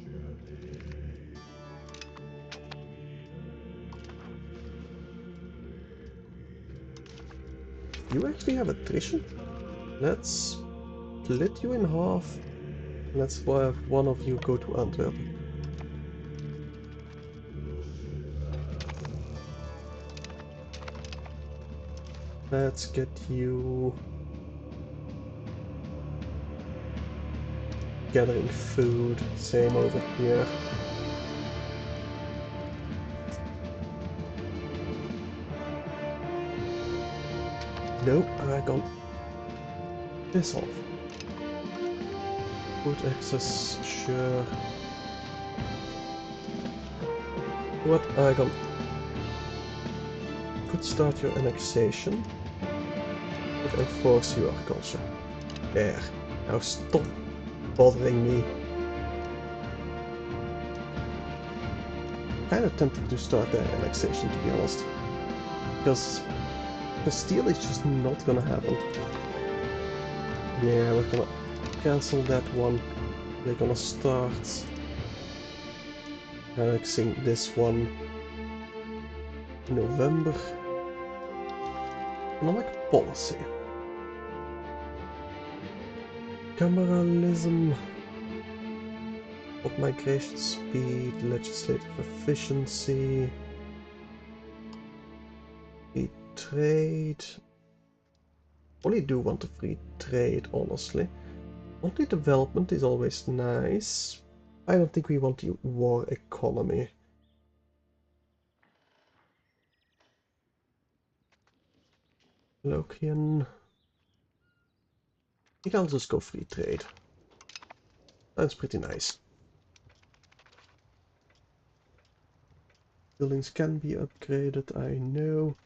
You actually have attrition? Let's split you in half. Let's have one of you go to Antwerp. Let's get you gathering food. Same over here. Nope, I got this off. Food access, sure. What Aragon could start your annexation, but enforce your culture. There. Now stop bothering me. Kinda tempted to start their annexation, to be honest. Because Castile is just not gonna happen. Yeah, we're gonna cancel that one. We're gonna start annexing this one in November. Economic policy. Cameralism. Of migration speed, legislative efficiency. Free trade. Only do want a free trade, honestly. Only development is always nice. I don't think we want the war economy. Lokian. You can just go free trade. That's pretty nice. Buildings can be upgraded, I know.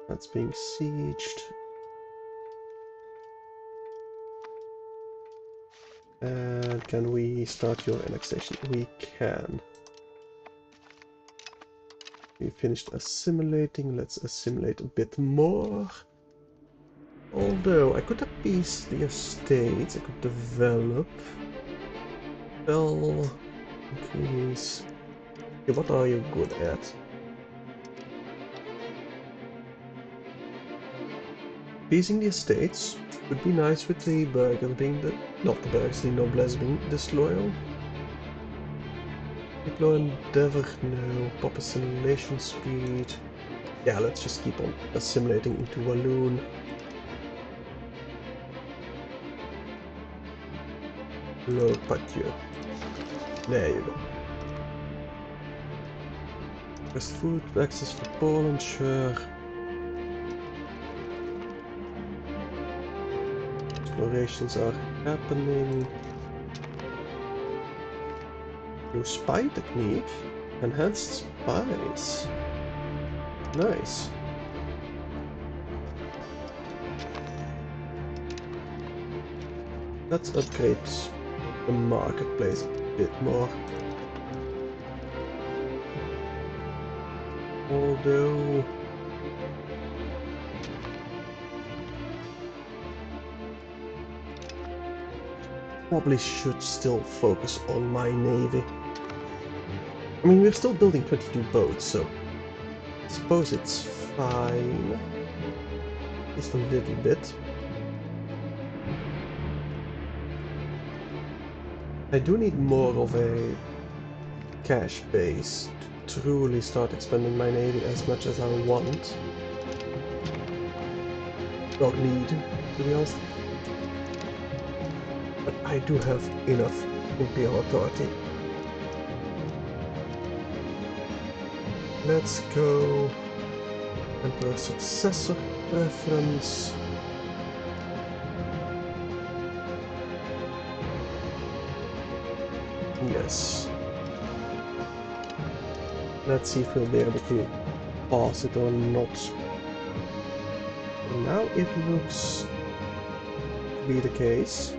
That's being sieged. And can we start your annexation? We can. We finished assimilating. Let's assimilate a bit more. Although I could appease the estates, I could develop. Well, increase. Okay, what are you good at? Appeasing the estates would be nice with the burghers being the... not the burghers, the noblesse being disloyal. Deploy endeavor, no. Pop assimilation speed. Yeah, let's just keep on assimilating into Walloon. Low patio. There you go. Request food access for Poland, sure. Explorations are happening. New spy technique. Enhanced spies. Nice. Let's upgrade the marketplace a bit more. Although... probably should still focus on my navy. I mean, we're still building 22 boats, so I suppose it's fine. Just a little bit. I do need more of a cash base to truly start expanding my navy as much as I want. Don't need, to be honest. But I do have enough imperial authority. Let's go. Emperor successor preference. Yes. Let's see if we'll be able to pass it or not. And now it looks to be the case.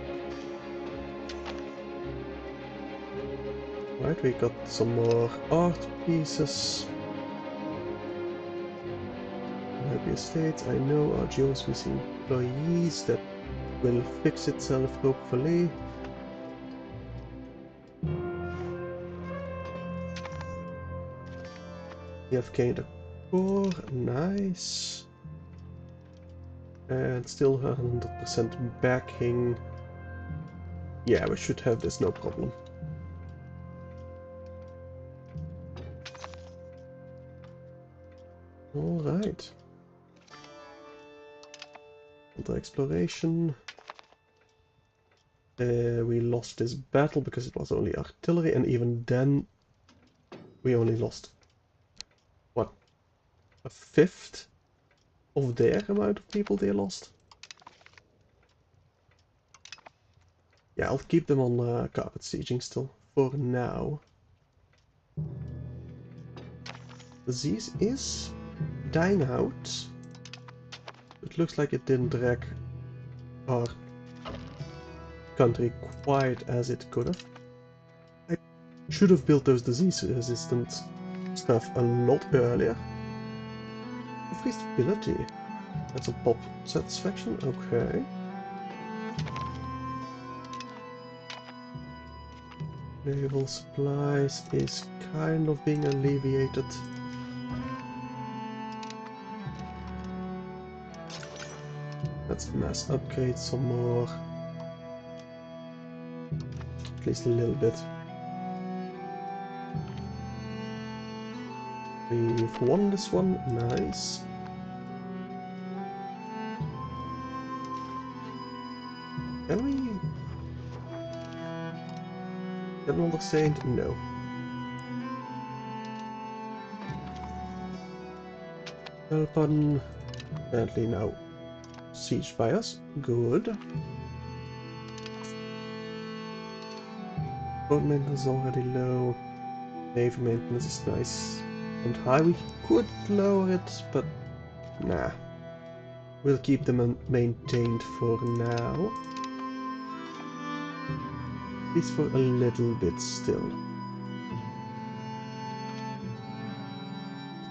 Right, we got some more art pieces. Happy estates. I know our Joe's missing employees. That will fix itself, hopefully. We have gained a core, nice. And still 100% backing. Yeah, we should have this, no problem. Alright. Another exploration. We lost this battle because it was only artillery, and even then we only lost, what, a fifth of their amount of people they lost? Yeah, I'll keep them on carpet sieging still, for now. Disease is dying out. It looks like it didn't wreck our country quite as it could have. I should have built those disease-resistant stuff a lot earlier. Increased ability. That's a pop satisfaction, okay. Naval supplies is kind of being alleviated. Let's mass upgrade some more. At least a little bit. We've won this one, nice. Can we... get another saint? No. Well, pardon. Apparently no. siege by us. Good. Road maintenance is already low. Navy maintenance is nice and high. We could lower it, but nah. We'll keep them maintained for now. At least for a little bit still.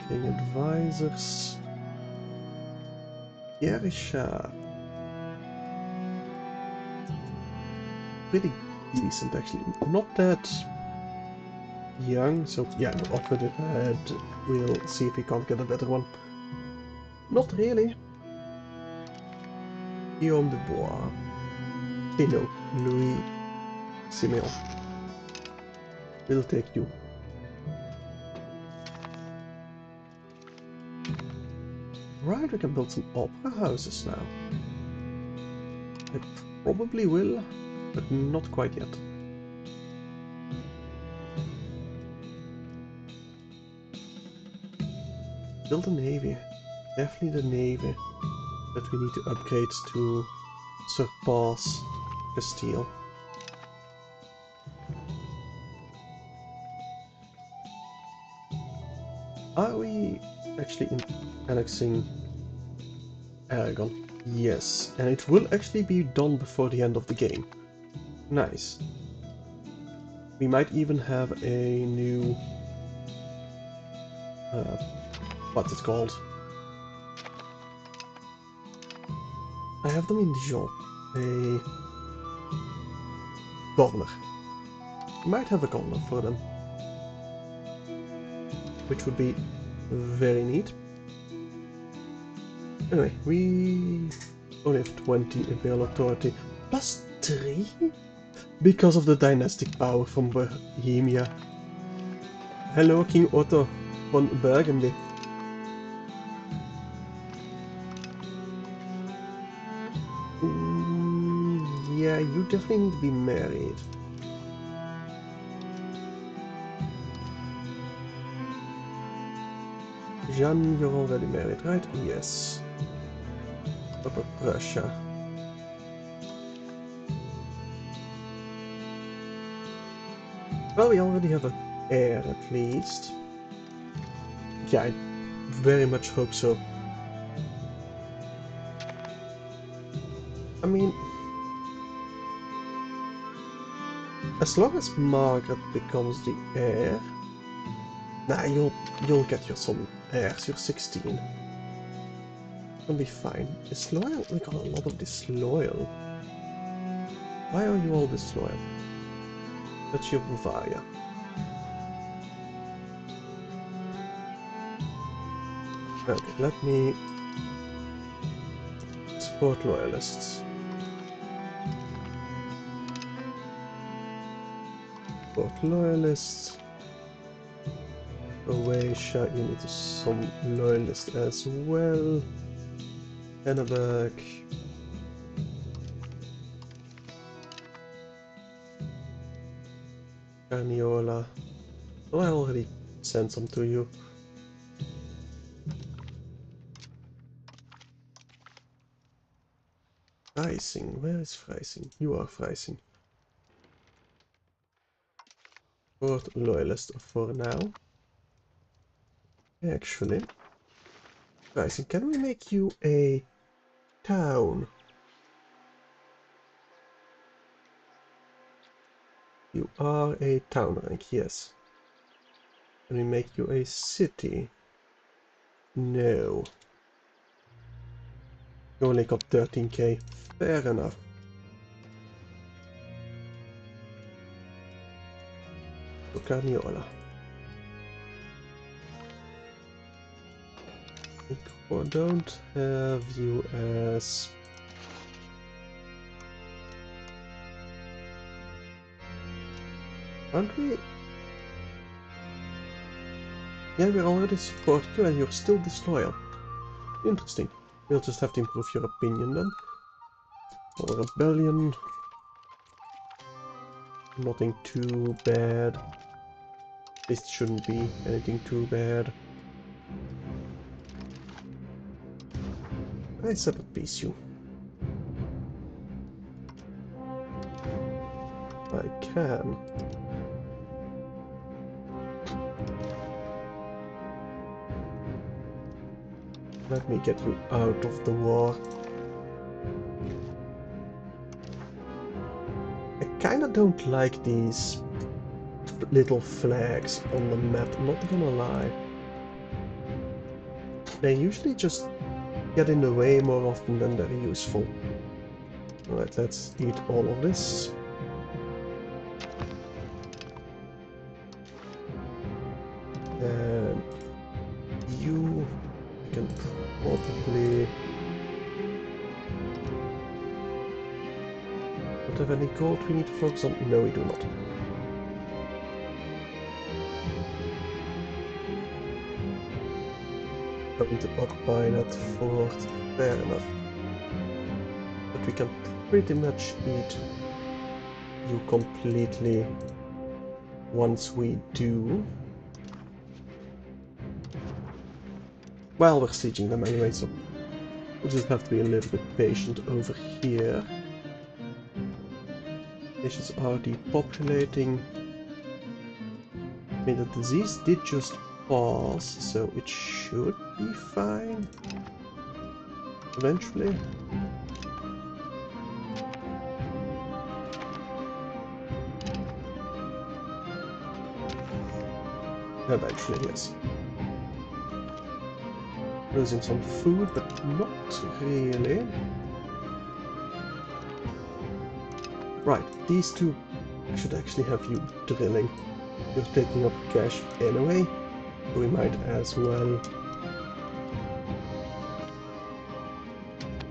Okay, advisors. Yerisha. Pretty decent actually. Not that young, so yeah, we'll offer the head. We'll see if we can't get a better one. Not really. Guillaume de Bois. No, Louis Simeon. We'll take you. Right, we can build some opera houses now. I probably will, but not quite yet. Build a navy. Definitely the navy that we need to upgrade to surpass Castile. Are we actually annexing Aragon? Yes, and it will actually be done before the end of the game. Nice. We might even have a new... what's it called? I have them in Dijon. A governor. Might have a governor for them. Which would be very neat. Anyway, we only have 20 imperial authority. Plus 3? Because of the dynastic power from Bohemia. Hello, King Otto von Burgundy. Yeah, you definitely need to be married. Jeanne, you're already married, right? Yes. Upper Prussia. Well, we already have an heir at least. Yeah, I very much hope so. I mean, as long as Margaret becomes the heir, nah, you'll get your son heirs. You're 16. You'll be fine. Disloyal? We got a lot of disloyal. Why are you all disloyal? That's your Bavaria. Okay, let me support loyalists. Support loyalists. Croatia, you need some loyalists as well. Henneberg. Carniola. Oh, I already sent some to you. Freising. Where is Freising? You are Freising. Support loyalist for now. Actually, Freising, can we make you a town? You are a town rank, yes. Can we make you a city? No. You only got 13k. Fair enough. So Carniola. I don't have you as... Aren't we? Yeah, we already support you and you're still disloyal. Interesting. We'll just have to improve your opinion then. Or rebellion. Nothing too bad. This shouldn't be anything too bad. I set up peace you. I can. Let me get you out of the war. I kinda don't like these little flags on the map, I'm not gonna lie. They usually just get in the way more often than they're useful. Alright, let's eat all of this. And you can probably... Don't have any gold we need to focus on? No, we do not. Going to occupy that fort, fair enough. But we can pretty much eat you completely once we do. Well, we're sieging them anyway, so we'll just have to be a little bit patient over here. Nations are depopulating. I mean, the disease did just pause, so it should be fine. Eventually. Eventually, yes. Losing some food, but not really. Right, these two should actually have you drilling. You're taking up cash anyway, so we might as well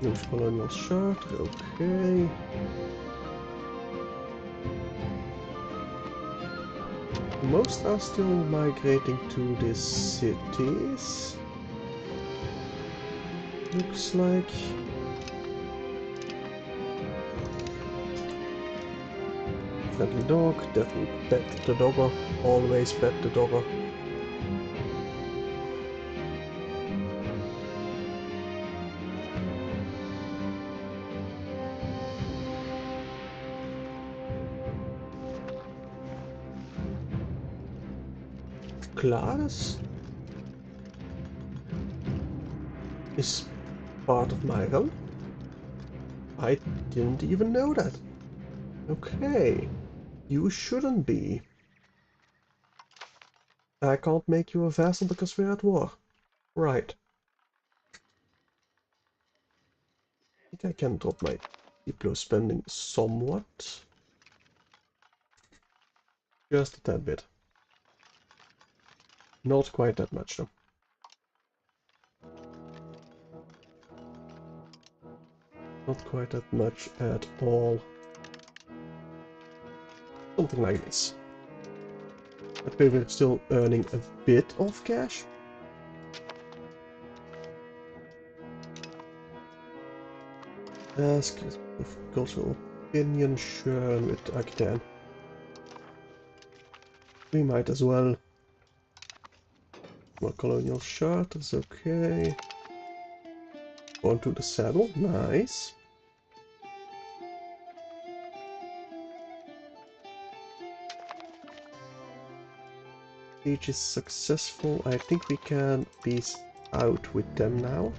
use colonial charter, okay. Most are still migrating to the cities. Looks like. Friendly dog, definitely pet the dogger, always pet the dogger. Class is part of my realm. I didn't even know that. Okay. You shouldn't be. I can't make you a vassal because we're at war. Right. I think I can drop my Diplo spending somewhat. Just a tad bit. Not quite that much though. Not quite that much at all. Something like this. But we're still earning a bit of cash. Ask of cultural opinion, sure, with Aquitaine. We might as well. More colonial charters, okay. On to the saddle, nice. Siege is successful. I think we can peace out with them now.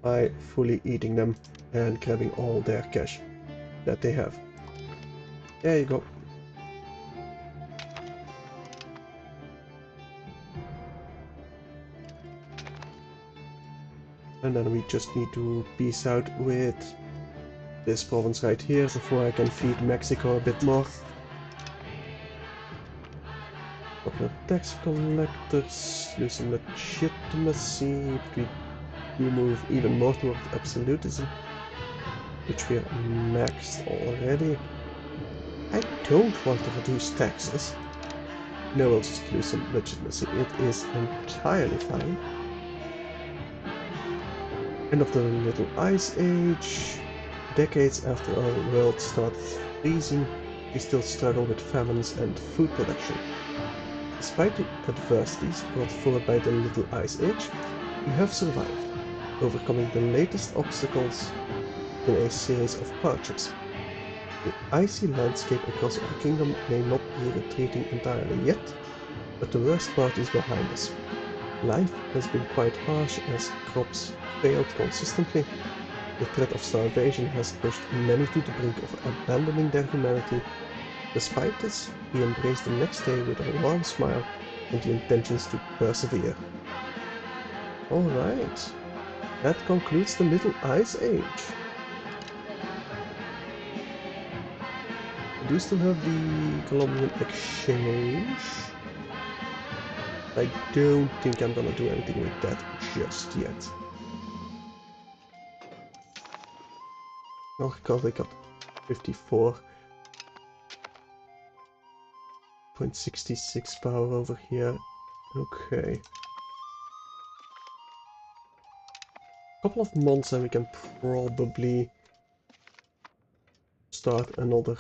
By fully eating them and grabbing all their cash that they have. There you go. And then we just need to peace out with this province right here before I can feed Mexico a bit more. Couple tax collectors, losing legitimacy, but we move even more towards absolutism, which we are maxed already. I don't want to reduce taxes. No, we'll just lose some legitimacy. It is entirely fine. End of the Little Ice Age. Decades after our world started freezing, we still struggle with famines and food production. Despite the adversities brought forward by the Little Ice Age, we have survived. overcoming the latest obstacles in a series of hardships. The icy landscape across our kingdom may not be retreating entirely yet, but the worst part is behind us. Life has been quite harsh as crops failed consistently. The threat of starvation has pushed many to the brink of abandoning their humanity. Despite this, we embrace the next day with a warm smile and the intentions to persevere. Alright, that concludes the Little Ice Age. I do still have the Colombian exchange. I don't think I'm gonna do anything with that just yet. Oh god, I got 54.66 power over here. Okay. Couple of months and we can probably start another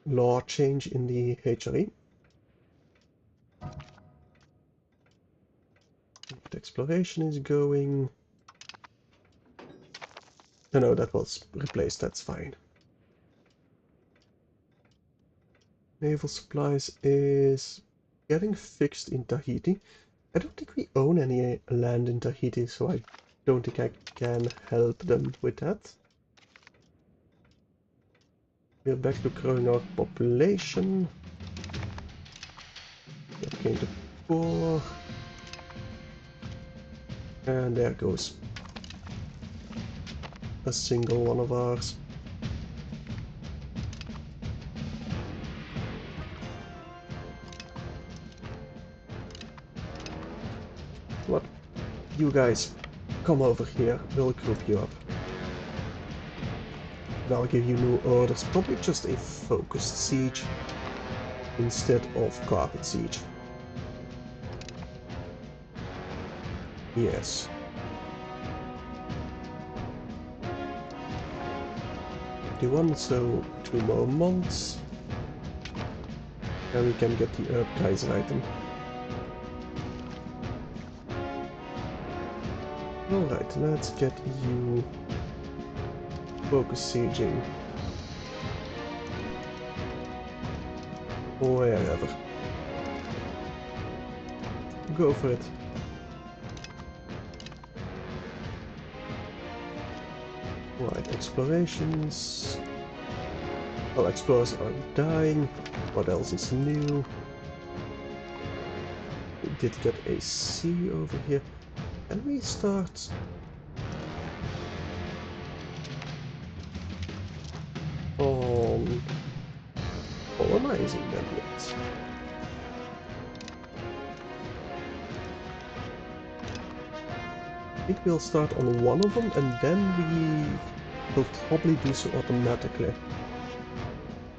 law change in the HRE. The exploration is going. No, that was replaced, that's fine. Naval supplies is getting fixed in Tahiti. I don't think we own any land in Tahiti, so I don't think I can help them with that. We're back to growing our population. Okay, the poor. And there goes a single one of ours. What? You guys, come over here, we'll group you up. I'll give you new orders, probably just a focused siege instead of carpet siege. Yes. So 2 more months. And we can get the Herb Kaiser item. Alright, let's get you focus sieging wherever. Go for it. Right, explorations. Well, explorers are dying. What else is new? We did get a sea over here. Can we start? On colonizing them yet? I think we'll start on one of them and then we will probably do so automatically.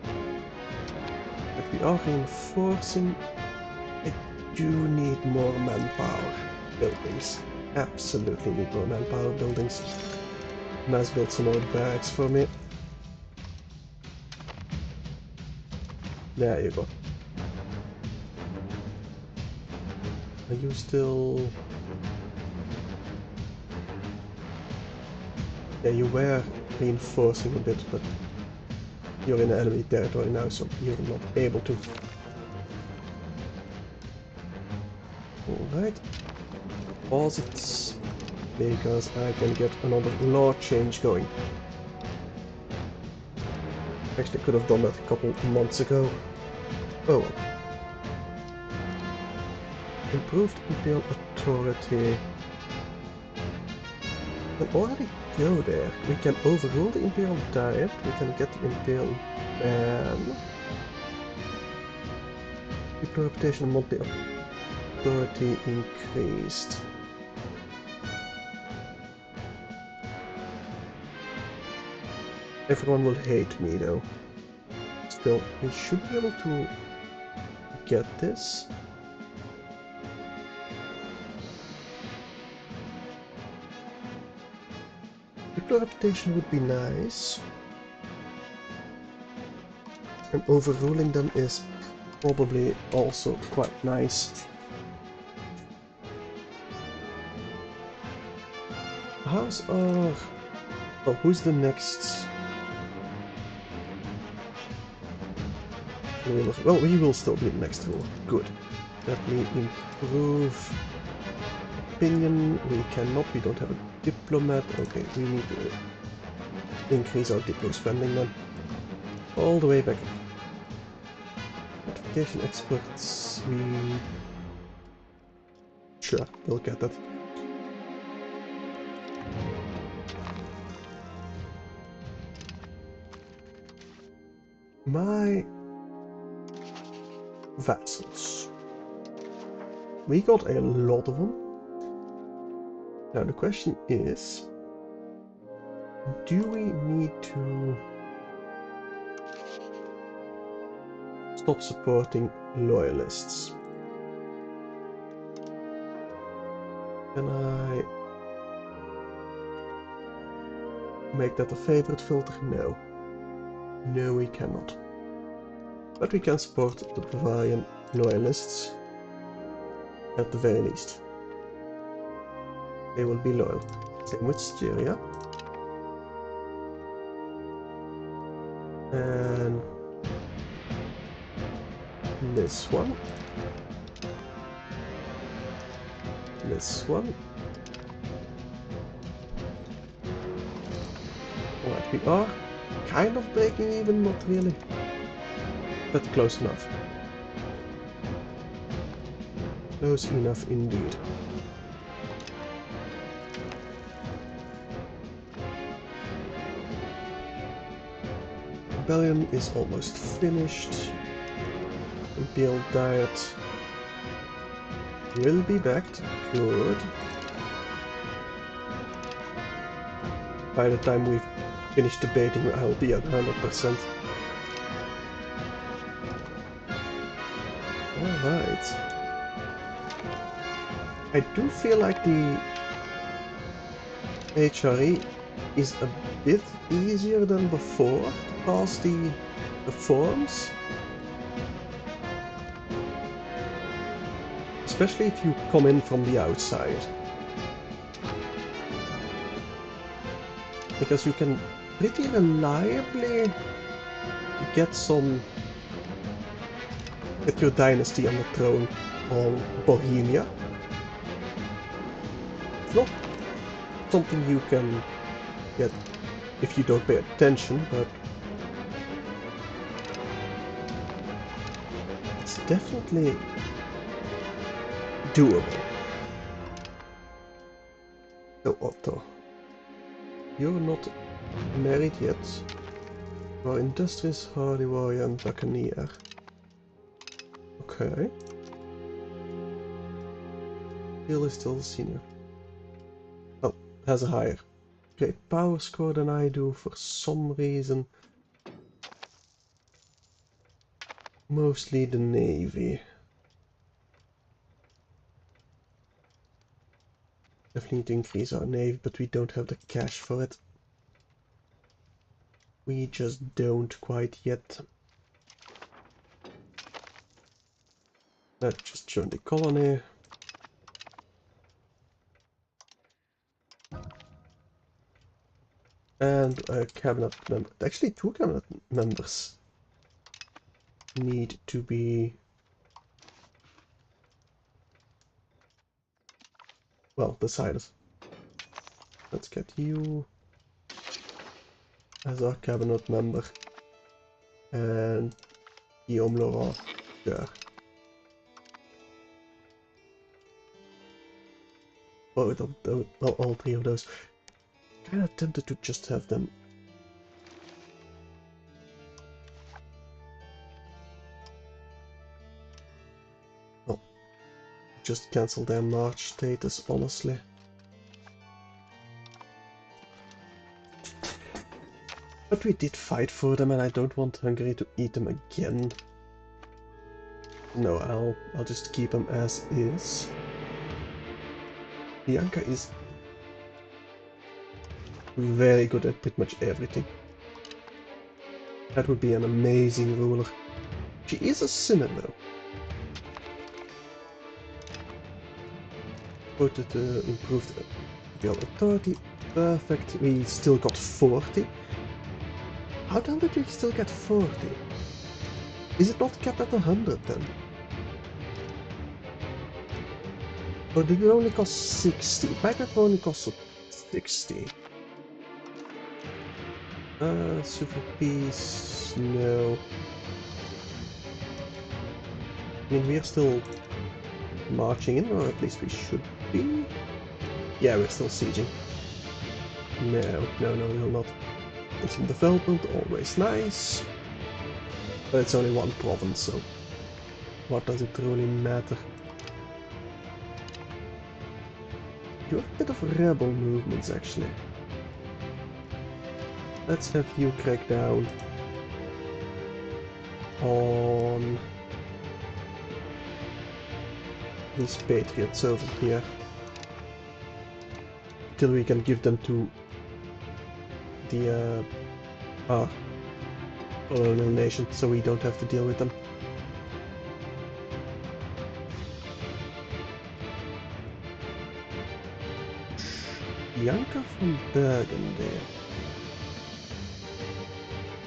But we are reinforcing. I do need more manpower buildings. Absolutely need more manpower buildings. Mass build some more barracks for me. There you go. Are you still... Yeah, you were reinforcing a bit, but you're in enemy territory now, so you're not able to. Alright. Pause it, because I can get another law change going. Actually, I could have done that a couple months ago. Oh well. Improved Imperial Authority. We can already go there. We can overrule the Imperial Diet. We can get the Imperial Ban. People reputation and monthly authority increased. Everyone will hate me though. Still, we should be able to get this. People reputation would be nice. And overruling them is probably also quite nice. how's our... Oh, who's the next ruler? Well, we will still be the next ruler. Good. Let me improve opinion. We cannot, we don't have a diplomat. Okay, we need to increase our diplo spending then. All the way back. Fortification experts, we... Sure, we'll get that. My vassals. We got a lot of them. Now the question is, do we need to stop supporting loyalists? Can I make that a favorite filter? No. No, we cannot. But we can support the Bavarian loyalists at the very least. They will be loyal. Same with Styria. And this one. This one. Alright, we are kind of breaking even, not really. But close enough. Close enough indeed. Rebellion is almost finished. Imperial Diet will be backed. Good. By the time we've finished debating, I'll be at 100%. Alright. I do feel like the HRE is a bit easier than before to pass the forms. Especially if you come in from the outside. Because you can pretty reliably get your dynasty on the throne on Bohemia. It's not something you can get if you don't pay attention, but it's definitely doable. So Otto, you're not married yet. You are industrious, hardy warrior and buccaneer. Okay. Hill is still senior. Oh, has a higher great power score than I do for some reason. Mostly the navy. Definitely need to increase our navy, but we don't have the cash for it. We just don't quite yet. Let's just join the colony. And a cabinet member. Actually, 2 cabinet members need to be, well, decided. Let's get you as our cabinet member. And Guillaume Laurent there. Oh, all 3 of those. Kind of tempted to just have them. Oh, just cancel their March status, honestly. But we did fight for them, and I don't want Hungary to eat them again. No, I'll just keep them as is. Bianca is very good at pretty much everything. That would be an amazing ruler. She is a sinner though. Voted improved Build authority. Perfect. We still got 40. How did we still get 40? Is it not capped at 100 then? Or did it only cost 60? Baghdad only cost 60. Super peace, no. I mean, we are still marching in, or at least we should be. Yeah, we're still sieging. No, we will not. It's in development, always nice. But it's only one province, so what does it really matter? You have a bit of rebel movements, actually. Let's have you crack down on these patriots over here. Till we can give them to the our colonial nation, so we don't have to deal with them. Bianca from Burgundy.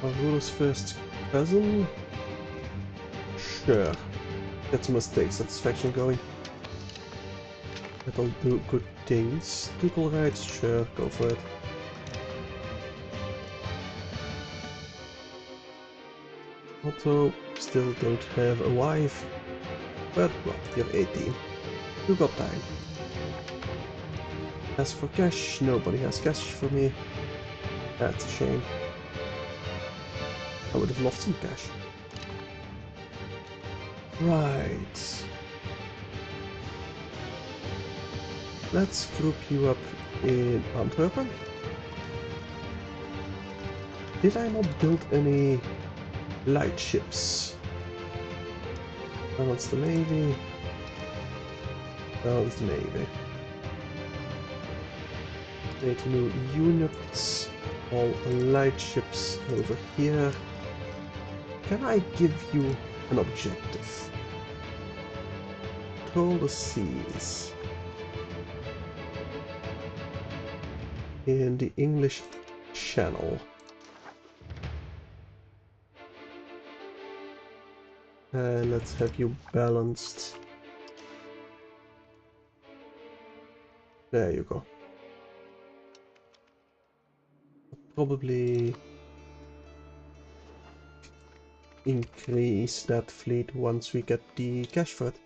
Our ruler's first cousin? Sure. Get some estate satisfaction going. That'll do good things. Ducal rights? Sure, go for it. Otto, still don't have a wife. But, well, you're 18. You got time. As for cash, nobody has cash for me. That's a shame. I would have loved some cash. Right. Let's group you up in Antwerpen. Did I not build any light ships? Balance the navy. Balance the navy. Create new units. All light ships over here. Can I give you an objective? Control the seas. In the English Channel. And let's have you balanced. There you go. Probably increase that fleet once we get the cash for it.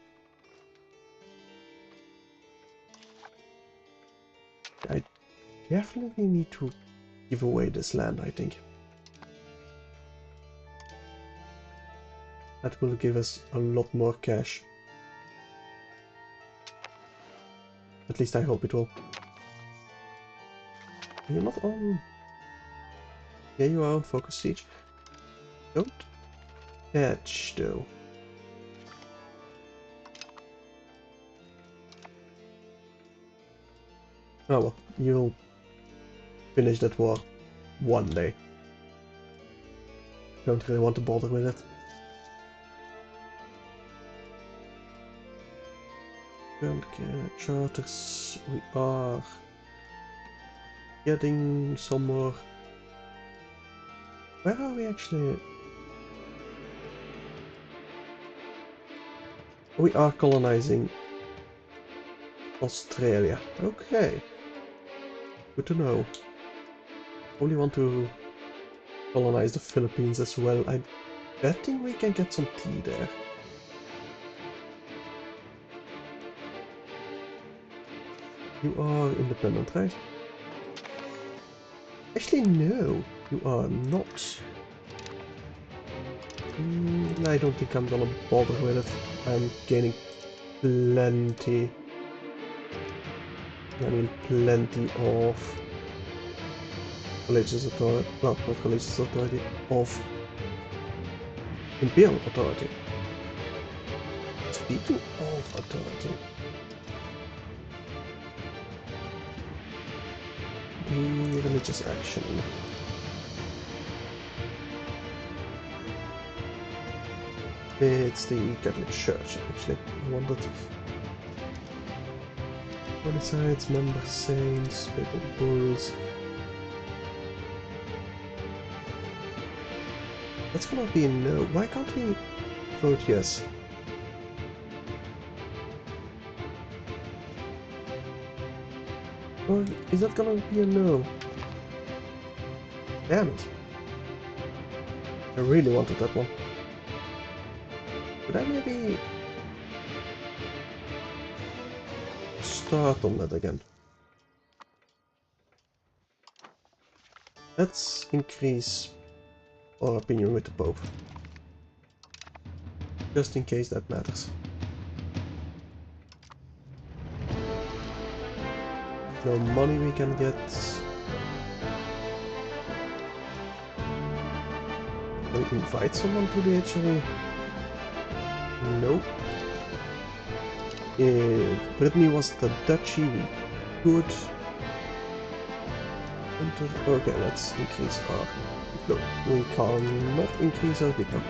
I definitely need to give away this land, I think. That will give us a lot more cash. At least I hope it will. You're not on... Yeah, you are on Focus Siege. Don't catch, though. Oh well, you'll finish that war one day. Don't really want to bother with it. Don't get charters. We are getting some more. Where are we actually? We are colonizing Australia. Okay. Good to know. Only want to colonize the Philippines as well. I'm betting we can get some tea there. You are independent, right? Actually, no, you are not. I don't think I'm gonna bother with it. I'm gaining plenty. I mean, plenty of religious authority. Well, not religious authority, of imperial authority. Speaking of authority, the religious action. It's the Catholic Church, actually. I wondered. Homicides, member saints, papal bulls. That's gonna be a no. Why can't we vote yes? Or is that gonna be a no? Damn it. I really wanted that one. Could I maybe start on that again? Let's increase our opinion with the Pope. Just in case that matters. No money we can get. Can we invite someone to the HRE? Nope. If Brittany was the duchy, we could. Okay, let's increase our. No, we cannot increase our people.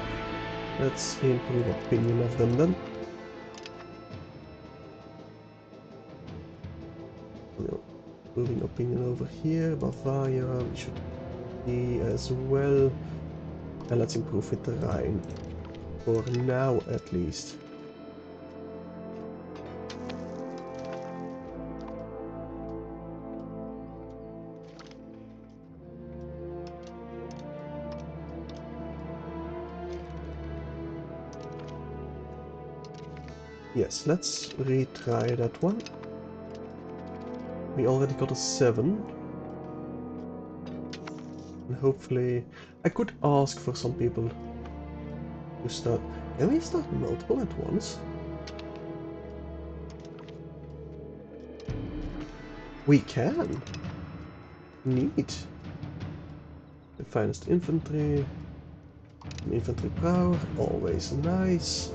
Let's improve opinion of them then. Moving opinion over here, Bavaria, we should be as well. And let's improve with the Rhine. For now, at least. Yes, let's retry that one. We already got a 7. And hopefully... I could ask for some people to start... Can we start multiple at once? We can! Neat! The finest infantry... Infantry power, always nice.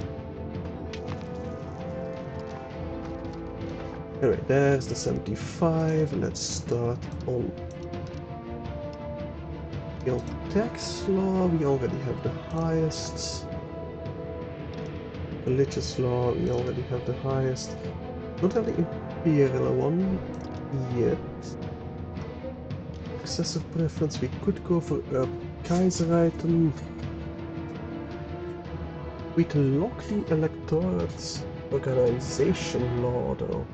Anyway, there's the 75. Let's start on the tax law. We already have the highest. Religious law, we already have the highest. Don't have the imperial one yet. Excessive preference, we could go for a Kaiserreiten. We can lock the electorate organization law though.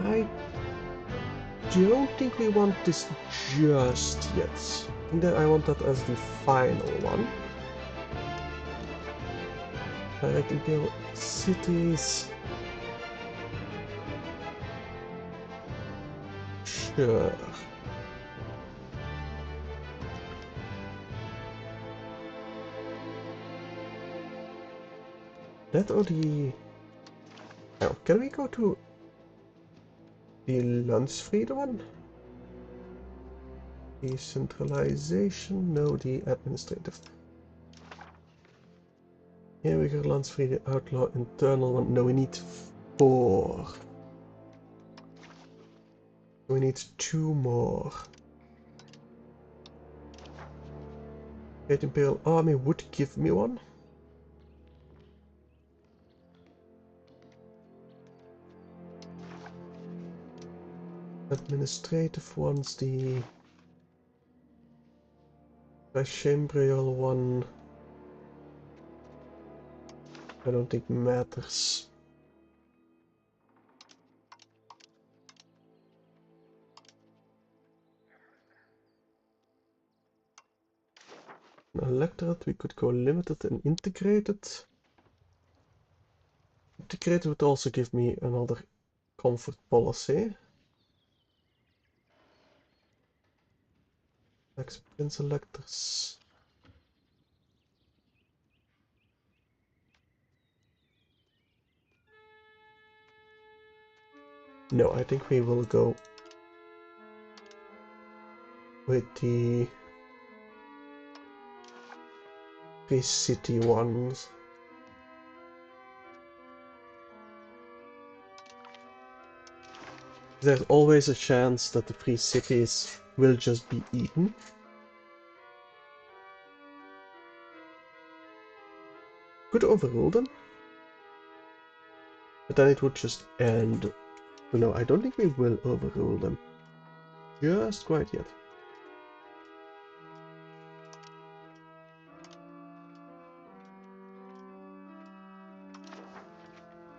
I don't think we want this just yet. I think that I want that as the final one. Direct imperial cities. Sure. That or the... Oh, can we go to the Landsfriede one? Decentralization? No, the administrative. Here we go, Landsfriede, outlaw, internal one. No, we need 4. We need 2 more. Great Imperial Army would give me one. Administrative ones, the Chambreal one, I don't think matters. Electorate, we could go limited and integrated. Integrated would also give me another comfort policy. Tax prince electors. No, I think we will go with the Free City ones. There's always a chance that the Free Cities will just be eaten. Could overrule them. But then it would just end. No, I don't think we will overrule them. Just quite yet.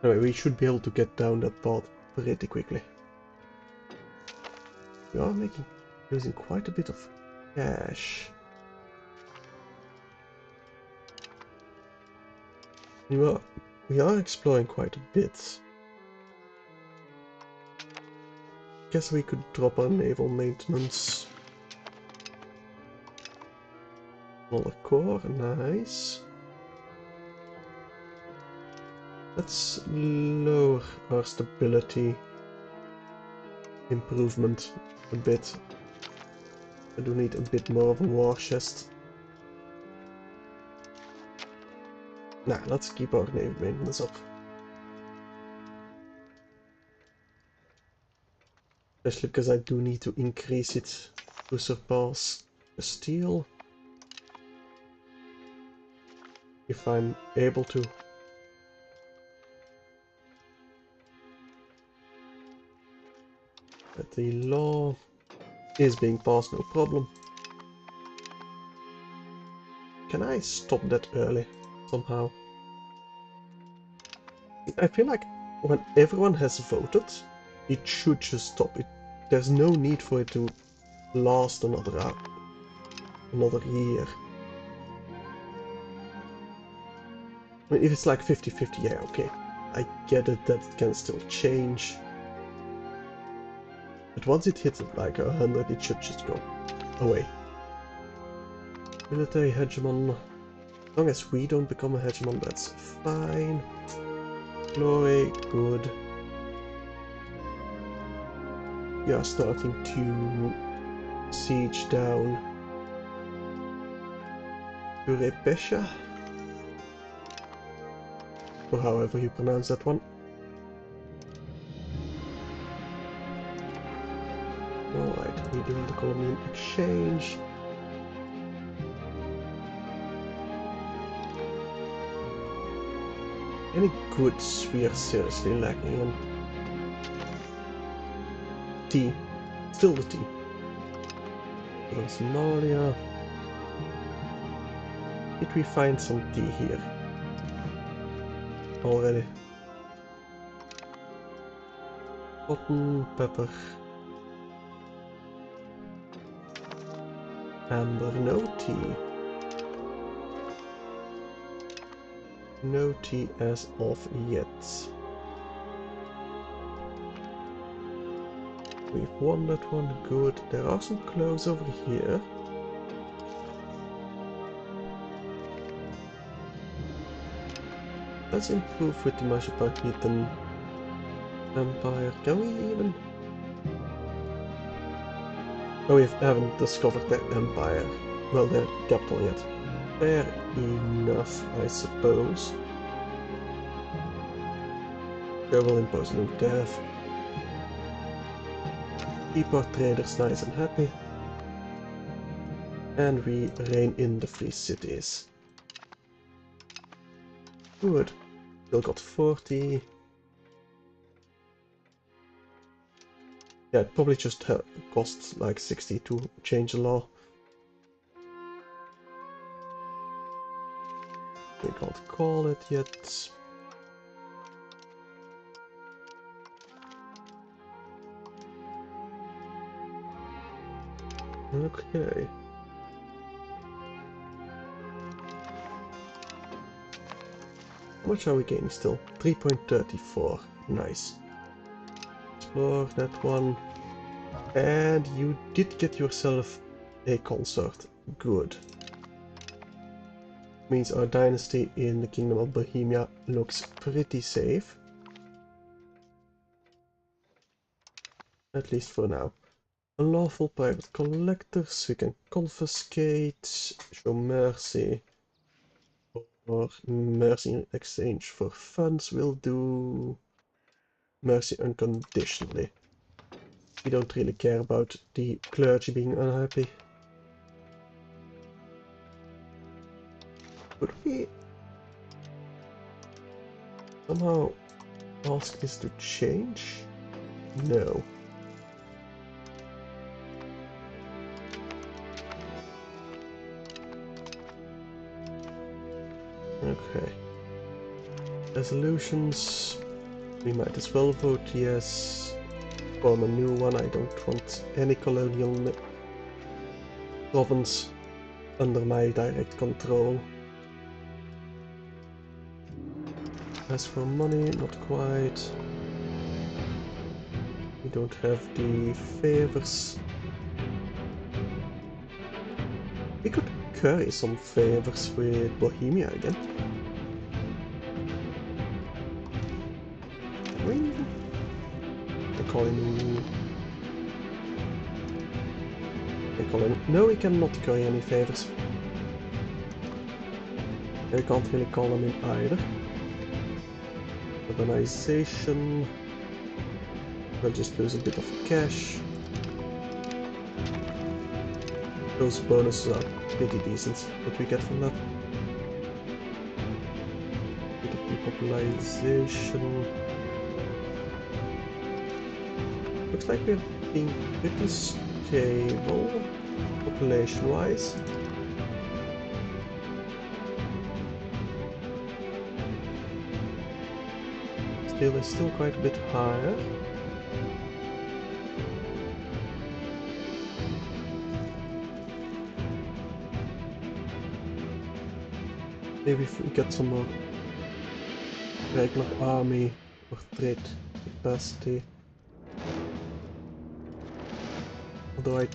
Anyway, we should be able to get down that path pretty quickly. We are losing quite a bit of cash. We are exploring quite a bit. Guess we could drop our naval maintenance. Another core, nice. Let's lower our stability improvement a bit. I do need a bit more of a war chest. Nah, let's keep our naval maintenance up. Especially because I do need to increase it to surpass the steel. If I'm able to. But the law is being passed, no problem. Can I stop that early somehow? I feel like when everyone has voted, it should just stop. There's no need for it to last another year. I mean, if it's like 50-50, yeah, okay. I get it that it can still change. But once it hits like 100, it should just go away. Military hegemon. As long as we don't become a hegemon, that's fine. Glory, good. We are starting to siege down Europa, or however you pronounce that one. Alright, we're doing the Colombian exchange. Any goods we are seriously lacking on? Tea. Still the tea. Somalia. Did we find some tea here? Already. Cotton, pepper. Amber, no tea. No tea as of yet. We've won that one, good. There are some clothes over here. Let's improve with the Metropolitan Empire. Can we even? Oh, we haven't discovered their empire. Well, their capital yet. Fair enough, I suppose. They will impose a new tariff. Keep our traders nice and happy. And we reign in the free cities. Good. Still got 40. Yeah, it probably just costs like 60 to change the law. We can't call it yet. Okay. How much are we gaining still? 3.34. Nice. Explore that one. And you did get yourself a consort. Good. Means our dynasty in the Kingdom of Bohemia looks pretty safe. At least for now. Unlawful private collectors, we can confiscate, show mercy, or mercy in exchange for funds will do. Mercy unconditionally. We don't really care about the clergy being unhappy. Could we? somehow ask this to change? No. Okay. Resolutions. We might as well vote yes. Form a new one. I don't want any colonial province under my direct control. As for money, not quite. We don't have the favors. We could curry some favors with Bohemia again. The colony. The colony. No, we cannot curry any favors. We can't really call them in either. Urbanization. We'll just lose a bit of cash. Those bonuses are pretty decent, what we get from that. Bit of depopulation. Looks like we're being pretty stable, population-wise. Still, it's still quite a bit higher. Maybe if we get some more regular army or trade capacity. Although I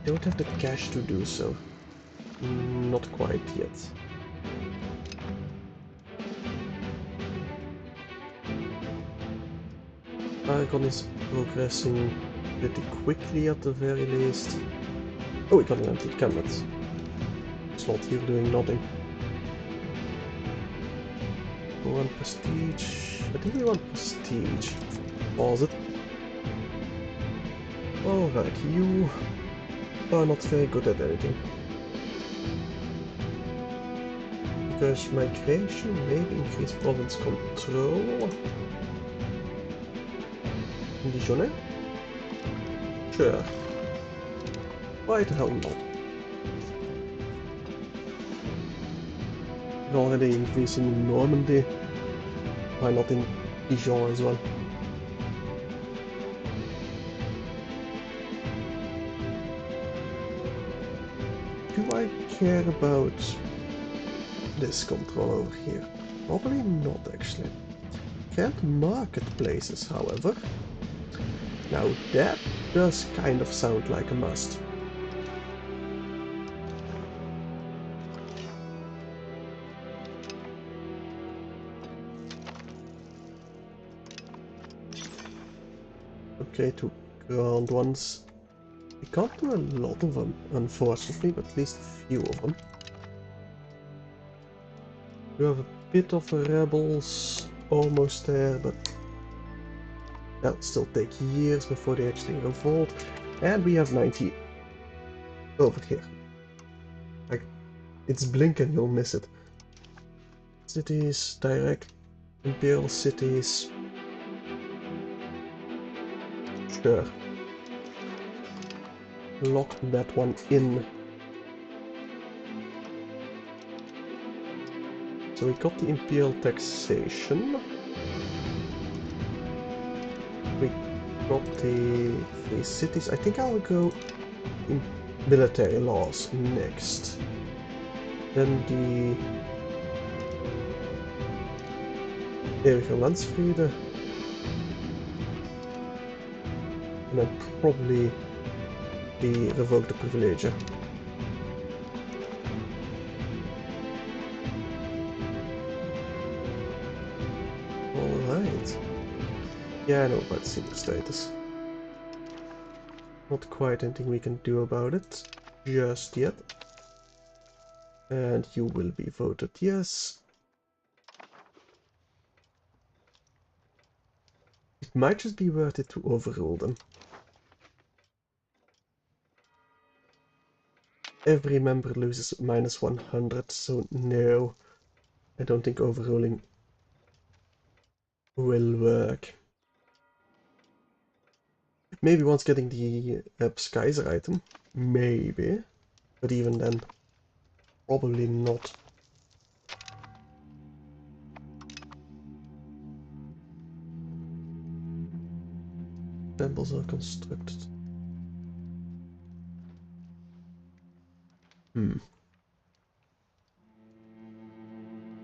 don't have the cash to do so. Not quite yet. Aragon is progressing pretty quickly at the very least. Oh, we got an empty cabinet. It's not here doing nothing. We want prestige. I think we want prestige. Was it? Alright, you are not very good at anything. Because migration maybe increase province control. Dijonais? Sure. Why the hell not? We're already increasing in Normandy. Why not in Dijon as well? Do I care about this control over here? Probably not actually. Can't marketplaces, however. Now that does kind of sound like a must. Okay, two grand ones. We can't do a lot of them, unfortunately, but at least a few of them. We have a bit of rebels almost there, but that'll still take years before they actually revolt. And we have 90 over here. Like, it's blink and you'll miss it. Cities, direct imperial cities. Sure. Lock that one in. So we got the imperial taxation. We got the free cities. I think I'll go in military laws next. Then the eeuwige landsvrede. And then probably the revoked privilege. Alright. Yeah, I know about senior status. Not quite anything we can do about it just yet. And you will be voted yes. It might just be worth it to overrule them. Every member loses -100, so no. I don't think overruling will work. Maybe once getting the Skizer item, maybe, but even then, probably not. Temples are constructed.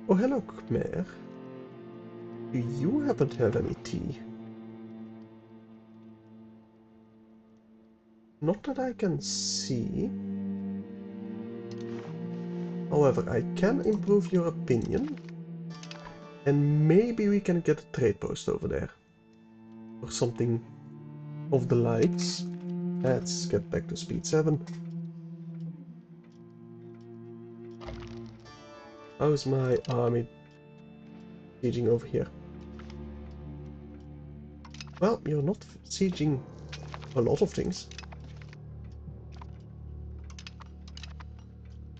Oh, hello, Khmer. Do you happen to have any tea? Not that I can see. However, I can improve your opinion. And maybe we can get a trade post over there. Or something of the likes. Let's get back to speed 7. How's my army sieging over here? Well, you're not sieging a lot of things.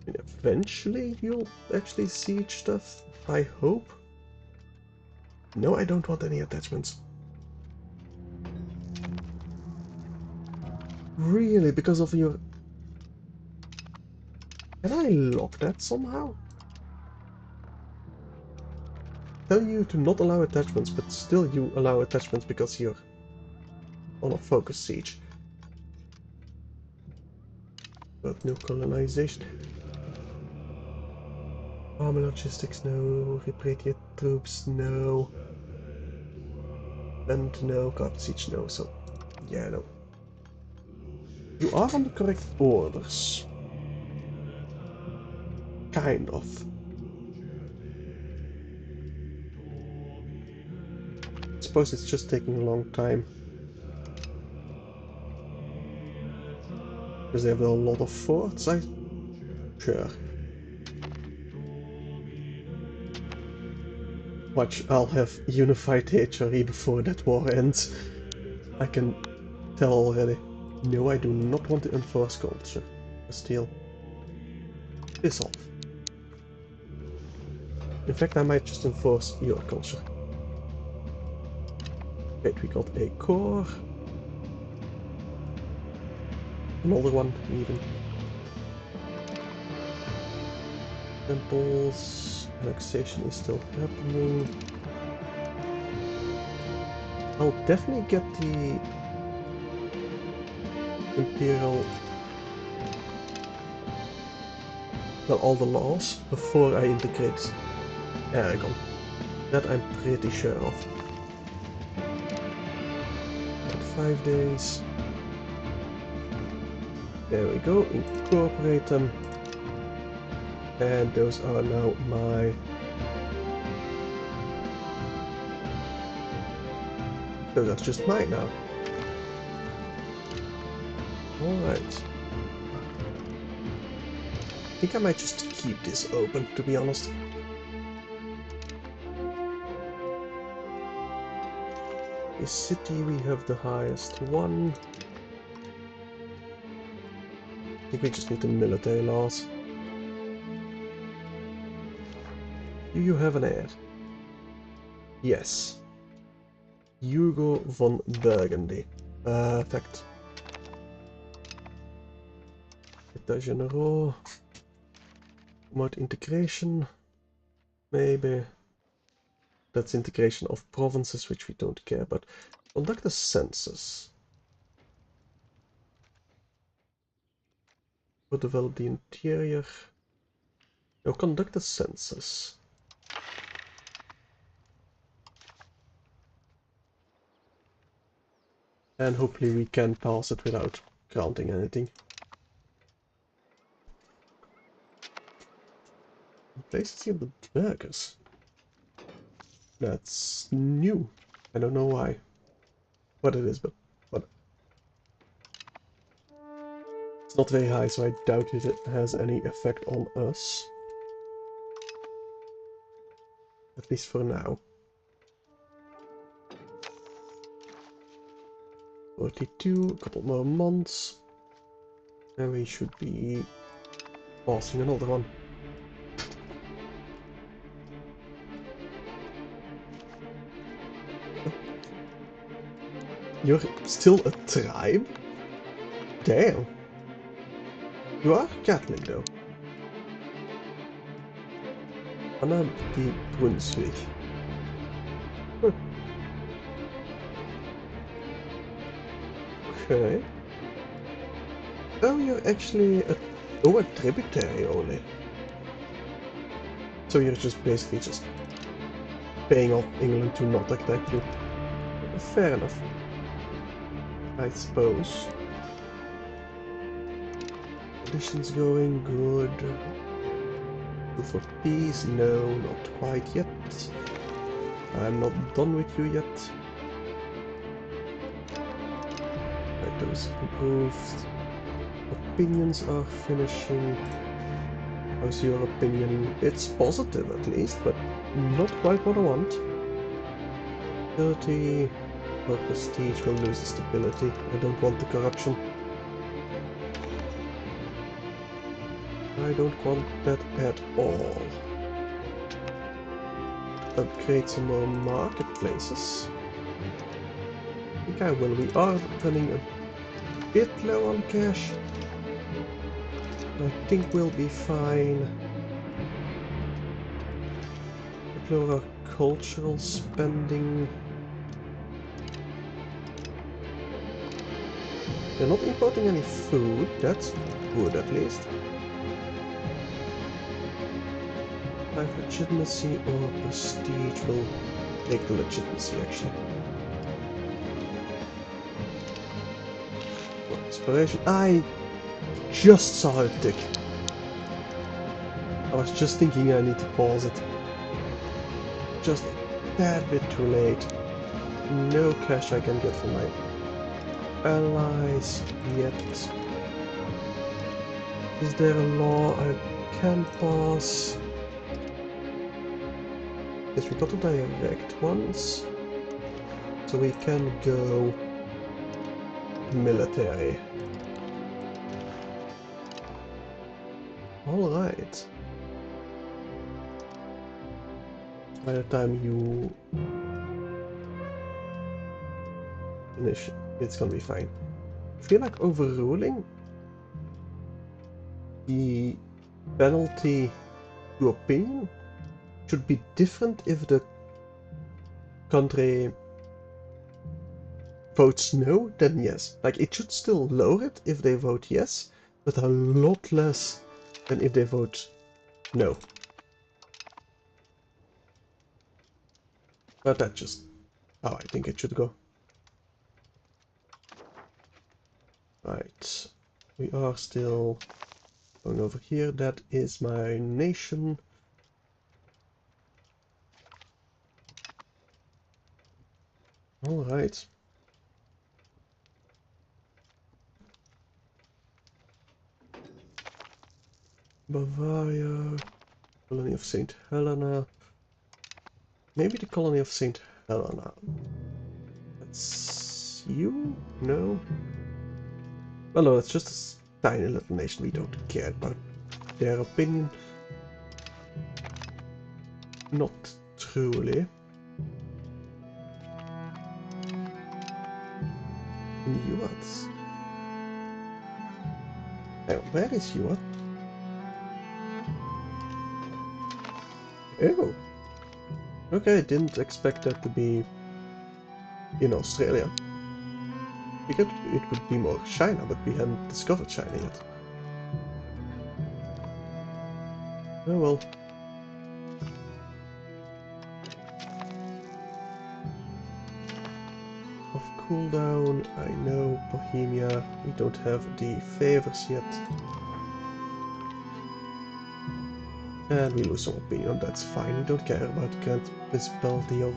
And eventually you'll actually siege stuff, I hope. No, I don't want any attachments. Really, because of your... Can I lock that somehow? Tell you to not allow attachments, but still you allow attachments because you're on a focus siege. But no colonization. Army logistics, no. Repatriate troops, no. And no. Carpet siege, no. So, yeah, no. You are on the correct orders. Kind of. I suppose it's just taking a long time. Because they have a lot of forts, Sure. Watch, I'll have unified HRE before that war ends. I can tell already. No, I do not want to enforce culture. Steal. Piss off. In fact, I might just enforce your culture. Wait, we got a core. Another one, even. Temples. Annexation is still happening. I'll definitely get the Imperial... Well, all the laws before I integrate Aragon. That I'm pretty sure of. 5 days. There we go, incorporate them. And those are now my... So that's just mine now. Alright. I think I might just keep this open, to be honest. This city, we have the highest one. I think we just need the military laws. Do you have an heir? Yes. Hugo von Burgundy. Perfect. État généraux. Promote integration. Maybe. That's integration of provinces, which we don't care about. Conduct a census. Or develop the interior. No, conduct a census. And hopefully we can pass it without granting anything. Places of the burgers. That's new. I don't know why. What it is, but it's not very high, so I doubt if it has any effect on us. At least for now. 42, a couple more months. And we should be passing another one. You're still a tribe? Damn. You are Catholic though. Anna die Brunswick. Huh. Okay. Oh, you're actually a tributary only. So you're just basically just paying off England to not attack you. Fair enough. I suppose. Conditions going good. Go for peace? No, not quite yet. I'm not done with you yet. Right, those improved. Opinions are finishing. How's your opinion? It's positive at least, but not quite what I want. Stability or prestige will lose the stability. I don't want the corruption. I don't want that at all. Upgrade some more marketplaces. I think I will. We are running a bit low on cash. I think we'll be fine. Lower our cultural spending. They're not importing any food. That's good at least. Legitimacy or prestige will take the legitimacy actually. For inspiration. I just saw it tick. I was just thinking I need to pause it. Just a tad bit too late. No cash I can get from my allies yet. Is there a law I can pass? Yes, we got the direct ones, so we can go military. Alright. By the time you finish, it's gonna be fine. I feel like overruling the penalty to opinion should be different if the country votes no, then yes. Like, it should still lower it if they vote yes, but a lot less than if they vote no. But that's just how I think it should go. Right, we are still going over here. That is my nation. All right. Bavaria, colony of St. Helena. Maybe the colony of St. Helena. That's you? No? Well, no, it's just a tiny little nation. We don't care about their opinion. Not truly. Yuat. Where is Yuat? Oh. Okay, I didn't expect that to be in Australia. It would be more China, but we haven't discovered China yet. Oh well. Of cooldown, I know Bohemia. We don't have the favors yet. And we lose some opinion, that's fine. We don't care about the Grand Principality of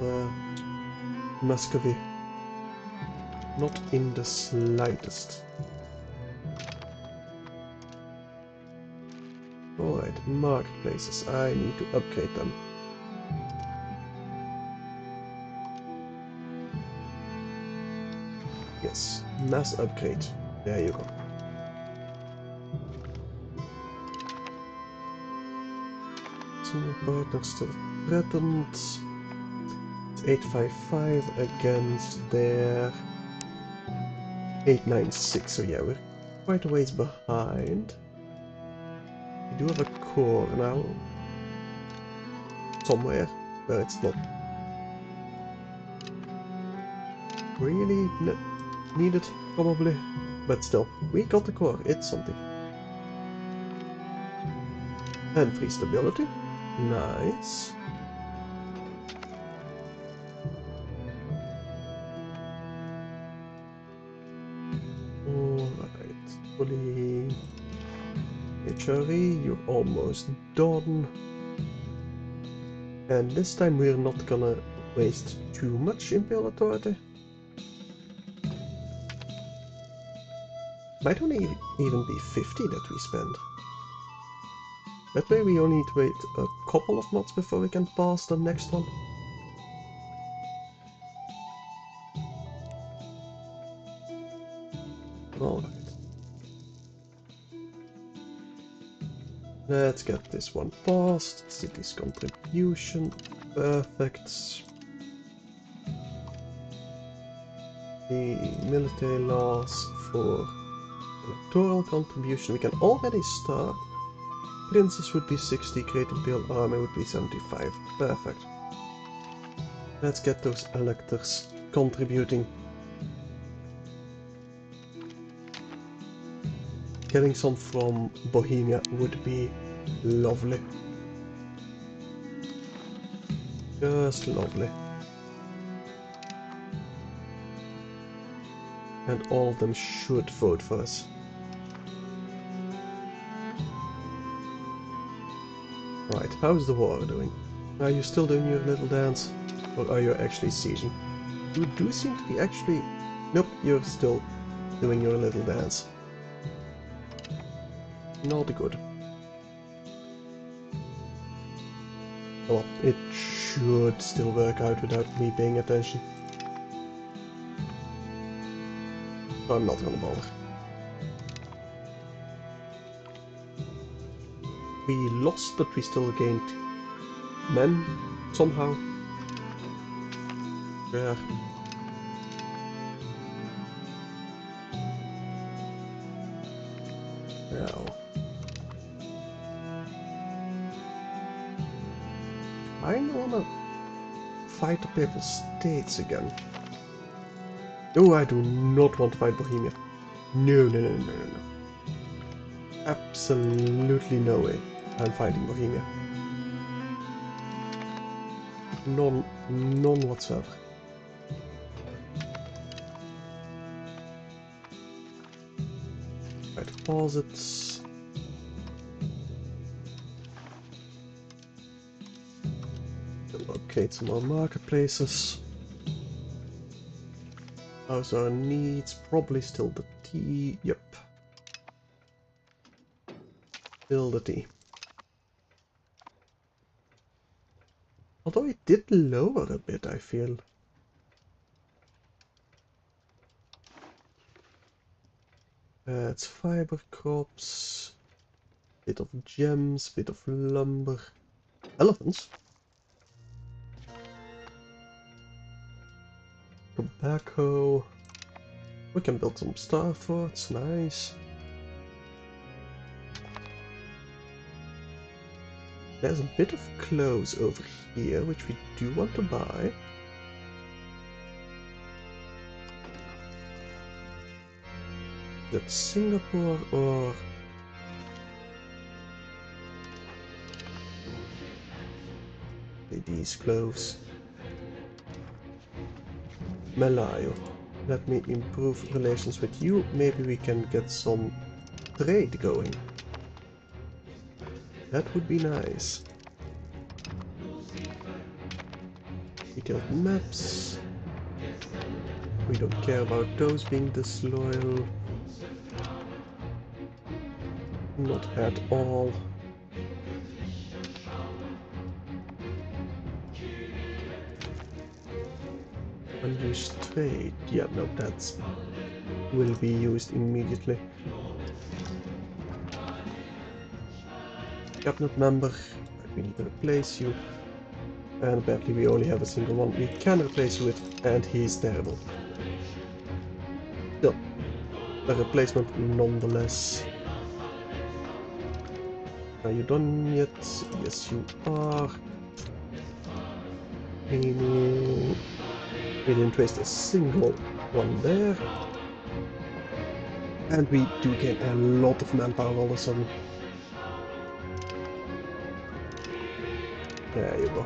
Muscovy. Not in the slightest. Alright, marketplaces. I need to upgrade them. Yes, mass upgrade. There you go. Senior partner still threatened. 855 against their 896, so yeah, we're quite a ways behind. We do have a core now. Somewhere, where it's not really needed, probably. But still, we got the core, it's something. And free stability. Nice. Alright, fully HRE, you're almost done. And this time we're not gonna waste too much Imperial Authority. Might only even be 50 that we spend. That way we only need to wait a couple of months before we can pass the next one. Alright. Let's get this one passed. City's contribution. Perfect. The military laws for electoral contribution. We can already start. Princes would be 60, Great Imperial Army would be 75. Perfect. Let's get those electors contributing. Getting some from Bohemia would be lovely. Just lovely. And all of them should vote for us. Right, how's the war doing? Are you still doing your little dance? Or are you actually sieging? You do seem to be actually... Nope, you're still doing your little dance. Not good. Well, it should still work out without me paying attention. I'm not gonna bother. We lost, but we still gained men somehow. Yeah. Now. I don't wanna fight the Papal States again. Oh, I do not want to fight Bohemia. No, no, no, no, no, no. Absolutely no way I'm fighting Bohemia. None whatsoever. Right, deposits. Locate some more marketplaces. How's our needs? Probably still the tea. Yep. Still the tea. Although it did lower a bit, I feel. It's fiber crops, bit of gems, bit of lumber, elephants, tobacco. We can build some star forts, nice. There's a bit of clothes over here, which we do want to buy. That's Singapore or... these clothes. Malayo. Let me improve relations with you. Maybe we can get some trade going. That would be nice. Detailed maps. We don't care about those being disloyal. Not at all. Unused trade. Yeah, no, that will be used immediately. Cabinet member. We need to replace you. And apparently we only have a single one we can replace you with, and he's terrible. So, a replacement nonetheless. Are you done yet? Yes, you are. Aiming. We didn't waste a single one there. And we do gain a lot of manpower all of a sudden. There you go.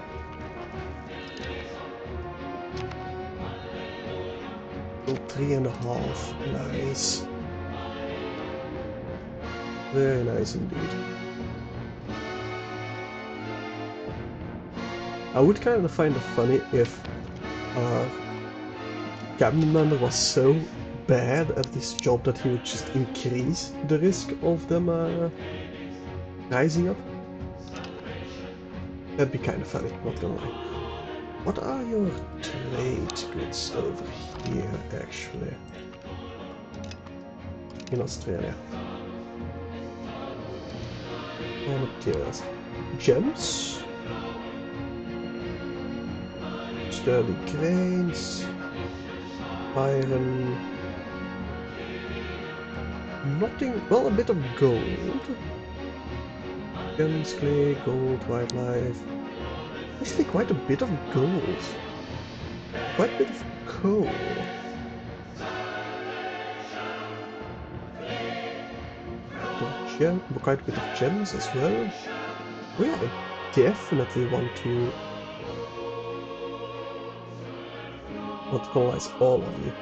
Oh, 3.5. Nice. Very nice indeed. I would kind of find it funny if our cabinet member was so bad at this job that he would just increase the risk of them rising up. That'd be kind of funny, not gonna lie. What are your trade goods over here, actually? In Australia. Raw materials. Gems? Sturdy grains. Iron. Nothing. Well, a bit of gold. Gems, clay, gold, wildlife. Actually, quite a bit of gold. Quite a bit of coal. Quite a bit of gems as well. Oh yeah, I definitely want to colonize all of you.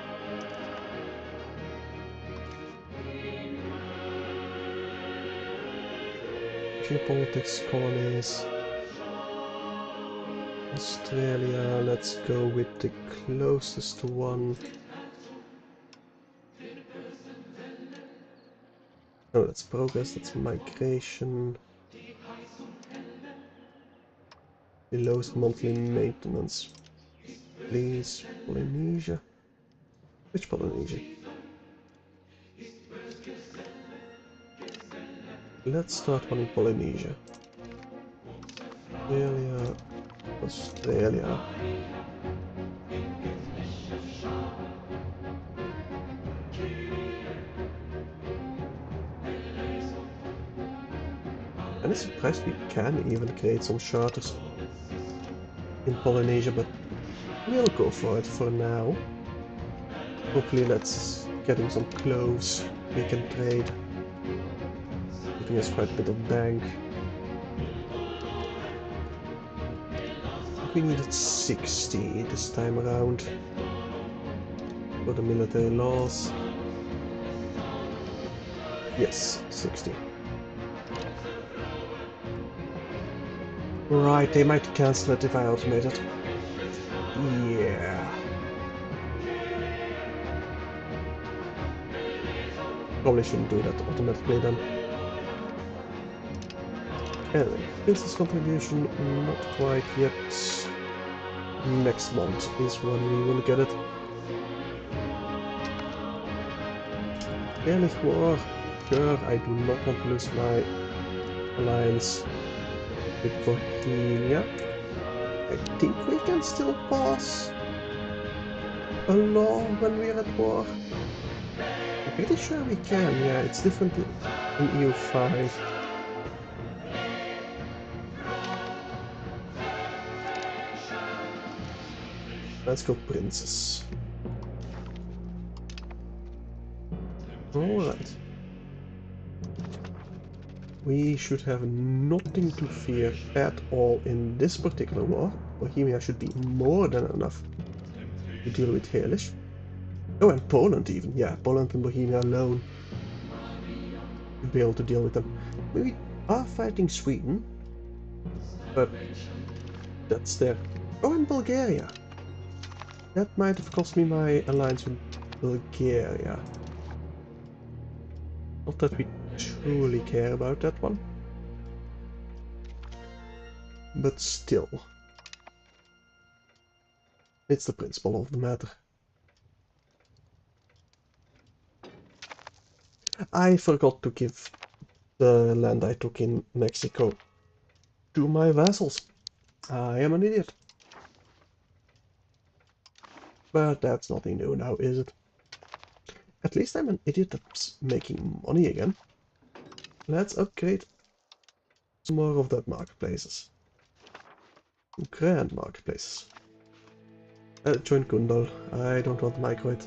Geopolitics, colonies. Australia, let's go with the closest one. No, that's progress, that's migration. The lowest monthly maintenance. Please, Polynesia. Which Polynesia? Let's start one in Polynesia. Australia, Australia. I'm surprised we can even create some charters in Polynesia, but we'll go for it for now. Hopefully let's get him some clothes we can trade. Giving us quite a bit of bank. We needed 60 this time around for the military laws. Yes, 60. Right, they might cancel it if I automate it. Yeah. Probably shouldn't do that automatically then. Anyway, business contribution, not quite yet. Next month is when we will get it. Ehrlich war. Sure, I do not want to lose my alliance with Bohemia. I think we can still pass a law when we're at war. I'm pretty sure we can, yeah, it's different in EU5. Let's go princes. Alright. We should have nothing to fear at all in this particular war. Bohemia should be more than enough to deal with Heerlich. Oh, and Poland even. Yeah, Poland and Bohemia alone should be able to deal with them. We are fighting Sweden, but that's there. Oh, and Bulgaria. That might have cost me my alliance with Bulgaria. Not that we truly care about that one. But still. It's the principle of the matter. I forgot to give the land I took in Mexico to my vassals. I am an idiot. But that's nothing new now, is it? At least I'm an idiot that's making money again. Let's upgrade some more of that marketplaces. Grand marketplaces. Join Kundal. I don't want to micro it.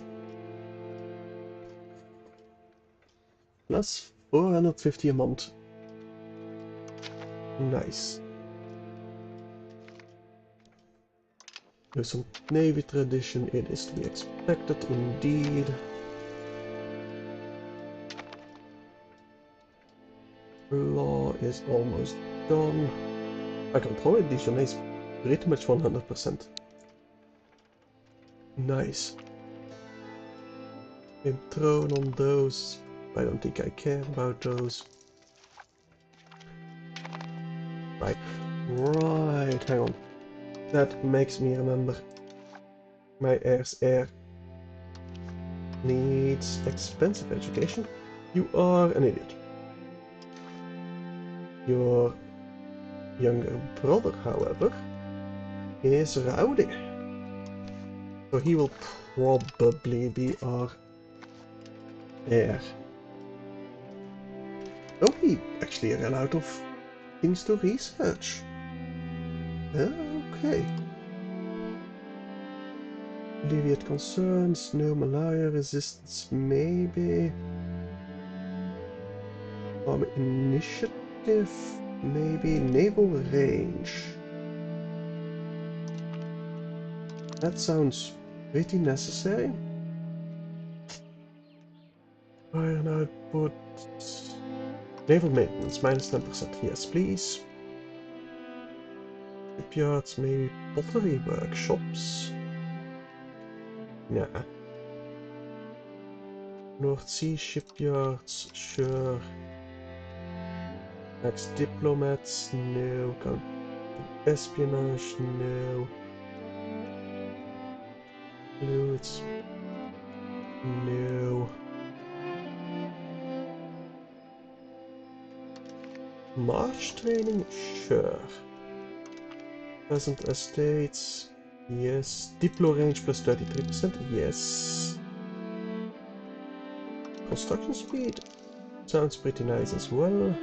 Plus 450 a month. Nice. Do some Navy tradition. It is to be expected indeed. Law is almost done. I can throw it, Dijon is pretty much 100%. Nice. I'm thrown on those. I don't think I care about those. Right. Right, hang on. That makes me remember. My heir's heir needs expensive education. You are an idiot. Your younger brother, however, is rowdy. So he will probably be our heir. Oh, he actually ran out of things to research. Okay. Alleviate concerns, no malaria resistance, maybe. Army initiative, maybe. Naval range. That sounds pretty necessary. Iron output. Naval maintenance, -10%. Yes, please. Shipyards, maybe pottery workshops. Nah. North Sea shipyards, sure. Next diplomats, no. Espionage, no. Fluids, no. March training, sure. Pleasant estates, yes. Diplo range plus 33%, yes. Construction speed sounds pretty nice as well.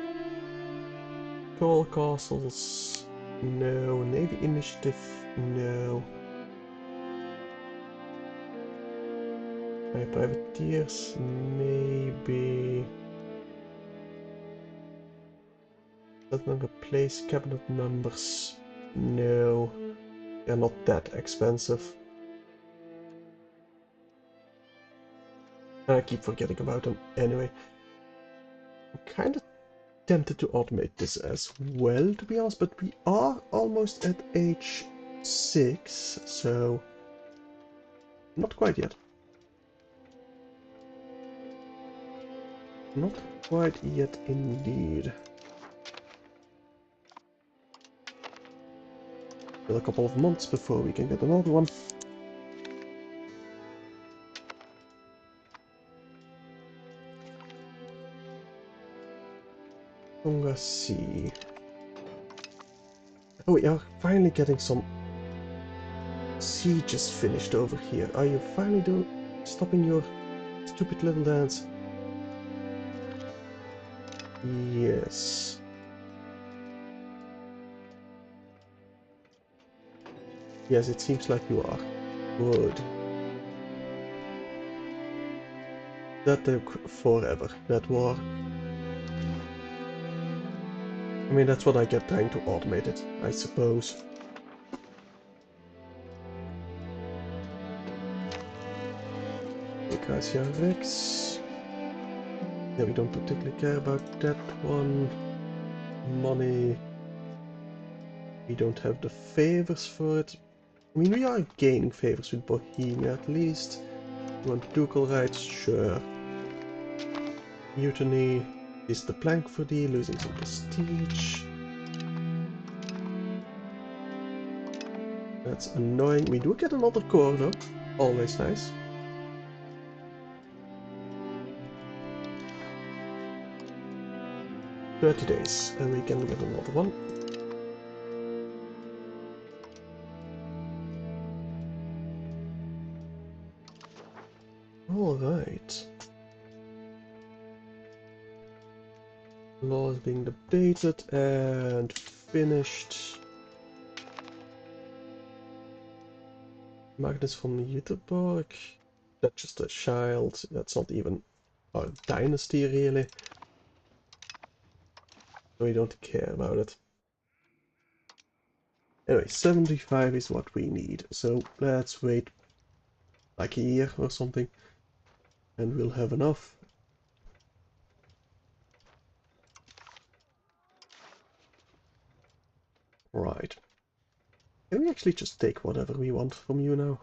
Coal castles, no. Navy initiative, no. My privateers, maybe. Doesn't replace cabinet members, no. They're not that expensive. I keep forgetting about them anyway. I'm kind of tempted to automate this as well, to be honest, but we are almost at age 6, so not quite yet. Not quite yet indeed. Still a couple of months before we can get another one. Let's see. Oh, we are finally getting some sieges finished over here. Are you finally stopping your stupid little dance? Yes. Yes, it seems like you are. Good. That took forever, that war. I mean, that's what I get trying to automate it, I suppose. Acacia Rex. Yeah, we don't particularly care about that one. Money. We don't have the favors for it. I mean, we are gaining favors with Bohemia at least. You want ducal rights? Sure. Mutiny. Is the plank for the losing some prestige. That's annoying. We do get another core though. Always nice. "30 days, and we can get another one. Alright. Law is being debated and finished. Magnus from Jüterborg. That's just a child. That's not even a dynasty, really. So we don't care about it. Anyway, 75 is what we need. So let's wait like a year or something. And we'll have enough. Right. Can we actually just take whatever we want from you now?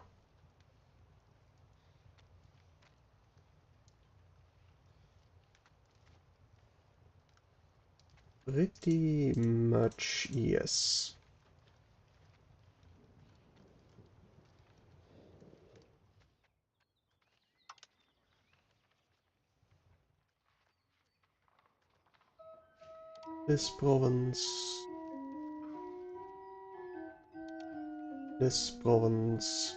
Pretty much, yes. This province. This province.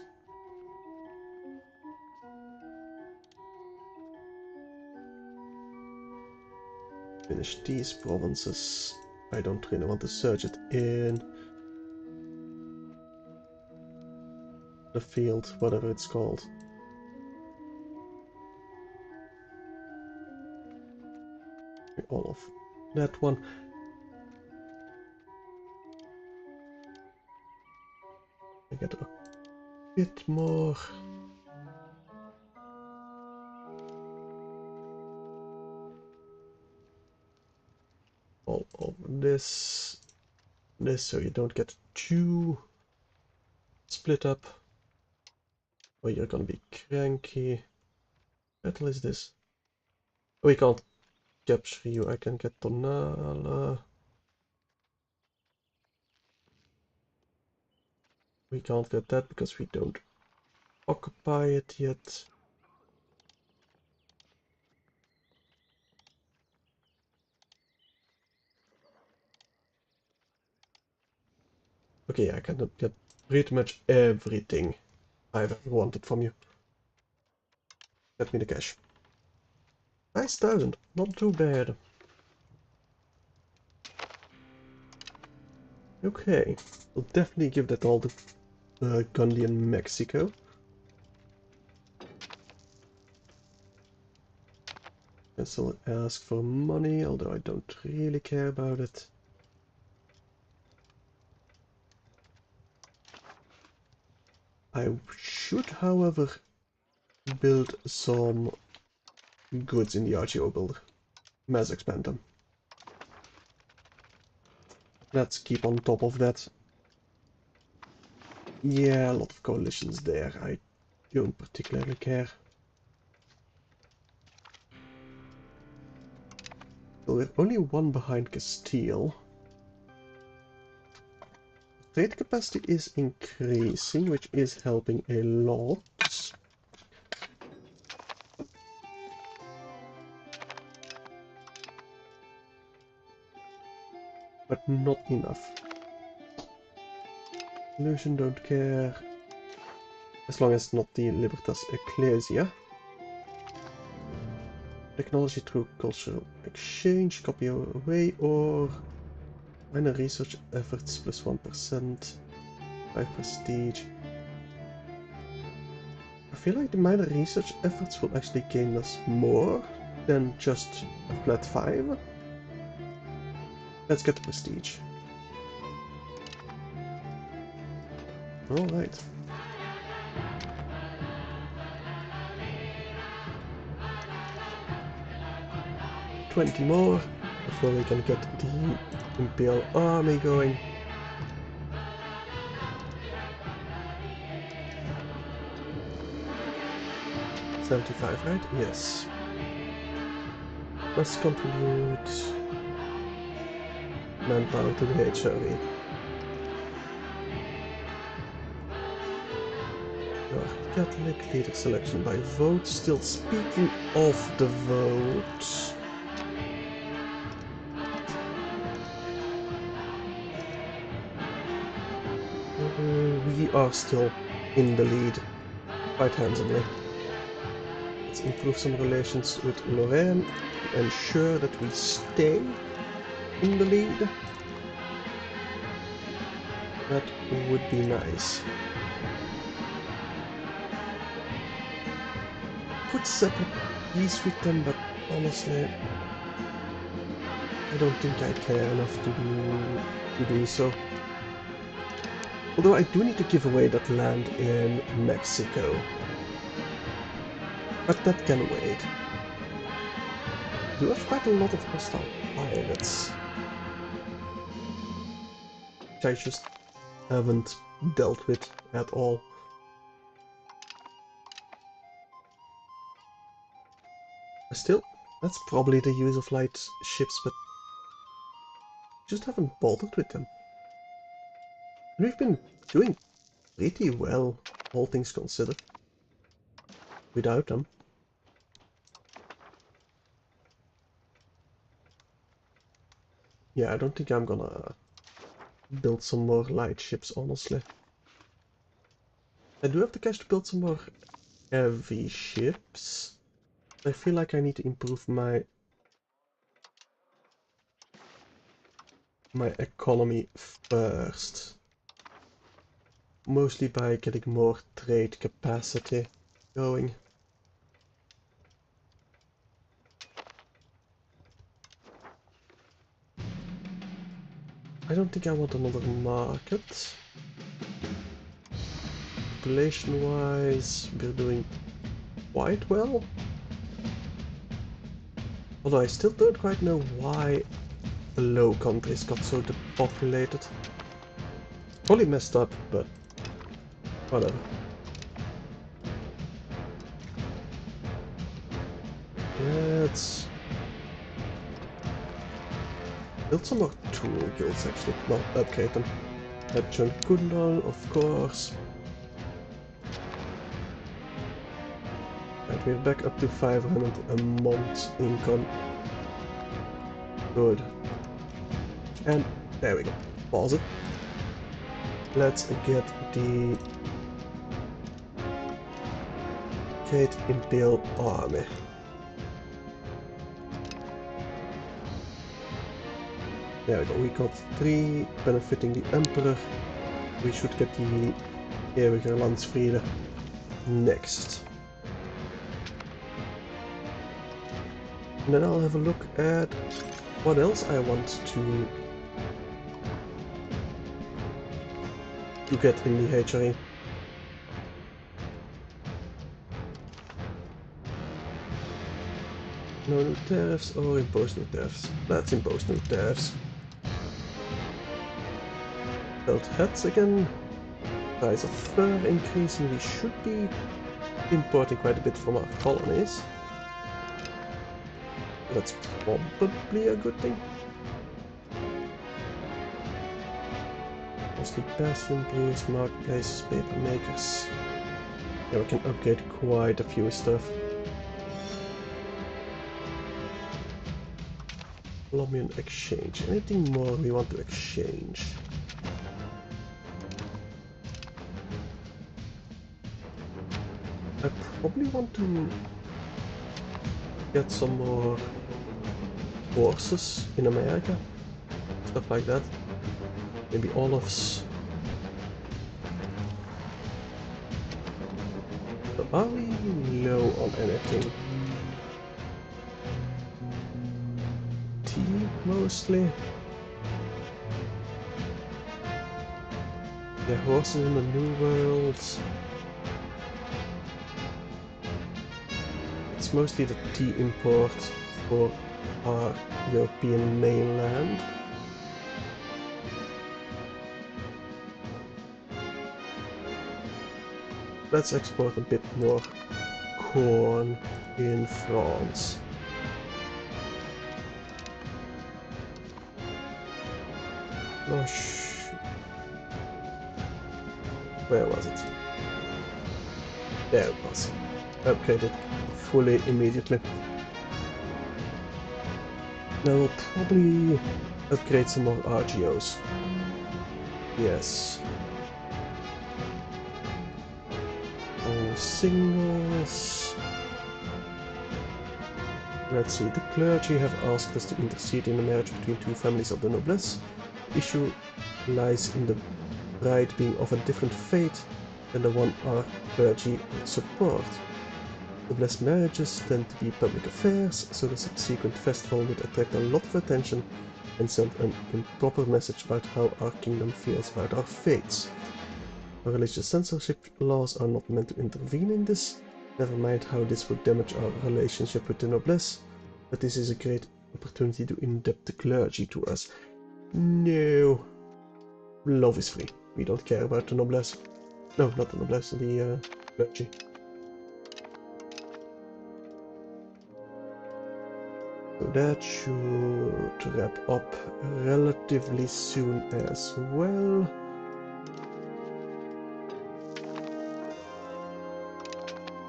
Finish these provinces. I don't really want to search it in the field, whatever it's called. All of that one. I get a bit more. All of this. This, so you don't get too split up. Or you're gonna be cranky. What is this? We can't capture you. I can get Tonala. We can't get that because we don't occupy it yet. Okay, I can get pretty much everything I've ever wanted from you. Get me the cash. Nice 1,000, not too bad. Okay, we'll definitely give that all to Gandhi and Mexico. And so I'll ask for money, although I don't really care about it. I should, however, build some goods in the RGO builder. Mass expand them. Let's keep on top of that. Yeah, a lot of coalitions there. I don't particularly care. So we're only one behind Castile. Trade capacity is increasing, which is helping a lot. But not enough. Illusion don't care. As long as it's not the Libertas Ecclesia. Technology through cultural exchange, copy away, or minor research efforts plus 1%. 5 prestige. I feel like the minor research efforts will actually gain us more than just a flat 5. Let's get the prestige. Alright. $20 more before we can get the Imperial Army going. $75, right? Yes. Let's contribute manpower to the HRE. Catholic leader selection by vote. Still speaking of the vote. We are still in the lead quite handsomely. Let's improve some relations with Lorraine to ensure that we stay in the lead. That would be nice. Could separate these with them, but honestly, I don't think I care enough to do so. Although I do need to give away that land in Mexico. But that can wait. I do have quite a lot of hostile pirates, which I just haven't dealt with at all. Still, that's probably the use of light ships, but just haven't bothered with them. We've been doing pretty well, all things considered, without them. Yeah, I don't think I'm gonna build some more light ships, honestly. I do have the cash to build some more heavy ships. I feel like I need to improve my economy first. Mostly by getting more trade capacity going. I don't think I want another market. Population-wise, we're doing quite well. Although I still don't quite know why the Low Countries got so depopulated. Probably messed up, but whatever. Let's build some more tool guilds actually. No, upgrade them. Adjunct Kundal, of course. And we're back up to 500 a month income. Good. And there we go. Pause it. Let's get the Great Imperial Army. There we go. We got 3 benefiting the Emperor. We should get the Eeuwige Landsvrede next. And then I'll have a look at what else I want to get in the HRE. No new tariffs or impose new tariffs. Let's impose new tariffs. Build heads again. Price of fur increasing. We should be importing quite a bit from our colonies. That's probably a good thing. Mostly bathroom brewers, marketplaces, paper makers. Yeah, we can upgrade quite a few stuff. Colombian exchange. Anything more we want to exchange? I probably want to get some more horses in America. Stuff like that. Maybe olives. So are we low on anything? Tea, mostly. The horses in the New World. It's mostly the tea import for our European mainland. Let's export a bit more corn in France. Gosh. Where was it? There it was. Upgraded fully immediately. Now we'll probably upgrade some more RGOs. Yes. All singles. let's see. The clergy have asked us to intercede in the marriage between two families of the noblesse. The issue lies in the bride being of a different faith than the one our clergy support. Noblesse marriages tend to be public affairs, so the subsequent festival would attract a lot of attention and send an improper message about how our kingdom feels about our faiths. Our religious censorship laws are not meant to intervene in this, never mind how this would damage our relationship with the noblesse, but this is a great opportunity to indebt the clergy to us. No. Love is free. We don't care about the noblesse. No, not the noblesse, the clergy. So that should wrap up relatively soon as well.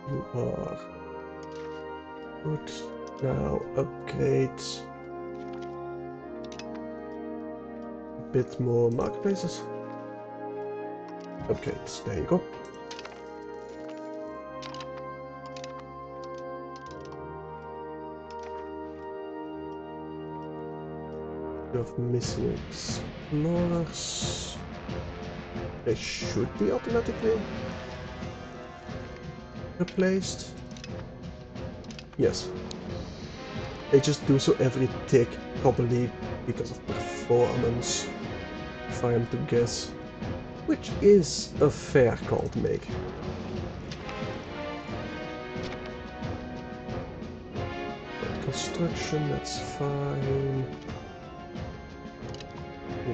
You are good. Now upgrade a bit more marketplaces. Upgrades, there you go. Of missing explorers. They should be automatically replaced. Yes. They just do so every tick, probably because of performance, if I am to guess. Which is a fair call to make. Construction, that's fine.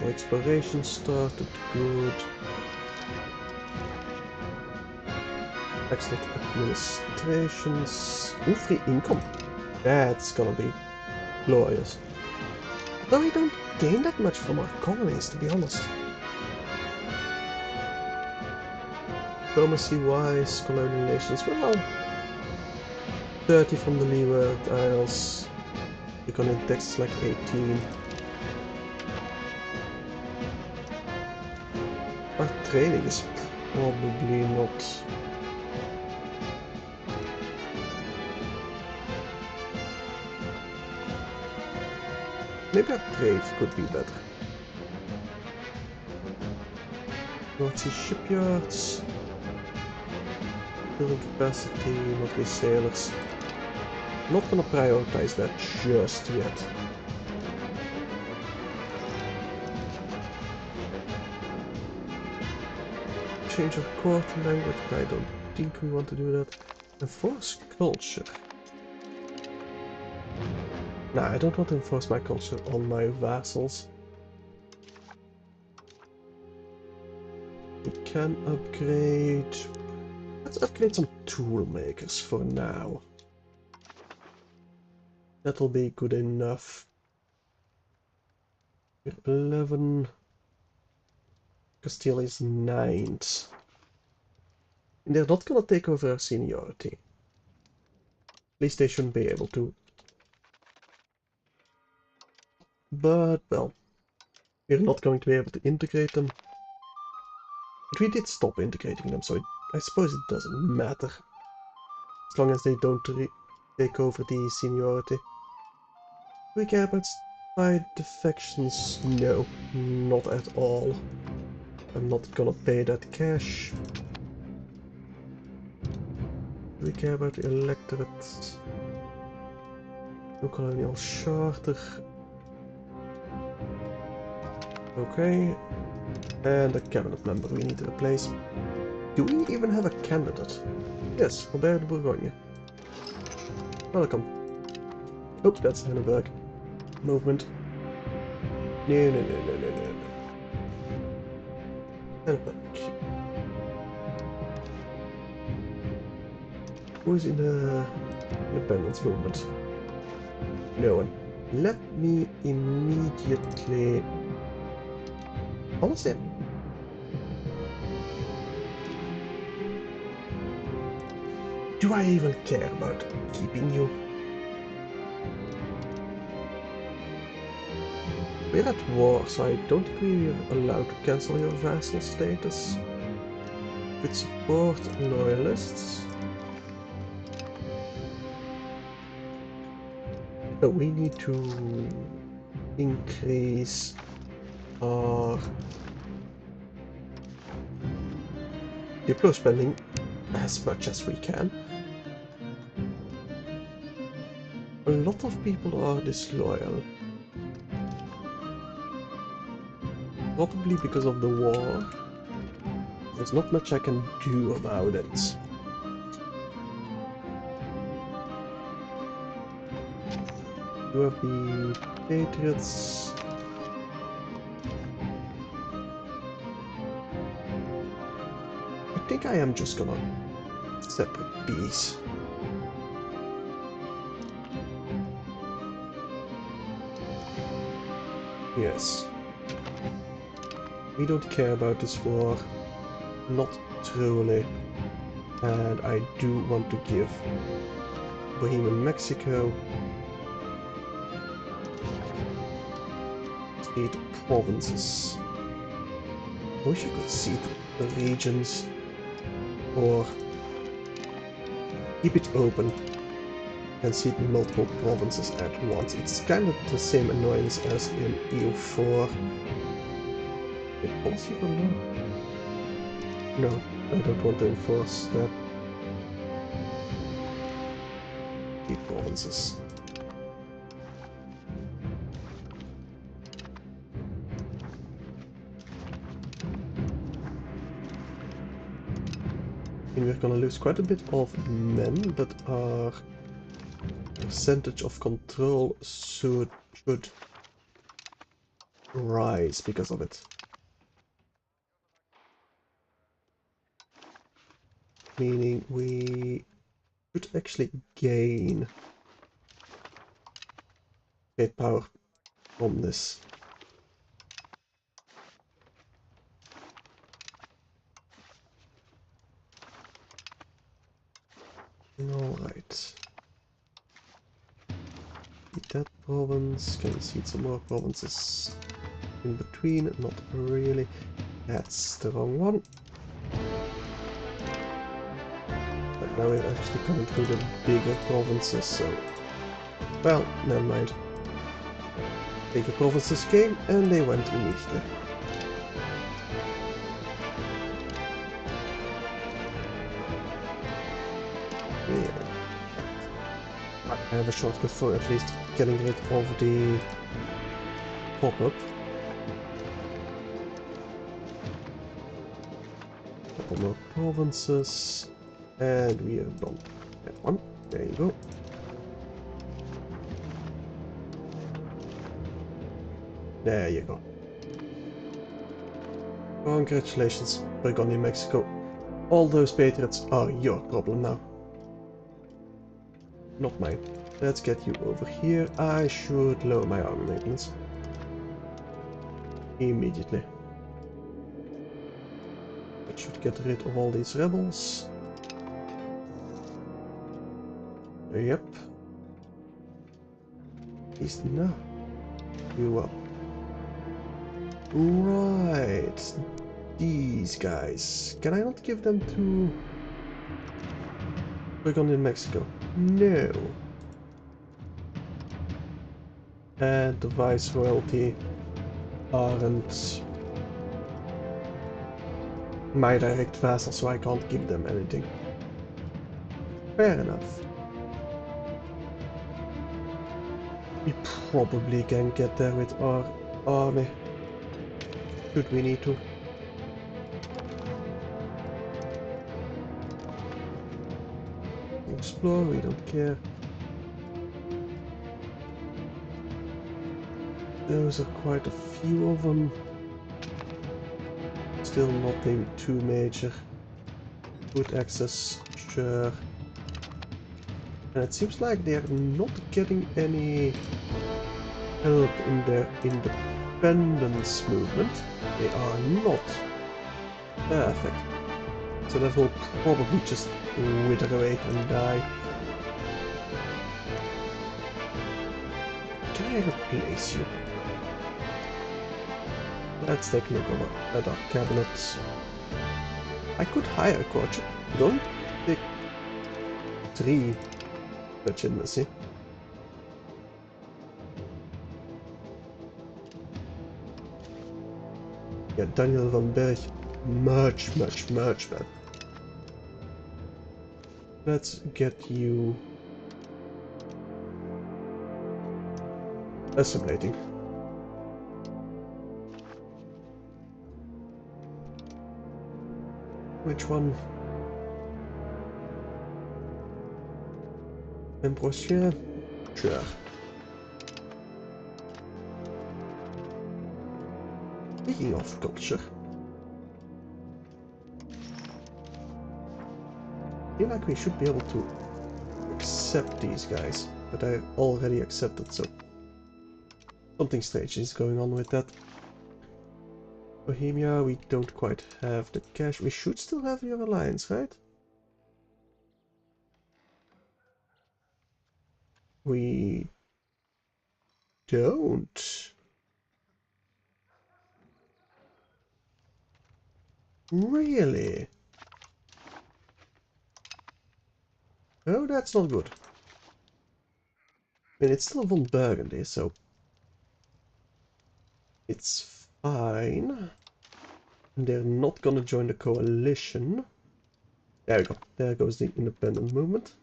The exploration started good. Excellent administrations. Ooh, free income. That's gonna be glorious. Though we don't gain that much from our colonies, to be honest. Diplomacy-wise, colonial nations, well, 30 from the Leeward Isles. Economic tax is like 18. Our trading is probably not. Maybe our trade could be better. North Sea shipyards. Building capacity, not with sailors. Not gonna prioritize that just yet. Change of court language, but I don't think we want to do that. Enforce culture. Nah, I don't want to enforce my culture on my vassals. We can upgrade. Let's upgrade some tool makers for now. That'll be good enough. 11. Castile is 9th. And they're not gonna take over our seniority. At least they shouldn't be able to. But, well, we're not going to be able to integrate them. But we did stop integrating them, so I suppose it doesn't matter. As long as they don't take over the seniority. Do we care about spy defections? No, not at all. I'm not gonna pay that cash. Do we care about the electorate? No colonial charter. Okay. And a cabinet member we need to replace. Do we even have a candidate? Yes, Robert de Bourgogne. Welcome. Oh, that's Henneberg. Movement. No, no, no, no, no, no. Henneberg. Who's in the independence movement? No one. Let me immediately... Honestly, do I even care about keeping you? We're at war, so I don't think we're allowed to cancel your vassal status. With support loyalists. So we need to increase our Diplo spending as much as we can. A lot of people are disloyal. Probably because of the war. There's not much I can do about it. You have the Patriots. I think I am just gonna separate these. Yes. We don't care about this war. Not truly. And I do want to give Bohemian Mexico 8 provinces. I wish I could see the regions or keep it open and see multiple provinces at once. It's kind of the same annoyance as in EU4. It possible now? No, I don't want to enforce that. 8 provinces. And we're gonna lose quite a bit of men, but our percentage of control should rise because of it. Meaning we could actually gain great power from this. Alright. That province, can we see some more provinces in between? Not really. That's the wrong one. But now we're actually coming through the bigger provinces, so... Well, never mind. Bigger provinces came, and they went immediately. Yeah. I have a shortcut for at least getting rid of the pop-up. Couple more provinces, and we are done. That one. There you go. There you go. Congratulations, Burgundy, Mexico. All those patriots are your problem now. Not mine. Let's get you over here. I should lower my army maintenance. Immediately. That should get rid of all these rebels. Yep. At least now. You will. Right. These guys. Can I not give them to Burgundy in Mexico? No. And the Viceroyalty aren't my direct vassal, so I can't give them anything. Fair enough. We probably can get there with our army. Should we need to. Explore, we don't care. Those are quite a few of them. Still nothing too major. Good access, sure. And it seems like they're not getting any help in their independence movement. They are not. Perfect. So that will probably just wither away and die. Can I replace you? Let's take a look at our cabinets. I could hire a coach. Don't pick 3 legitimacy. Yeah, Daniel van Berg, much, much, much better. Let's get you assimilating. Which one? Ambrosia? Sure. Speaking of culture, I feel like we should be able to accept these guys, but I already accepted, so something strange is going on with that. Bohemia, we don't quite have the cash. We should still have your alliance, right? We don't. Really? Oh, that's not good. I mean, it's still von Burgundy, so it's fine. And they're not gonna join the coalition. There we go. There goes the independent movement.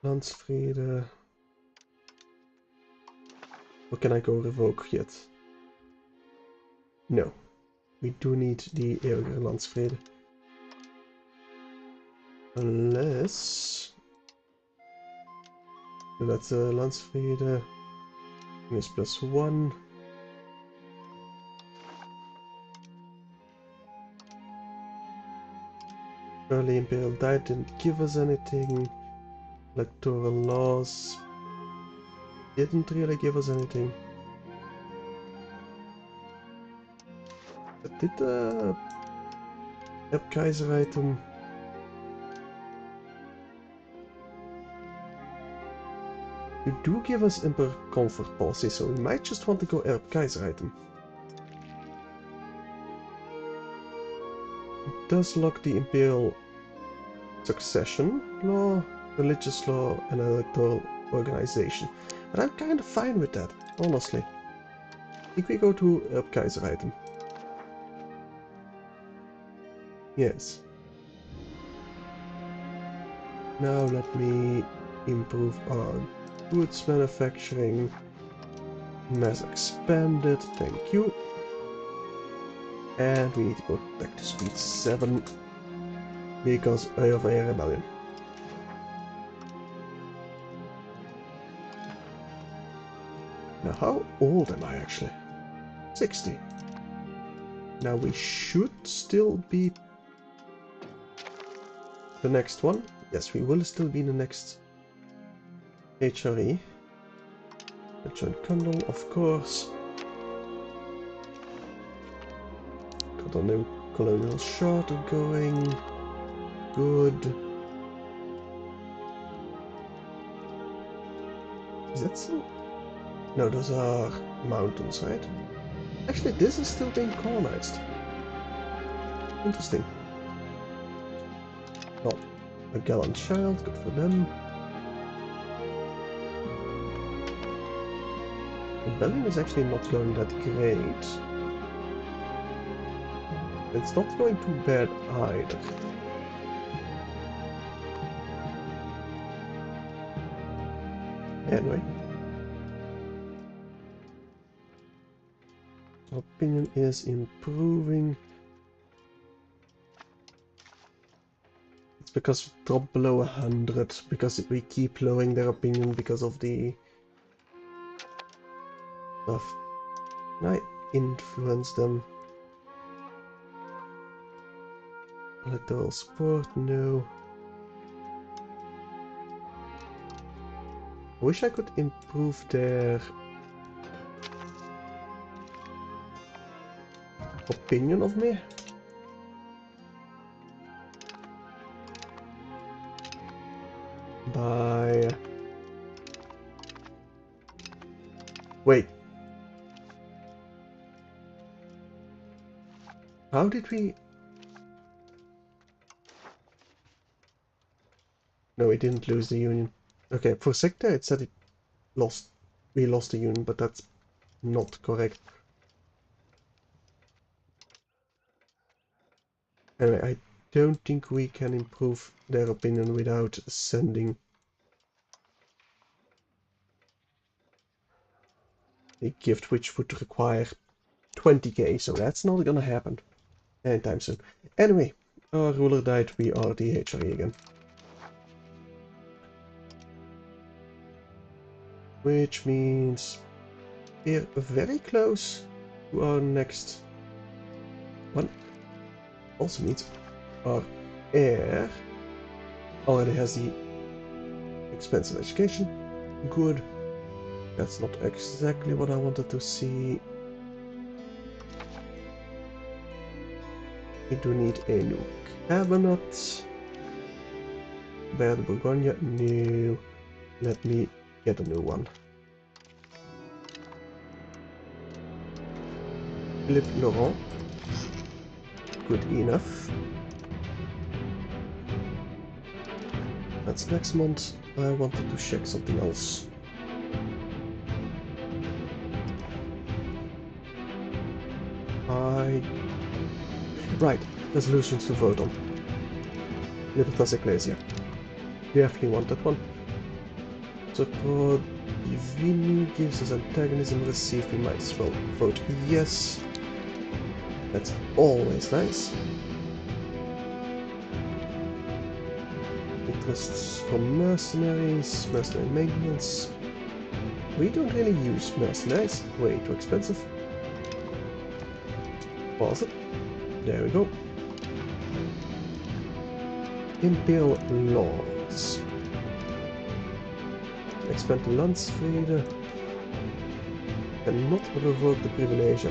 Landsvrede. Or can I go revoke yet? No. We do need the eeuwige Landsvrede. Unless... that's a Landsvrede. Is +1. Early Imperial Diet didn't give us anything. Electoral laws didn't really give us anything. But did the Erbkaiser item... You do give us Emperor Comfort policy, so we might just want to go Erbkaiser item. It does lock the Imperial succession law, religious law, and electoral organization. And I'm kind of fine with that, honestly. I think we go to Erbkaiser item. Yes. Now let me improve our goods manufacturing. Mass expanded, thank you. And we need to go back to speed 7 because of a rebellion. Now how old am I actually? 60. Now we should still be the next one. Yes, we will still be the next HRE. John Kundal, of course. Got a new colonial charter going. Good. Is that still? No, those are mountains, right? Actually, this is still being colonized. Interesting. Well, a gallant child, good for them. Rebellion is actually not going that great. It's not going too bad either. Anyway. Opinion is improving. It's because we dropped below 100, because we keep lowering their opinion because of the stuff. Can I influence them? Electoral support? No. I wish I could improve their opinion of me. By... Wait. How did we... No, we didn't lose the union. Okay, for a sec there it said it lost we lost a unit, but that's not correct. Anyway, I don't think we can improve their opinion without sending a gift which would require 20k, so that's not gonna happen anytime soon. Anyway, our ruler died, we are the HRE again. Which means we're very close to our next one. Also means our heir already has the expensive education. Good. That's not exactly what I wanted to see. We do need a new cabinet. Bear de Bourgogne? No. Let me get a new one. Philippe Laurent. Good enough. That's next month. I wanted to check something else. Right, resolutions to vote on. Libertas Ecclesia. We definitely want that one. Support Divini gives us antagonism received. We might as well vote yes. That's always nice. Interests from mercenaries, mercenary maintenance. We don't really use mercenaries. Way too expensive. Pause it. There we go. Imperial laws. Expand the Landsvrede. Cannot revoke the privilege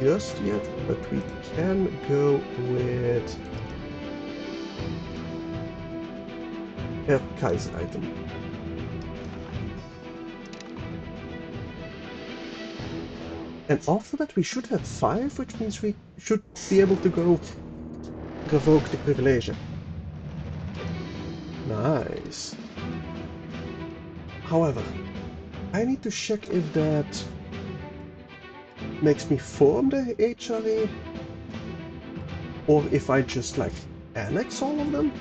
just yet, but we can go with a Kaiser item. And after that we should have 5, which means we should be able to go revoke the privilege. Nice. However, I need to check if that makes me form the HRE or if I just like annex all of them.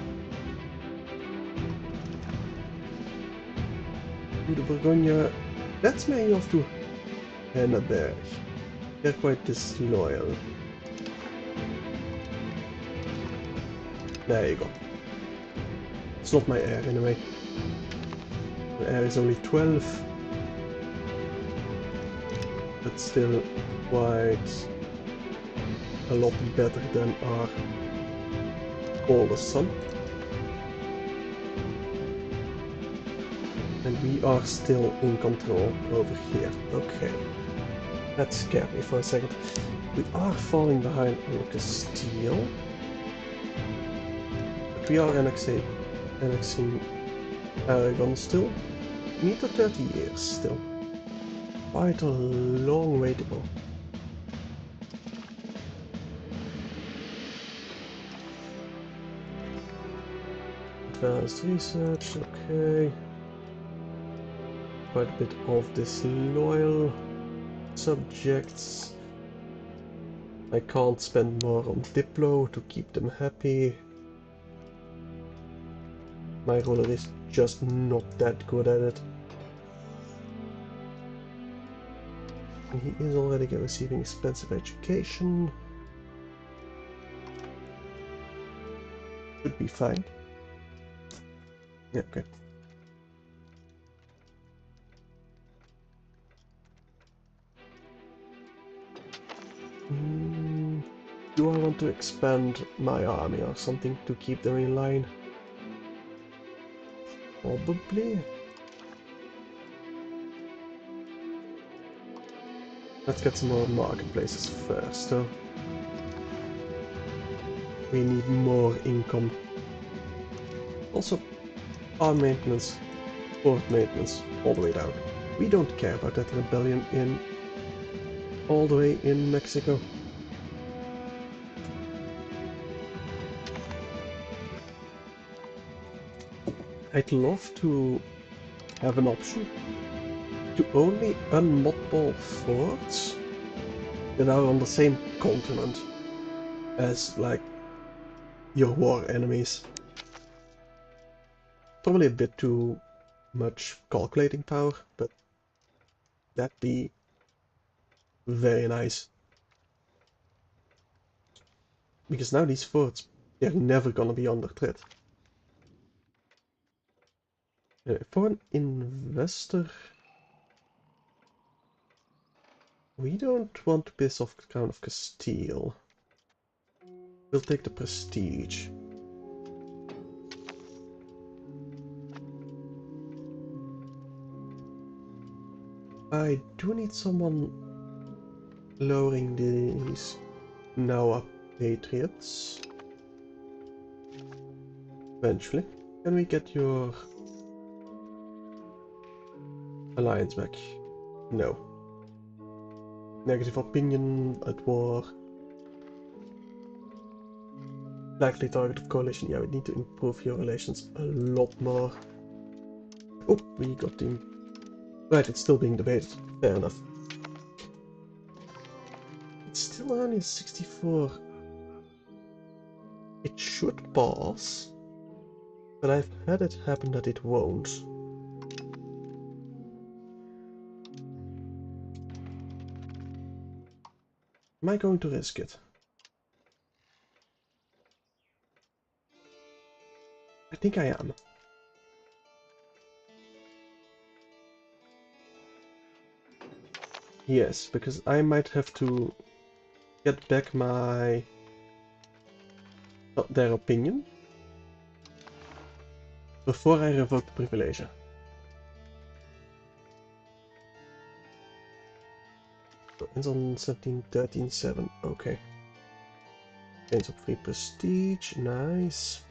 To the Bourgogne, that's me off to Henneberg. They're quite disloyal. There you go. It's not my heir anyway. My heir is only 12. But still quite a lot better than our oldest son. And we are still in control over here. Okay. That scared me for a second. We are falling behind on Castile. But we are annexing Aragon still. We need 30 years still. Quite a long way to go. Advanced research, okay. Quite a bit of disloyal subjects. I can't spend more on Diplo to keep them happy. My ruler is just not that good at it. And he is already receiving expensive education. Should be fine. Yeah, okay. Do I want to expand my army or something to keep them in line? Probably. Let's get some more marketplaces first, though. We need more income. Also, our maintenance, port maintenance, all the way down. We don't care about that rebellion in all the way in Mexico. I'd love to have an option to only unmodball forts that are on the same continent as, like, your war enemies. Probably a bit too much calculating power, but that'd be very nice. Because now these forts, they're never gonna be under threat. For an investor, we don't want to piss off Crown of Castile. We'll take the prestige. I do need someone lowering these Noah Patriots. Eventually. Can we get your alliance back? No. Negative opinion at war. Likely target of coalition. Yeah, we need to improve your relations a lot more. Oh, we got the... Right, it's still being debated. Fair enough. It's still only 64. It should pass, but I've had it happen that it won't. Am I going to risk it? I think I am. Yes, because I might have to get back my... their opinion before I revoke the privilege. So ends on 1713-7. Okay. Gains of free prestige. Nice.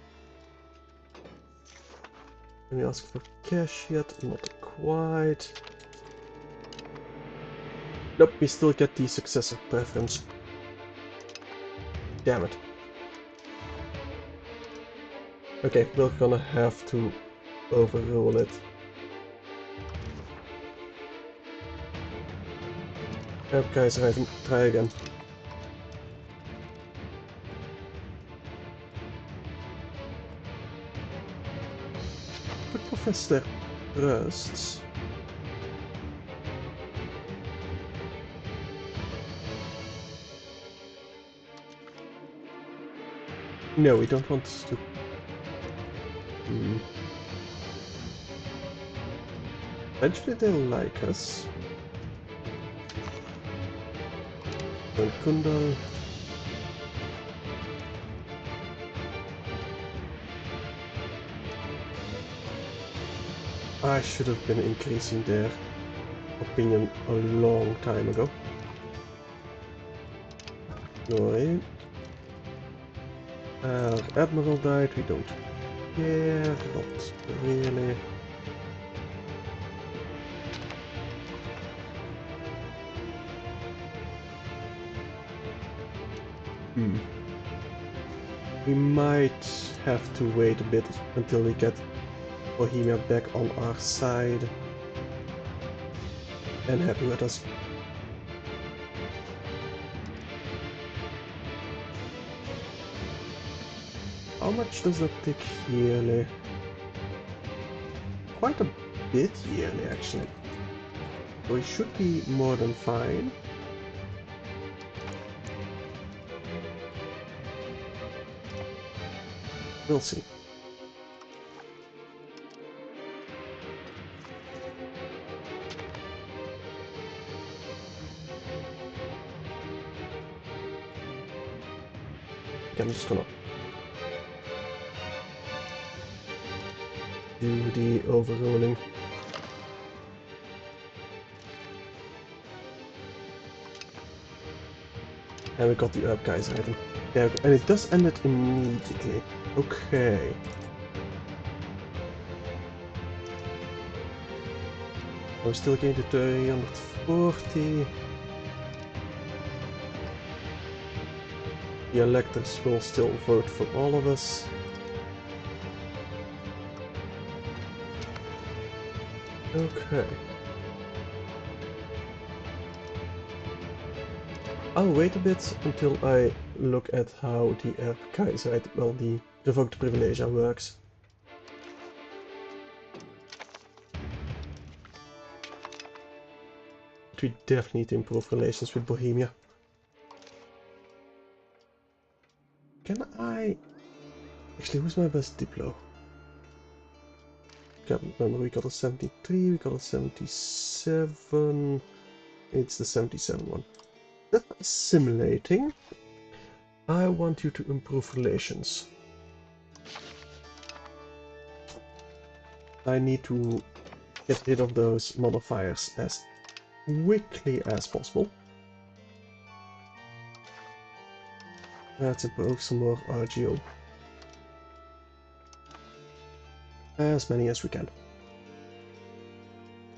Can we ask for cash yet? Not quite. Nope, we still get the successor preference. Damn it. Okay, we're gonna have to overrule it. Yep, guys, try again. Could profess their trusts. No, we don't want to... Eventually they'll like us. And Kundal. I should have been increasing their opinion a long time ago. No, Admiral died, we don't care, not really. We might have to wait a bit until we get Bohemia back on our side and happy with us. How much does that take yearly? Quite a bit yearly, actually. So we should be more than fine. We'll see. Okay, I'm just gonna do the overruling. And we got the Herb Kaiser item. There, and it does end it immediately. Okay. We're still getting to 340. The electors will still vote for all of us. Okay. I'll wait a bit until I look at how the Kaiserheid, well, the revoked privilege works. But we definitely need to improve relations with Bohemia. Can I... Actually, who's my best Diplo? Can't remember, we got a 73, we got a 77... It's the 77 one. That's assimilating. I want you to improve relations. I need to get rid of those modifiers as quickly as possible. Let's improve some more RGO. As many as we can.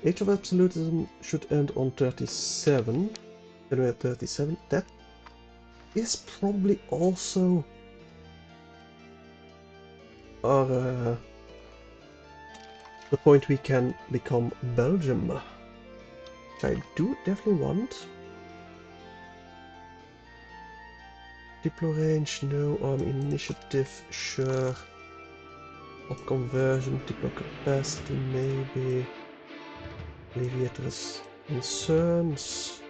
Age of Absolutism should end on 37. Then we're at 37. That is probably also our the point we can become Belgium. Which I do definitely want. Diplo range, no. Army initiative, sure. Op conversion, Diplo capacity, maybe. Aviators concerns.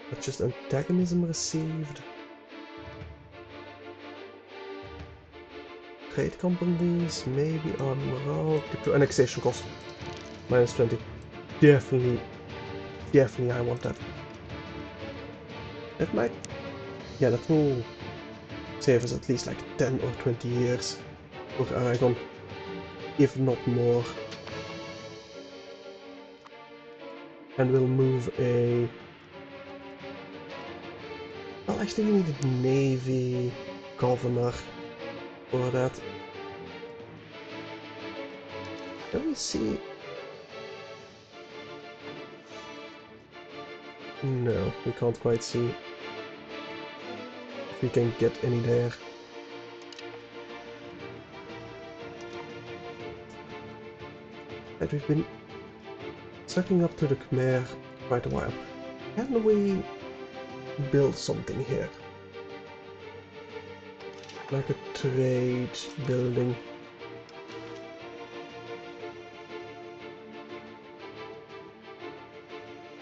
That's just antagonism received. Trade companies, maybe army morale. Diplo annexation cost. Minus 20. Definitely I want that. That might... Yeah, that will save us at least like 10 or 20 years for Aragon, if not more. And we'll move a... Well, actually we need a navy governor for that. Let me see... No, we can't quite see if we can get any there. And we've been sucking up to the Khmer quite a while. Can we build something here? Like a trade building.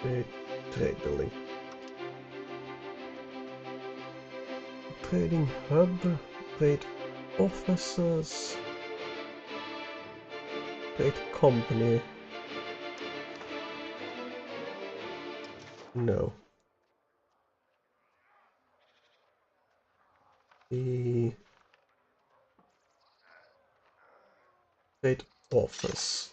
A trade building. Trading hub, trade offices, trade company. No. The trade office.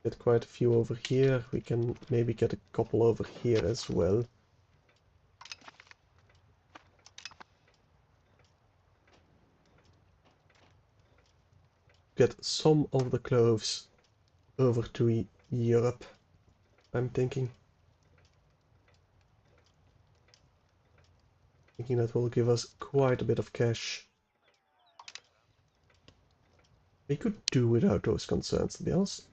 Get quite a few over here. We can maybe get a couple over here as well. Get some of the cloves over to Europe, I'm thinking. Thinking that will give us quite a bit of cash. We could do without those concerns, to be honest.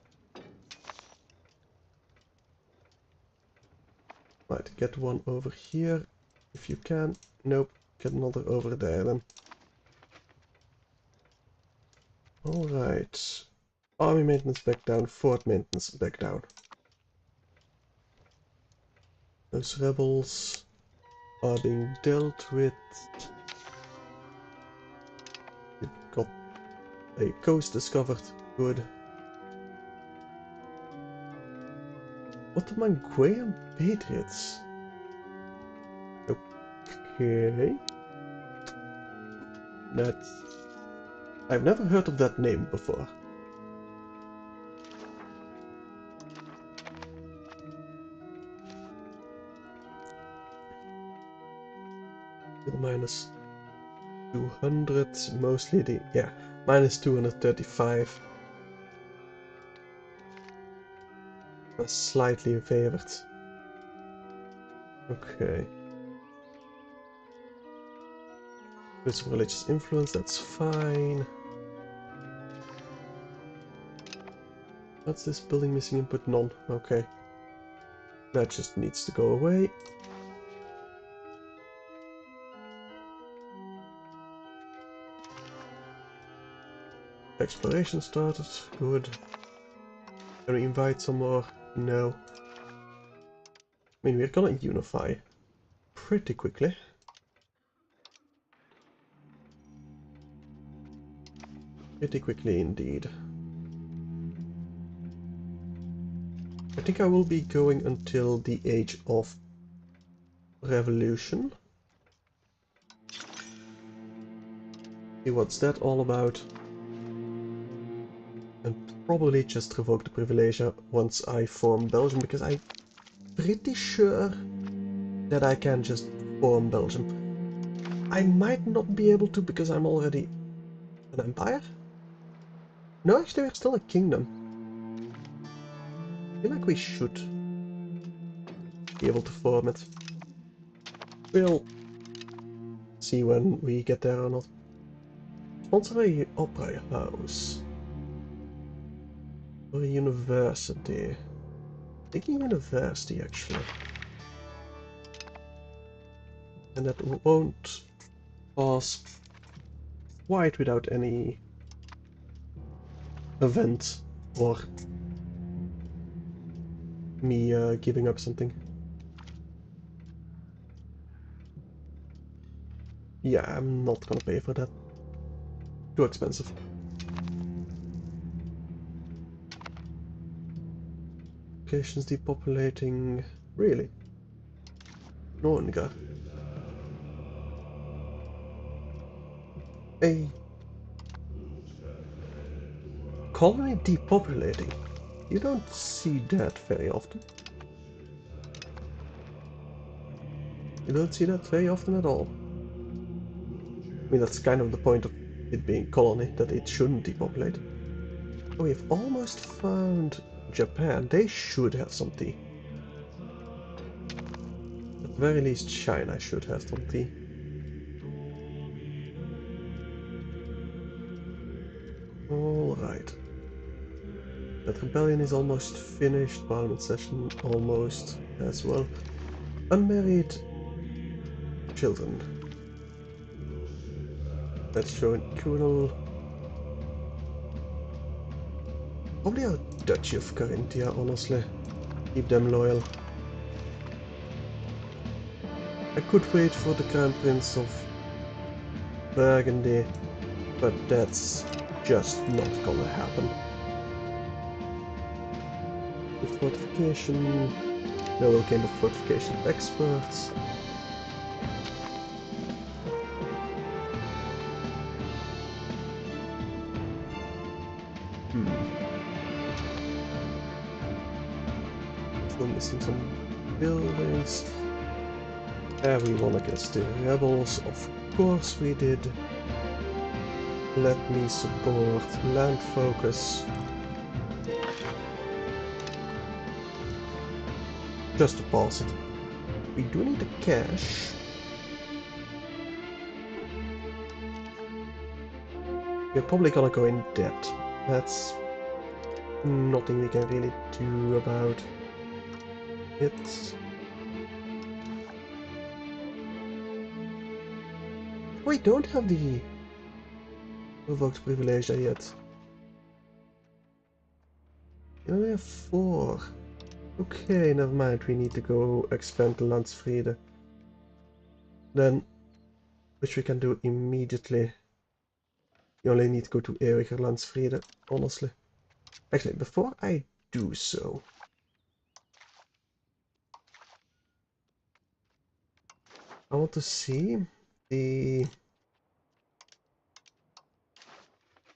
Right, get one over here, if you can. Nope, get another over there then. Alright. Army maintenance back down, fort maintenance back down. Those rebels are being dealt with. We've got a coast discovered. Good. Ottoman Patriots. Okay. That's... I've never heard of that name before. Minus 200, mostly the... yeah, minus 235. Slightly favored. Okay. With some religious influence, that's fine. What's this building missing input? None. Okay. That just needs to go away. Exploration started. Good. Can we invite some more? No. I mean, we're gonna unify pretty quickly. Pretty quickly indeed. I think I will be going until the age of revolution. See what's that all about. And probably just revoke the privilege once I form Belgium, because I'm pretty sure that I can just form Belgium. I might not be able to because I'm already an empire. No, actually we're still a kingdom. I feel like we should be able to form it. We'll see when we get there or not. Sponsor a opera house. Or a university. Thinking university actually. And that won't pass quite without any event or me giving up something. Yeah, I'm not gonna pay for that. Too expensive. Locations depopulating. Really? Nonga. A colony depopulating. You don't see that very often. You don't see that very often at all. I mean, that's kind of the point of it being colony, that it shouldn't depopulate. Oh, we've almost found Japan. They should have some tea. At the very least, China should have some tea. Alright. That rebellion is almost finished. Parliament session almost as well. Unmarried children. That's showing criminal. Probably our Duchy of Carinthia, honestly. Keep them loyal. I could wait for the Crown Prince of Burgundy, but that's just not gonna happen. The fortification. Now we'll gain the fortification experts. Still missing some buildings. We won against the rebels, of course we did. Let me support land focus. Just to pass it. We do need the cash. We're probably gonna go in debt. That's nothing we can really do about it. We don't have the revoked privilege yet. We only have 4. Okay, never mind. We need to go expand the Landsvrede. Then, which we can do immediately. You only need to go to Eeuwiger Landsvrede, honestly. Actually, before I do so, I want to see the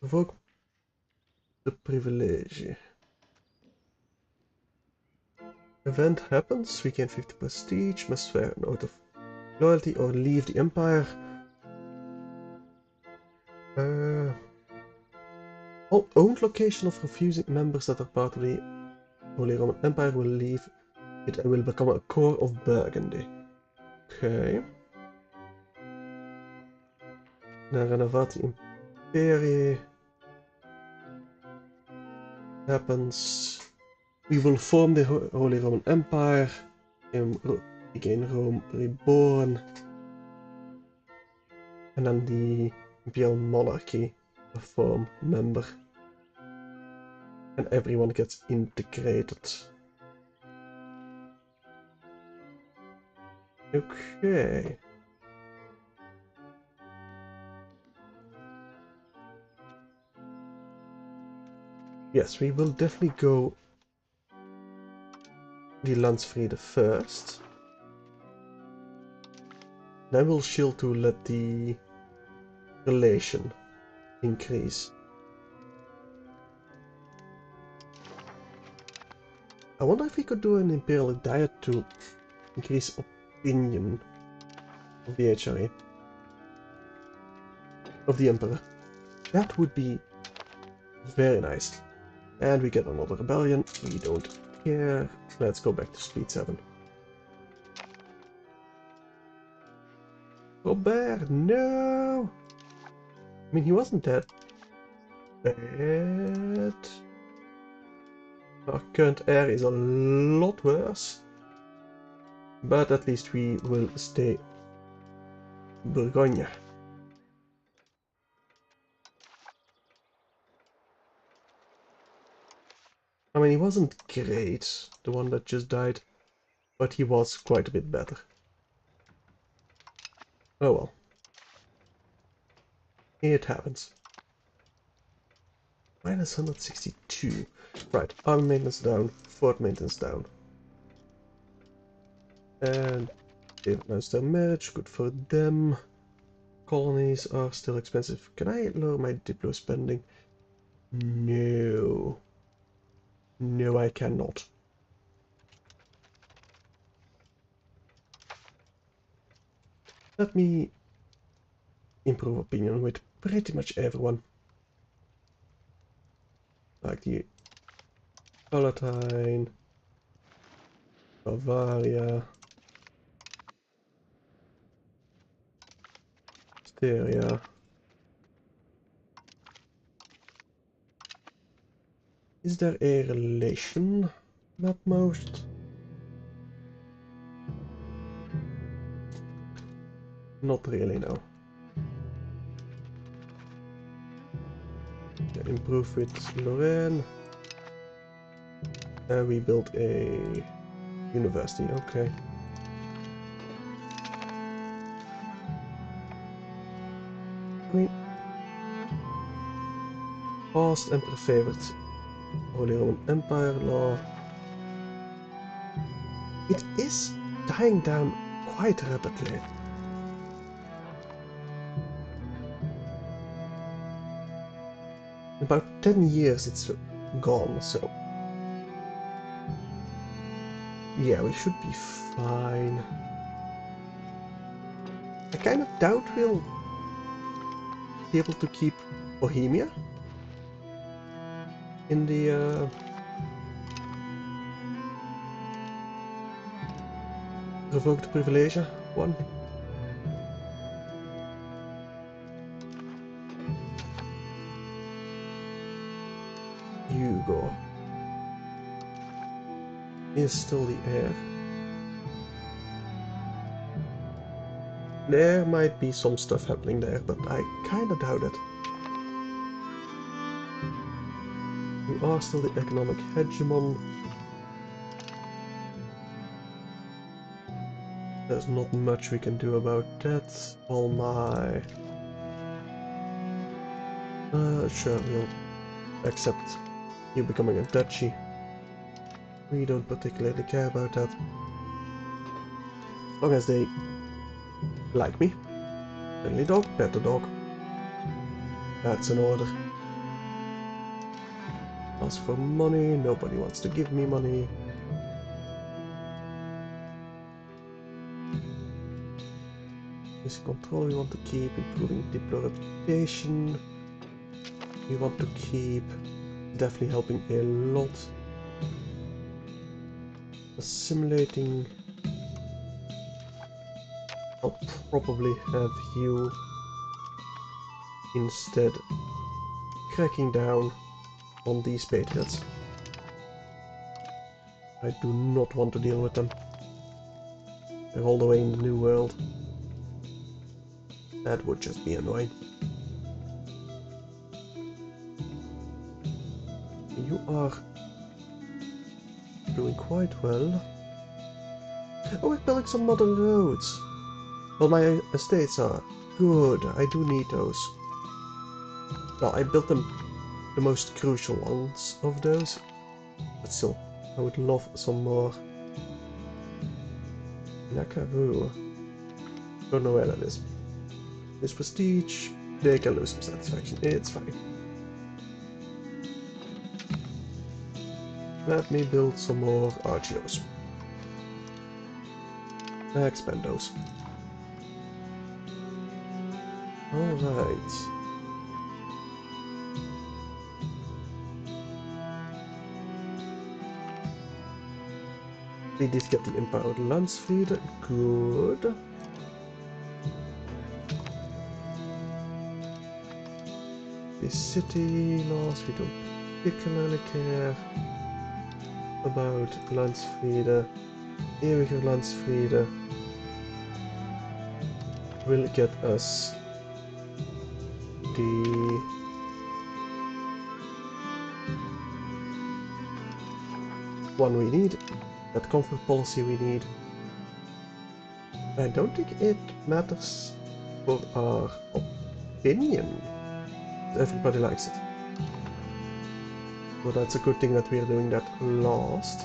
revoke the privilege. Event happens, we gain 50 prestige, must swear an oath of loyalty or leave the empire. All owned location of refusing members that are part of the Holy Roman Empire will leave it and will become a core of Burgundy. Okay. Then Renovati Imperii happens. We will form the Holy Roman Empire, again Rome reborn, and then the Imperial Monarchy, a form member, and everyone gets integrated. Okay. Yes, we will definitely go the Landsvrede first. Then we'll shield to let the relation increase. I wonder if we could do an Imperial Diet to increase opinion of the HRA. Of the Emperor. That would be very nice. And we get another rebellion. We don't care. Let's go back to speed 7. Robert, no! I mean, he wasn't that bad. Our current heir is a lot worse. But at least we will stay Bourgogne. I mean, he wasn't great, the one that just died, but he was quite a bit better. Oh well. It happens. Minus 162. Right, army maintenance down, fort maintenance down. And they've announced their marriage, good for them. Colonies are still expensive. Can I lower my Diplo spending? No. No, I cannot. Let me improve opinion with pretty much everyone. Like the Palatine, Bavaria, Styria. Is there a relation at most? Not really, no. Yeah, improve with Lorraine. And we built a university, okay. I mean, past Emperor favored Holy Roman Empire law. It is dying down quite rapidly. In about 10 years it's gone, so yeah, we should be fine. I kind of doubt we'll be able to keep Bohemia in the revoked privilege one. Hugo is still the heir. There might be some stuff happening there, but I kinda doubt it. We are still the economic hegemon. There's not much we can do about that. Oh my. Sure, we'll accept you becoming a duchy. We don't particularly care about that. As long as they like me. Friendly dog, pet the dog. That's an order. Ask for money, nobody wants to give me money. This control we want to keep, improving Diplo reputation. We want to keep, definitely helping a lot. Assimilating. I'll probably have you instead cracking down on these patriots. I do not want to deal with them. They're all the way in the New World. That would just be annoying. You are doing quite well. Oh, we're building some modern roads. Well, my estates are good. I do need those. Well, I built them, the most crucial ones of those. But still, I would love some more. Nakaru. Don't know where that is. This prestige. They can lose some satisfaction. It's fine. Let me build some more RGOs. Expand those. Alright. We did get the empowered Landsfriede. Good. The city laws, we don't particularly care about Landsfriede. Eeuwige Landsfriede will get us the one we need, that comfort policy we need. I don't think it matters for our opinion. Everybody likes it. Well, that's a good thing that we are doing that last.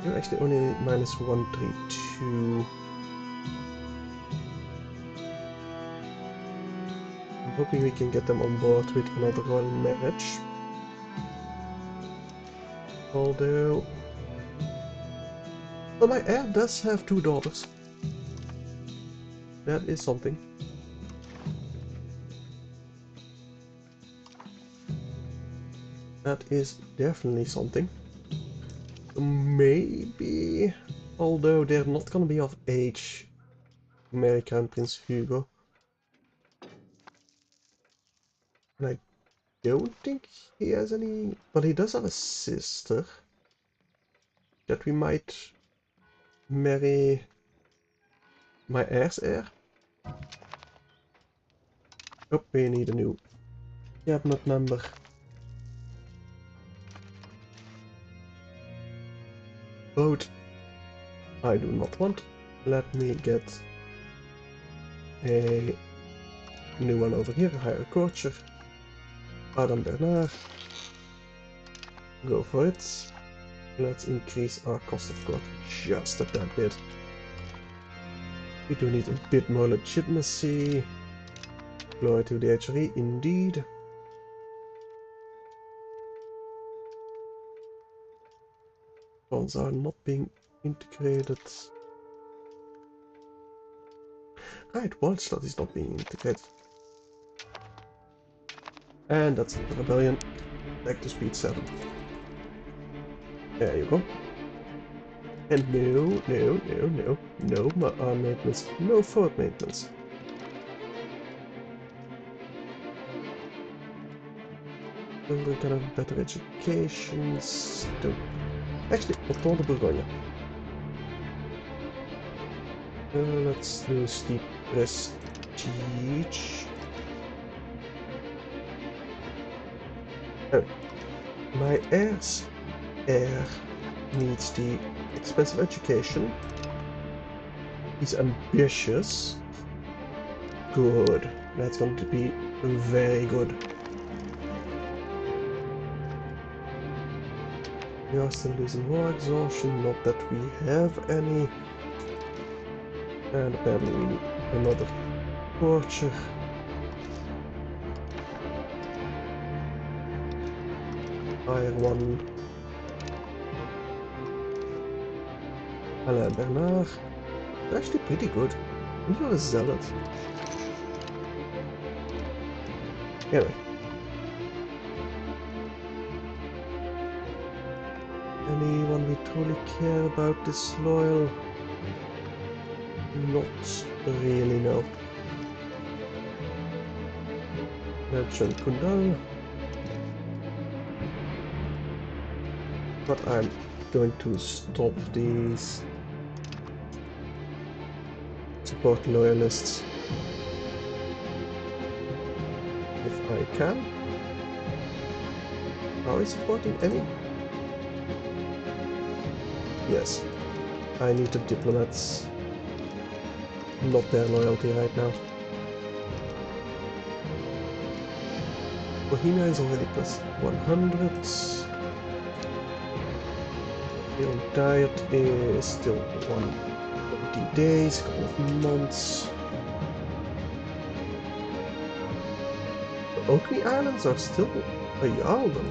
You're actually only minus 132. I'm hoping we can get them on board with another royal marriage. Although... well, my heir does have 2 daughters. That is something. That is definitely something. Maybe, although they're not gonna be of age, marry Crown Prince Hugo. And I don't think he has any, but he does have a sister that we might marry my heir's heir. Oh, we need a new cabinet member. Vote. I do not want. Let me get a new one over here, hire a courtier. Adam Bernard. Go for it. Let's increase our cost of court just a tad bit. We do need a bit more legitimacy. Glory to the HRE, indeed. Funds are not being integrated. Right, Waldstadt is not being integrated. And that's the rebellion. Back to speed 7. There you go. And no maintenance, no fort maintenance. Children can have better education. Still. Actually, Canton de Bourgogne. Let's do steep prestige. Oh, my heir's heir needs the expensive education. He's ambitious. Good. That's going to be very good. We are still losing war exhaustion, not that we have any. And apparently we need another torture. Hire one. Alain Bernard. They're actually pretty good. And you're a zealot. Anyway. Anyone we truly care about disloyal? Not really, no. Merchant Kundal. But I'm going to stop these support loyalists if I can. Are we supporting any? Yes. I need the diplomats, not their loyalty right now. Bohemia is already plus 100. Your diet is still 120 days, couple of months. The Orkney Islands are still a Jarldom.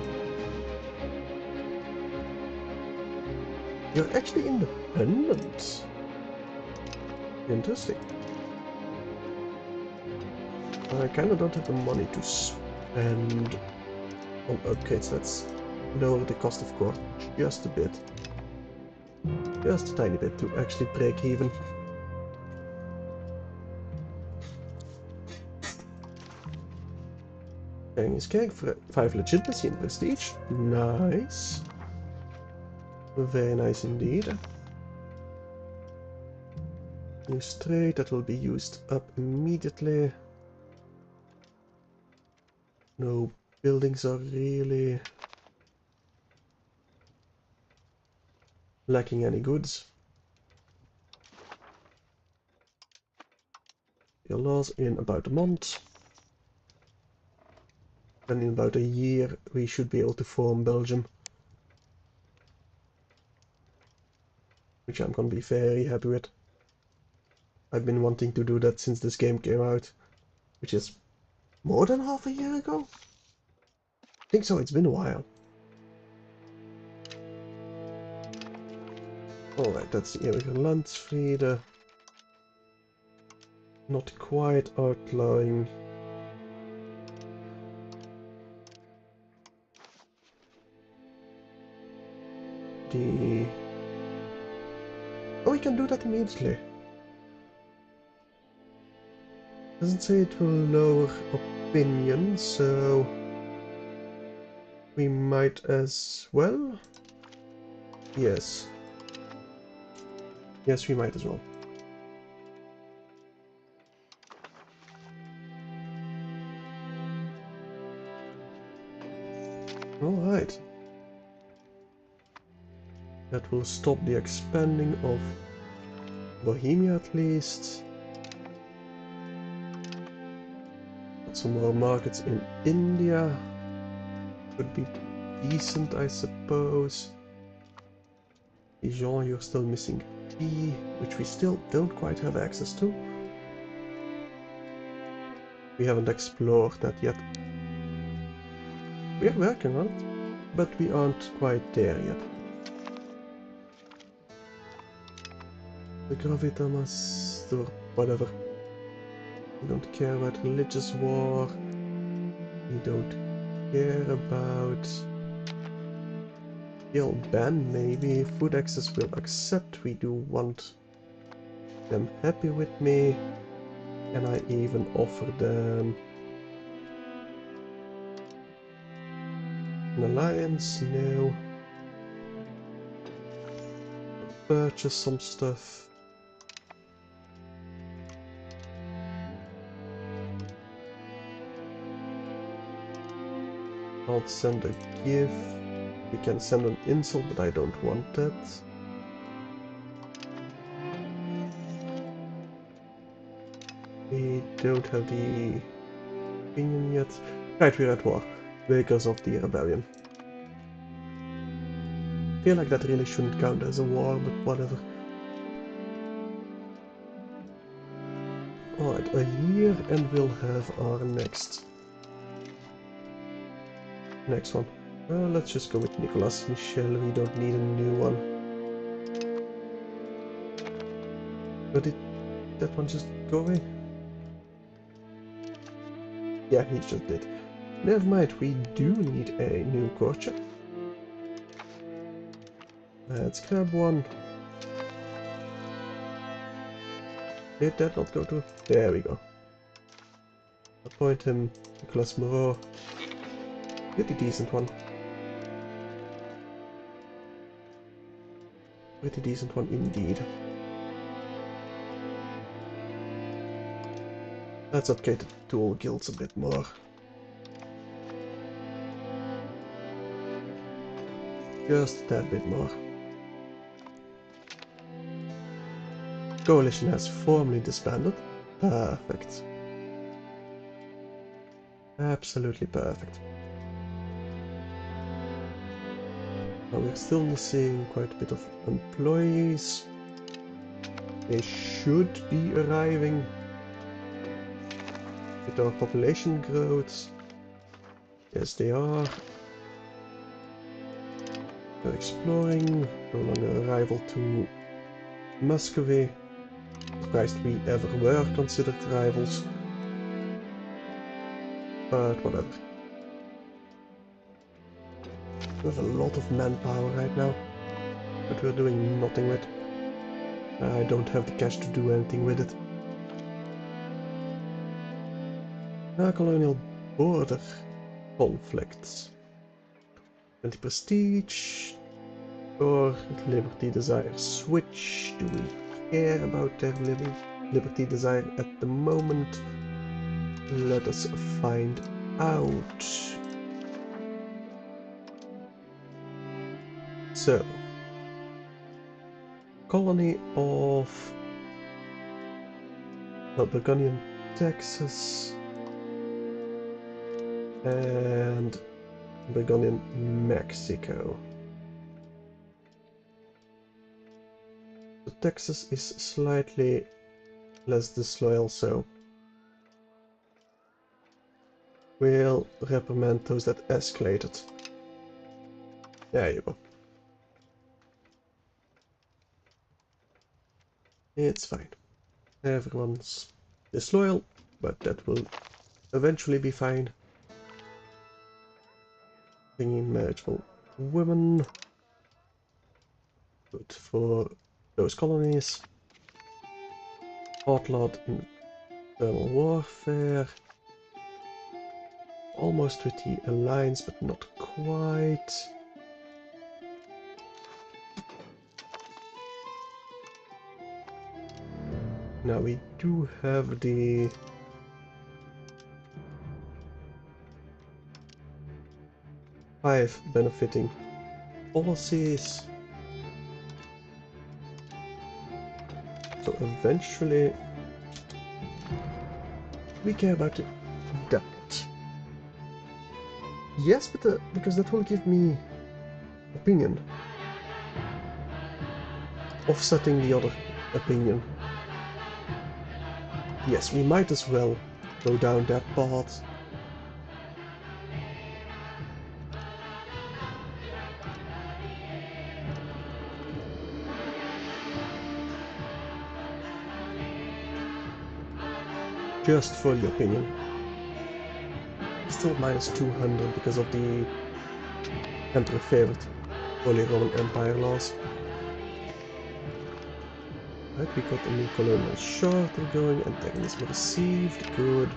You're actually independent. Interesting. I kinda don't have the money to spend on upgrades. Let's lower the cost of core just a bit. Just a tiny bit to actually break even. Chinese cake for 5 legitimacy and prestige. Nice. Very nice indeed. Use trade, that will be used up immediately. No buildings are really lacking any goods. Your laws in about a month. And in about a year we should be able to form Belgium. Which I'm gonna be very happy with. I've been wanting to do that since this game came out. Which is more than half a year ago? I think so, it's been a while. Alright, that's the Eeuwige Landsvrede. Not quite outlawing. The... Oh, we can do that immediately. Doesn't say it will lower opinion, so... we might as well? Yes. Yes, we might as well. Alright. That will stop the expanding of Bohemia at least. Got some more markets in India. Would be decent, I suppose. Dijon, you're still missing tea, which we still don't quite have access to. We haven't explored that yet. We're working on it, but we aren't quite there yet. The Gravitamas, or whatever. We don't care about religious war. We don't care about... Skill ban, maybe. Food access will accept. We do want them happy with me. Can I even offer them an alliance? No. Purchase some stuff. I'll send a gift. We can send an insult, but I don't want that. We don't have the opinion yet. Right, we're at war. Because of the rebellion. I feel like that really shouldn't count as a war, but whatever. Alright, a year and we'll have our next one. Let's just go with Nicolas Michel, we don't need a new one. But did that one just go away? Yeah, he just did. Never mind, we do need a new courtier. Let's grab one. Did that not go to? There we go. Appoint him Nicolas Moreau. Pretty decent one. Pretty decent one indeed. Let's upgrade the tool guilds a bit more. Just that bit more. Coalition has formally disbanded. Perfect. Absolutely perfect. Now we're still missing quite a bit of employees. They should be arriving with our population growth. Yes, they are. They're exploring. No longer a rival to Muscovy. Surprised we ever were considered rivals. But whatever. We have a lot of manpower right now, but we're doing nothing with. I don't have the cash to do anything with it. Colonial border conflicts. 20 prestige or liberty desire. Switch. Do we care about their liberty desire at the moment? Let us find out. So, colony of Burgundian, Texas, and Burgundian, Mexico. So Texas is slightly less disloyal, so we'll reprimand those that escalated. There you go. It's fine. Everyone's disloyal, but that will eventually be fine. Bringing marriageable women. Good for those colonies. Outlawed internal warfare. Almost with the alliance, but not quite. Now we do have the five benefiting policies. So eventually we care about that. Yes, but because that will give me opinion. Offsetting the other opinion. Yes, we might as well go down that path. Just for the opinion. Still minus 200 because of the Emperor favored Holy Roman Empire laws. Right, we got a new colonial charter going, antagonism received, good.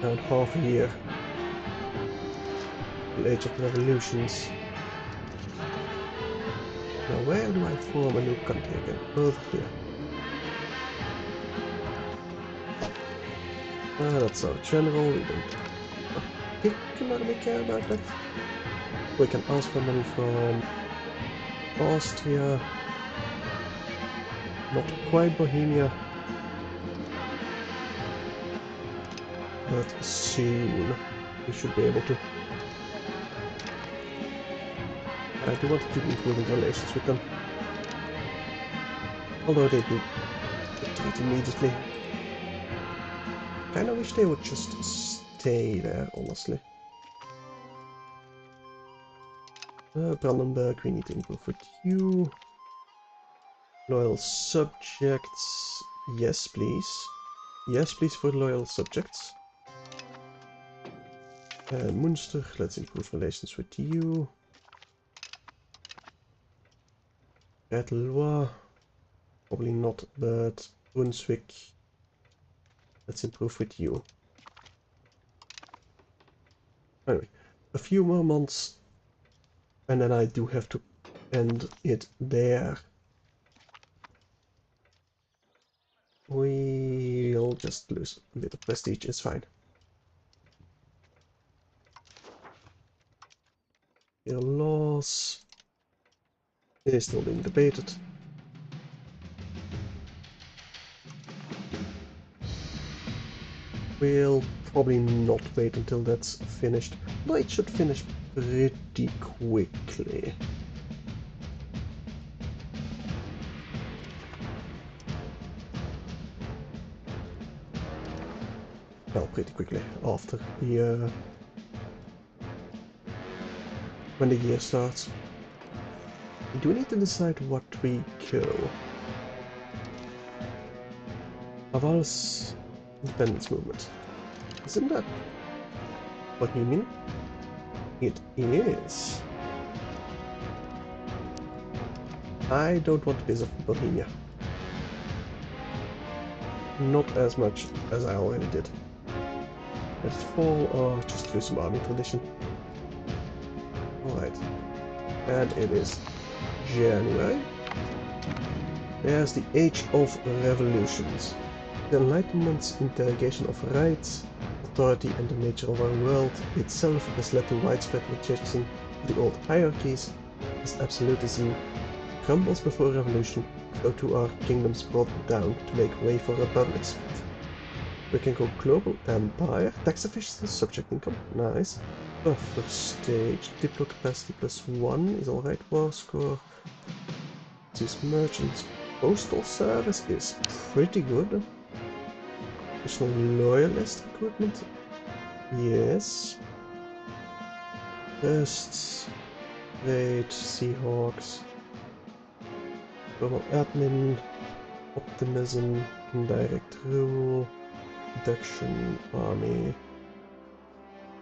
Around half a year. The age of revolutions. Now where do I form a new country again? Over here. That's our general, we don't particularly care about that. We can ask for money from Austria. Not quite Bohemia. But soon we should be able to. I do want to keep improving relations with them. Although they do retreat immediately. Kinda wish they would just stay there, honestly. Brandenburg, we need to improve with you. Loyal subjects. Yes, please. Yes, please for loyal subjects. Munster, let's improve relations with you. Loire, probably not, but Brunswick, let's improve with you. Anyway, a few more months, and then I do have to end it there. We'll just lose a bit of prestige, it's fine. Your loss is still being debated. We'll probably not wait until that's finished, but it should finish pretty quickly. Well, pretty quickly after the when the year starts. Do we need to decide what we go? Laval's independence movement. Isn't that what you mean? It is. I don't want to piss off Bohemia. Not as much as I already did. Let's fall or just lose some army tradition. Alright. And it is January. There's the Age of Revolutions. The Enlightenment's interrogation of rights, authority and the nature of our world itself has led to widespread rejection of the old hierarchies. As absolutism crumbles before revolution, so too are kingdoms brought down to make way for republics. We can go global empire, tax efficiency, subject income, nice. Buffer stage, diplo capacity +1 is alright, war score. These merchants. Postal service is pretty good. Additional loyalist recruitment, yes. Pests, raid, Seahawks. Global admin, optimism, indirect rule, reduction, army,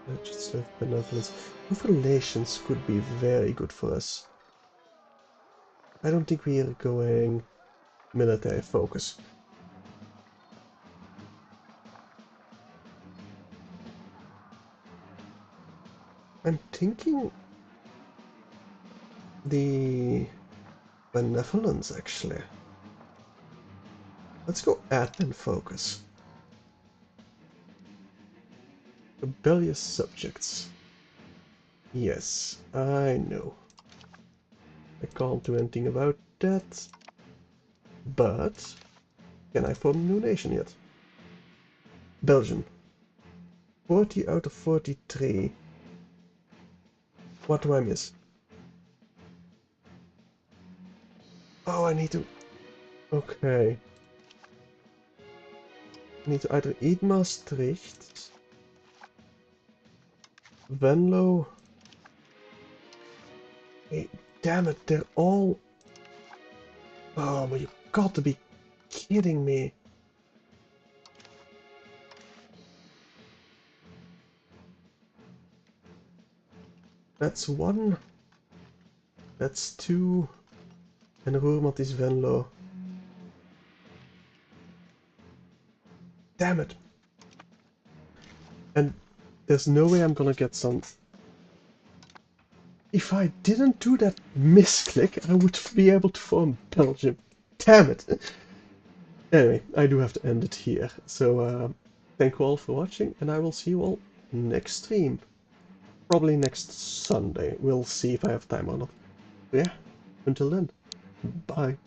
legislative benevolence. Youth relations could be very good for us. I don't think we are going military focus. I'm thinking the benevolence actually. Let's go admin focus. Rebellious subjects. Yes, I know. I can't do anything about that. But can I form a new nation yet? Belgium. 40 out of 43. What do I miss? Oh, I need to... Okay. I need to either eat Maastricht, Venlo... Hey, damn it, they're all... Oh, but you got to be kidding me. That's one. That's two. And Roermond is Venlo. Damn it. And there's no way I'm gonna get some... If I didn't do that misclick, I would be able to form Belgium. Damn it. Anyway, I do have to end it here. So, thank you all for watching, and I will see you all next stream. Probably next Sunday. We'll see if I have time or not. Yeah, until then, bye.